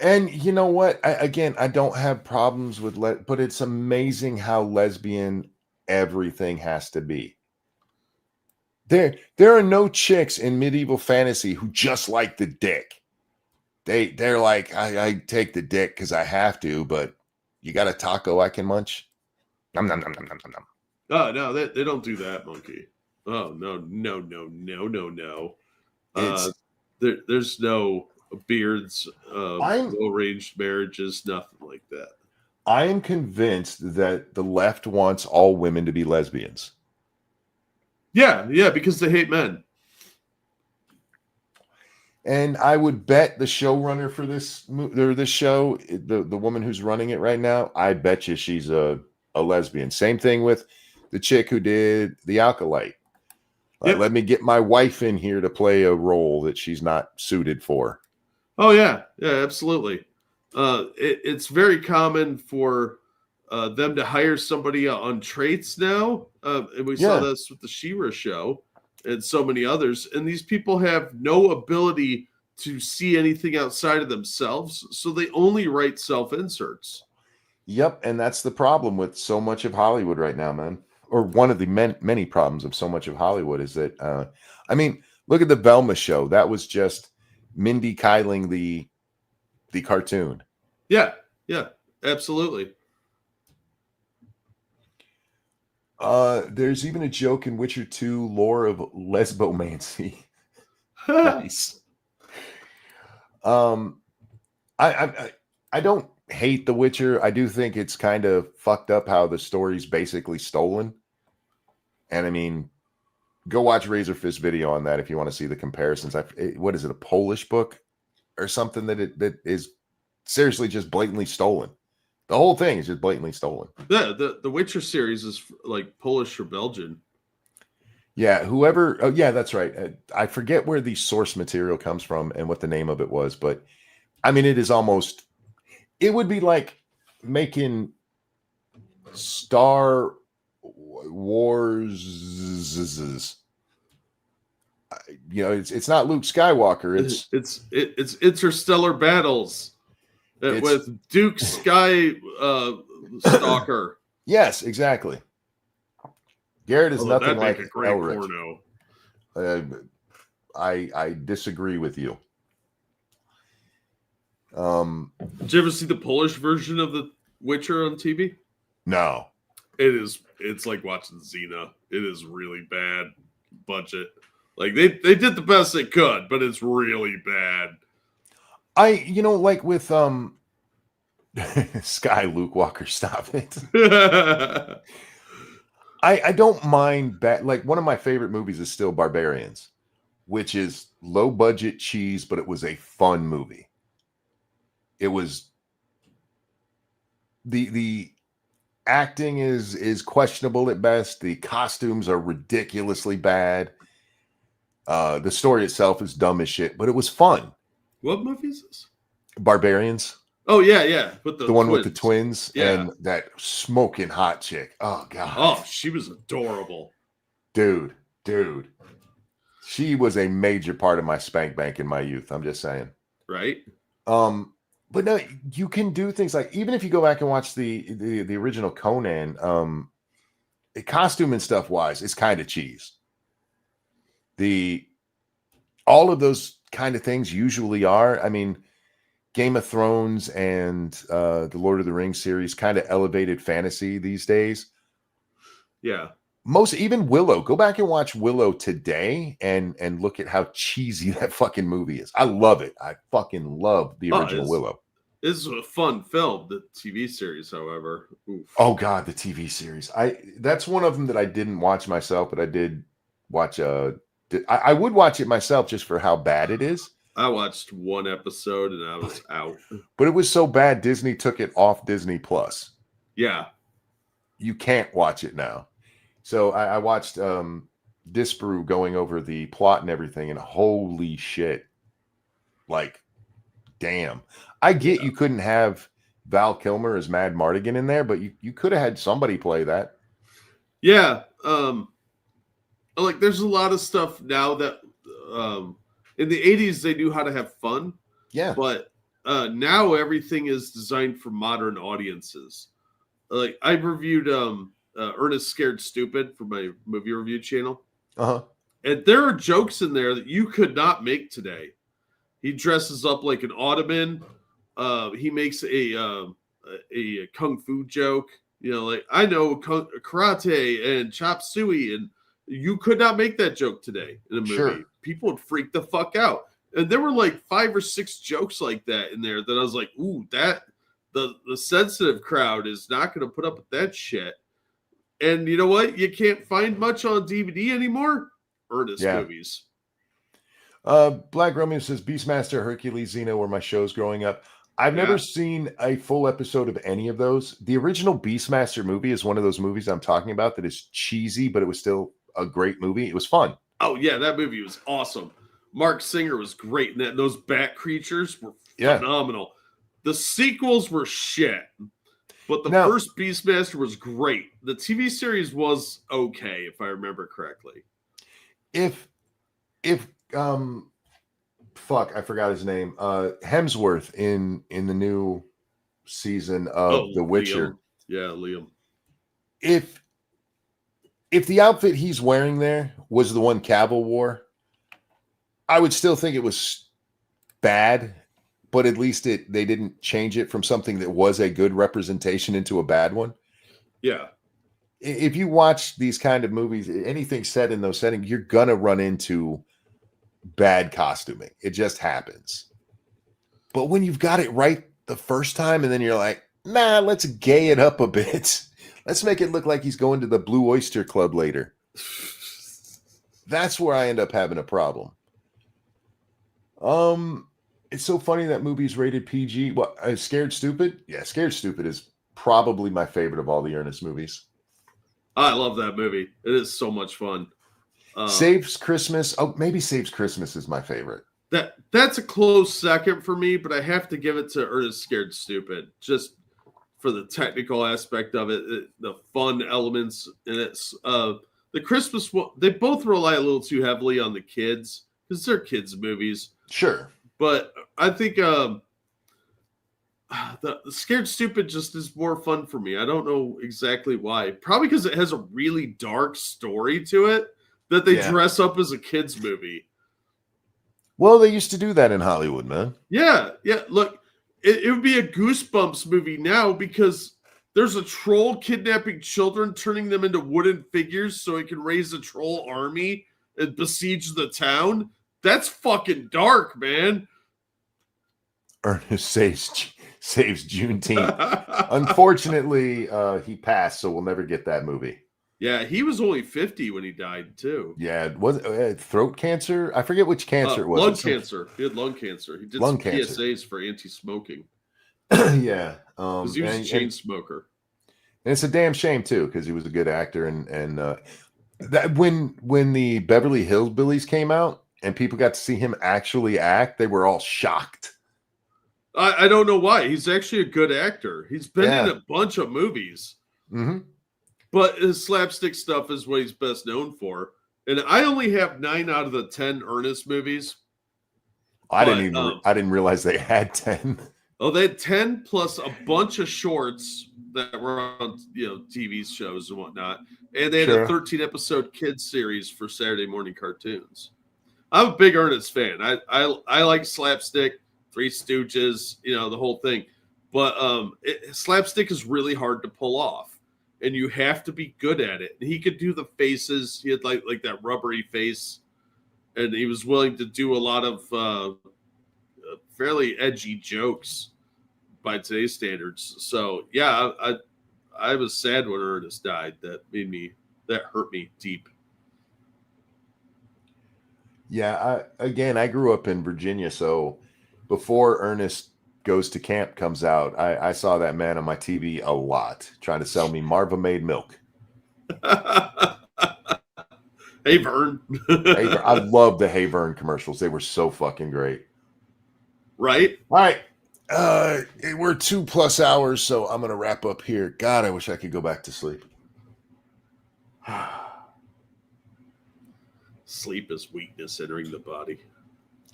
And you know what? I don't have problems with but it's amazing how lesbian everything has to be. There are no chicks in medieval fantasy who just like the dick. They're like, I take the dick because I have to, but you got a taco I can munch? Nom, nom, nom, nom, nom, nom. Oh, no, they don't do that, monkey. Oh, no. There's no beards, arranged marriages, nothing like that. I am convinced that the left wants all women to be lesbians. Yeah, because they hate men. And I would bet the showrunner for this show, the woman who's running it right now, I bet you she's a lesbian. Same thing with the chick who did The Alkalite. Yep. Let me get my wife in here to play a role that she's not suited for. Oh yeah, absolutely. It's very common for them to hire somebody on traits now, and we saw this with the She-Ra show and so many others. And these people have no ability to see anything outside of themselves, so they only write self-inserts. Yep, and that's the problem with so much of Hollywood right now, man. Or one of the many problems of so much of Hollywood is that, I mean, look at the Velma show. That was just Mindy Kyling the cartoon. Yeah, absolutely. There's even a joke in Witcher 2 lore of lesbomancy. Nice. I don't hate The Witcher. I do think it's kind of fucked up how the story's basically stolen. And I mean, go watch Razorfist video on that if you want to see the comparisons. What is it, a Polish book or something that is seriously just blatantly stolen? The whole thing is just blatantly stolen. Yeah, the Witcher series is like Polish or Belgian. Yeah, whoever. Oh, yeah, that's right. I forget where the source material comes from and what the name of it was, but I mean, it is almost. It would be like making Star Wars. You know, it's not Luke Skywalker. It's interstellar battles with Duke Sky Stalker. Yes, exactly. Garrett is nothing like a great Elric. Porno. I disagree with you. Did you ever see the Polish version of The Witcher on TV? No. It's like watching Xena. It is really bad budget. Like they did the best they could, but it's really bad. Like with Sky Luke Walker, stop it. I don't mind that. Like one of my favorite movies is still Barbarians, which is low budget cheese, but it was a fun movie. It was the acting is questionable at best. The costumes are ridiculously bad. The story itself is dumb as shit, but it was fun. What movie is this? Barbarians. Oh yeah, with the one twins. with the twins and that smoking hot chick. Oh god. Oh, she was adorable. Dude. She was a major part of my spank bank in my youth. I'm just saying. Right. But no, you can do things like, even if you go back and watch the original Conan, the costume and stuff wise, it's kind of cheese. All of those kind of things usually are. I mean, Game of Thrones and the Lord of the Rings series kind of elevated fantasy these days. Yeah. Even Willow, go back and watch Willow today and look at how cheesy that fucking movie is. I love it. I fucking love the original Willow. This is a fun film. The TV series, however. Oof. Oh god, the TV series. That's one of them that I didn't watch myself, but I did watch. I would watch it myself just for how bad it is. I watched one episode and I was out. But it was so bad, Disney took it off Disney Plus. Yeah. You can't watch it now. So I watched Disparu going over the plot and everything, and holy shit. Like, damn. I get you couldn't have Val Kilmer as Mad Mardigan in there, but you could have had somebody play that. Yeah. Like there's a lot of stuff now that in the 80s they knew how to have fun. Yeah. But now everything is designed for modern audiences. Like I reviewed Ernest Scared Stupid for my movie review channel. Uh-huh. And there are jokes in there that you could not make today. He dresses up like an Ottoman. He makes a kung fu joke. You know, like I know karate and chop suey, and you could not make that joke today in a movie. Sure. People would freak the fuck out. And there were like 5 or 6 jokes like that in there that I was like, ooh, that the sensitive crowd is not going to put up with that shit. And you know what? You can't find much on DVD anymore. Ernest movies. Black Romeo says Beastmaster, Hercules, Xena were my shows growing up. I've never seen a full episode of any of those. The original Beastmaster movie is one of those movies I'm talking about that is cheesy, but it was still a great movie. It was fun. Oh yeah, that movie was awesome. Mark Singer was great, and those bat creatures were phenomenal. The sequels were shit, but the first Beastmaster was great. The TV series was okay, if I remember correctly. If fuck, I forgot his name. Hemsworth in the new season of The Witcher. Liam. Yeah, Liam. If the outfit he's wearing there was the one Cavill wore, I would still think it was bad, but at least they didn't change it from something that was a good representation into a bad one. Yeah. If you watch these kind of movies, anything set in those settings, you're gonna run into bad costuming. It just happens. But when you've got it right the first time and then you're like, nah, let's gay it up a bit. Let's make it look like he's going to the Blue Oyster Club later. That's where I end up having a problem. It's so funny that movie's rated PG. What, Scared Stupid? Yeah, Scared Stupid is probably my favorite of all the Ernest movies. I love that movie. It is so much fun. Saves Christmas. Oh, maybe Saves Christmas is my favorite. That's a close second for me, but I have to give it to Ernest Scared Stupid just for the technical aspect of it, the fun elements in it. The Christmas one, they both rely a little too heavily on the kids because they're kids' movies. Sure, but I think the Scared Stupid just is more fun for me. I don't know exactly why. Probably because it has a really dark story to it that they dress up as a kids' movie. Well, they used to do that in Hollywood, man. Yeah. Look, it would be a Goosebumps movie now because there's a troll kidnapping children, turning them into wooden figures so it can raise a troll army and besiege the town. That's fucking dark, man. Ernest saves Juneteenth. Unfortunately, he passed, so we'll never get that movie. Yeah, he was only 50 when he died, too. Yeah, was throat cancer? I forget which cancer it was. Lung cancer. He had lung cancer. He did some PSAs for anti-smoking. Yeah. Because he was a chain smoker. And it's a damn shame, too, because he was a good actor. And that when the Beverly Hillbillies came out and people got to see him actually act, they were all shocked. I don't know why. He's actually a good actor. He's been in a bunch of movies. Mm-hmm. But his slapstick stuff is what he's best known for. And I only have 9 out of the 10 Ernest movies. I didn't realize they had 10. Oh, they had 10 plus a bunch of shorts that were on TV shows and whatnot. And they had a 13-episode kids series for Saturday morning cartoons. I'm a big Ernest fan. I like slapstick, Three Stooges, the whole thing. But slapstick is really hard to pull off. And you have to be good at it. And he could do the faces. He had like that rubbery face. And he was willing to do a lot of fairly edgy jokes by today's standards. So, yeah, I was sad when Ernest died. That hurt me deep. Yeah, I grew up in Virginia. So before Ernest Goes to Camp comes out, I saw that man on my TV a lot, trying to sell me Marva made milk. Hey Vern. I love the Hey Vern commercials. They were so fucking great. Right? All right. We're 2+ hours, so I'm gonna wrap up here. God, I wish I could go back to sleep. Sleep is weakness entering the body.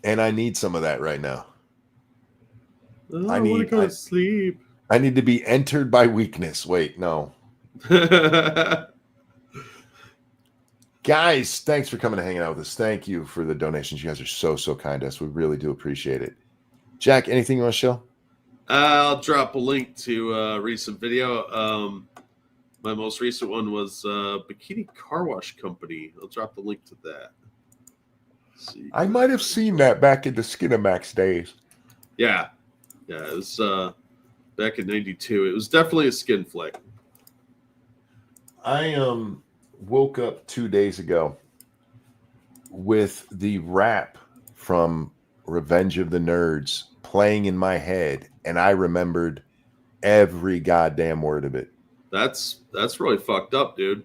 And I need some of that right now. I want to go to sleep. I need to be entered by weakness. Wait, no. Guys, thanks for coming and hanging out with us. Thank you for the donations. You guys are so kind to us. We really do appreciate it. Jack, anything you want to show? I'll drop a link to a recent video. My most recent one was Bikini Car Wash Company. I'll drop the link to that. I might have seen that back in the Skinamax days. Yeah. Yeah, it was back in 92. It was definitely a skin flick. I woke up 2 days ago with the wrap from Revenge of the Nerds playing in my head, and I remembered every goddamn word of it. That's really fucked up, dude.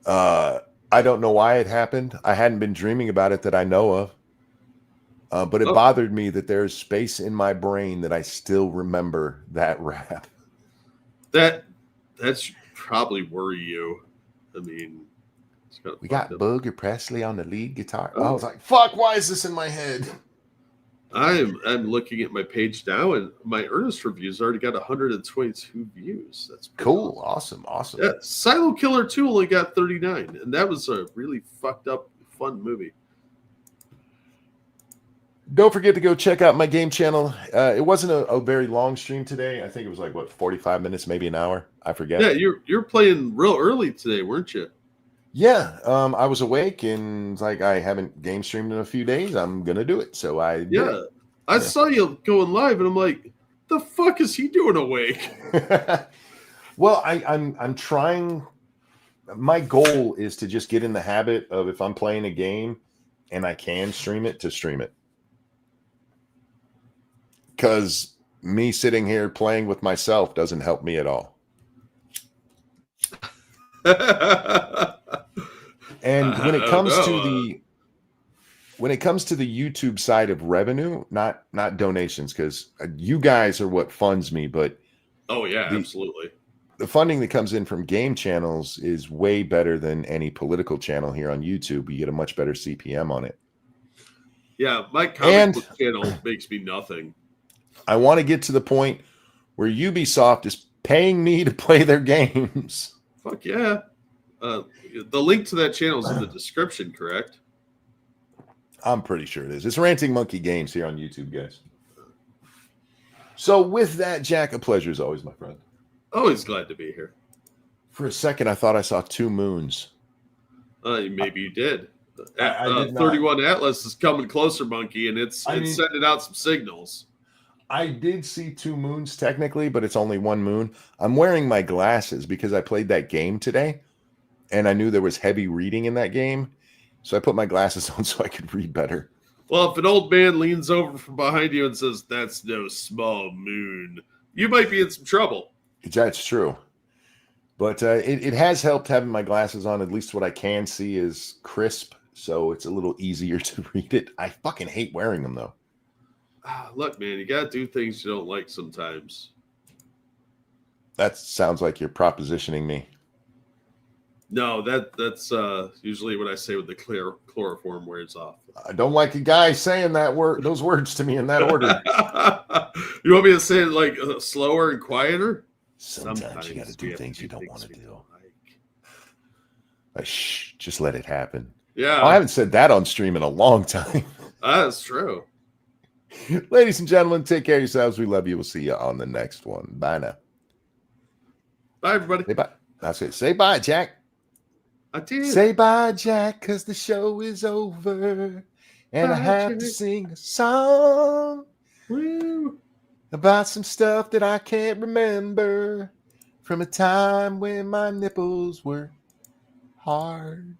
I don't know why it happened. I hadn't been dreaming about it that I know of. But it bothered me that there's space in my brain that I still remember that rap. That should probably worry you. I mean, we got Booger Presley on the lead guitar. I was like, fuck, why is this in my head? I'm looking at my page now, and my Ernest review's already got 122 views. That's cool. Awesome. Yeah, Silo Killer 2 only got 39, and that was a really fucked up, fun movie. Don't forget to go check out my game channel. It wasn't a very long stream today. I think it was like, 45 minutes, maybe an hour. I forget. Yeah, you're playing real early today, weren't you? Yeah, I was awake and like I haven't game streamed in a few days. I'm gonna do it. So I saw you going live, and I'm like, the fuck is he doing awake? Well, I'm trying. My goal is to just get in the habit of, if I'm playing a game and I can stream it, to stream it. Because me sitting here playing with myself doesn't help me at all. And when it comes to the YouTube side of revenue, not donations, because you guys are what funds me, but absolutely. The funding that comes in from game channels is way better than any political channel here on YouTube. You get a much better CPM on it. Yeah, my comic book channel makes me nothing. I want to get to the point where Ubisoft is paying me to play their games. Fuck yeah. The link to that channel is in the description, correct? I'm pretty sure it is. It's Ranting Monkey Games here on YouTube, guys. So with that, Jack, a pleasure as always, my friend. Always glad to be here. For a second, I thought I saw two moons. Maybe you did. I did 31 Atlas is coming closer, Monkey, and it's sending out some signals. I did see two moons technically, but it's only one moon. I'm wearing my glasses because I played that game today, and I knew there was heavy reading in that game. So I put my glasses on so I could read better. Well, if an old man leans over from behind you and says, "That's no small moon," you might be in some trouble. That's true. But it has helped having my glasses on. At least what I can see is crisp, so it's a little easier to read it. I fucking hate wearing them, though. Look, man, you got to do things you don't like sometimes. That sounds like you're propositioning me. No, that's usually what I say when the chloroform wears off. I don't like a guy saying those words to me in that order. You want me to say it like slower and quieter? Sometimes you got to do things you don't want to do. Shh, just let it happen. Yeah. I haven't said that on stream in a long time. That's true. Ladies and gentlemen, take care of yourselves. We love you. We'll see you on the next one. Bye now. Bye, everybody. Say bye. That's it. Say bye, Jack. I did. Say bye, Jack, because the show is over. And I have to sing a song about some stuff that I can't remember from a time when my nipples were hard.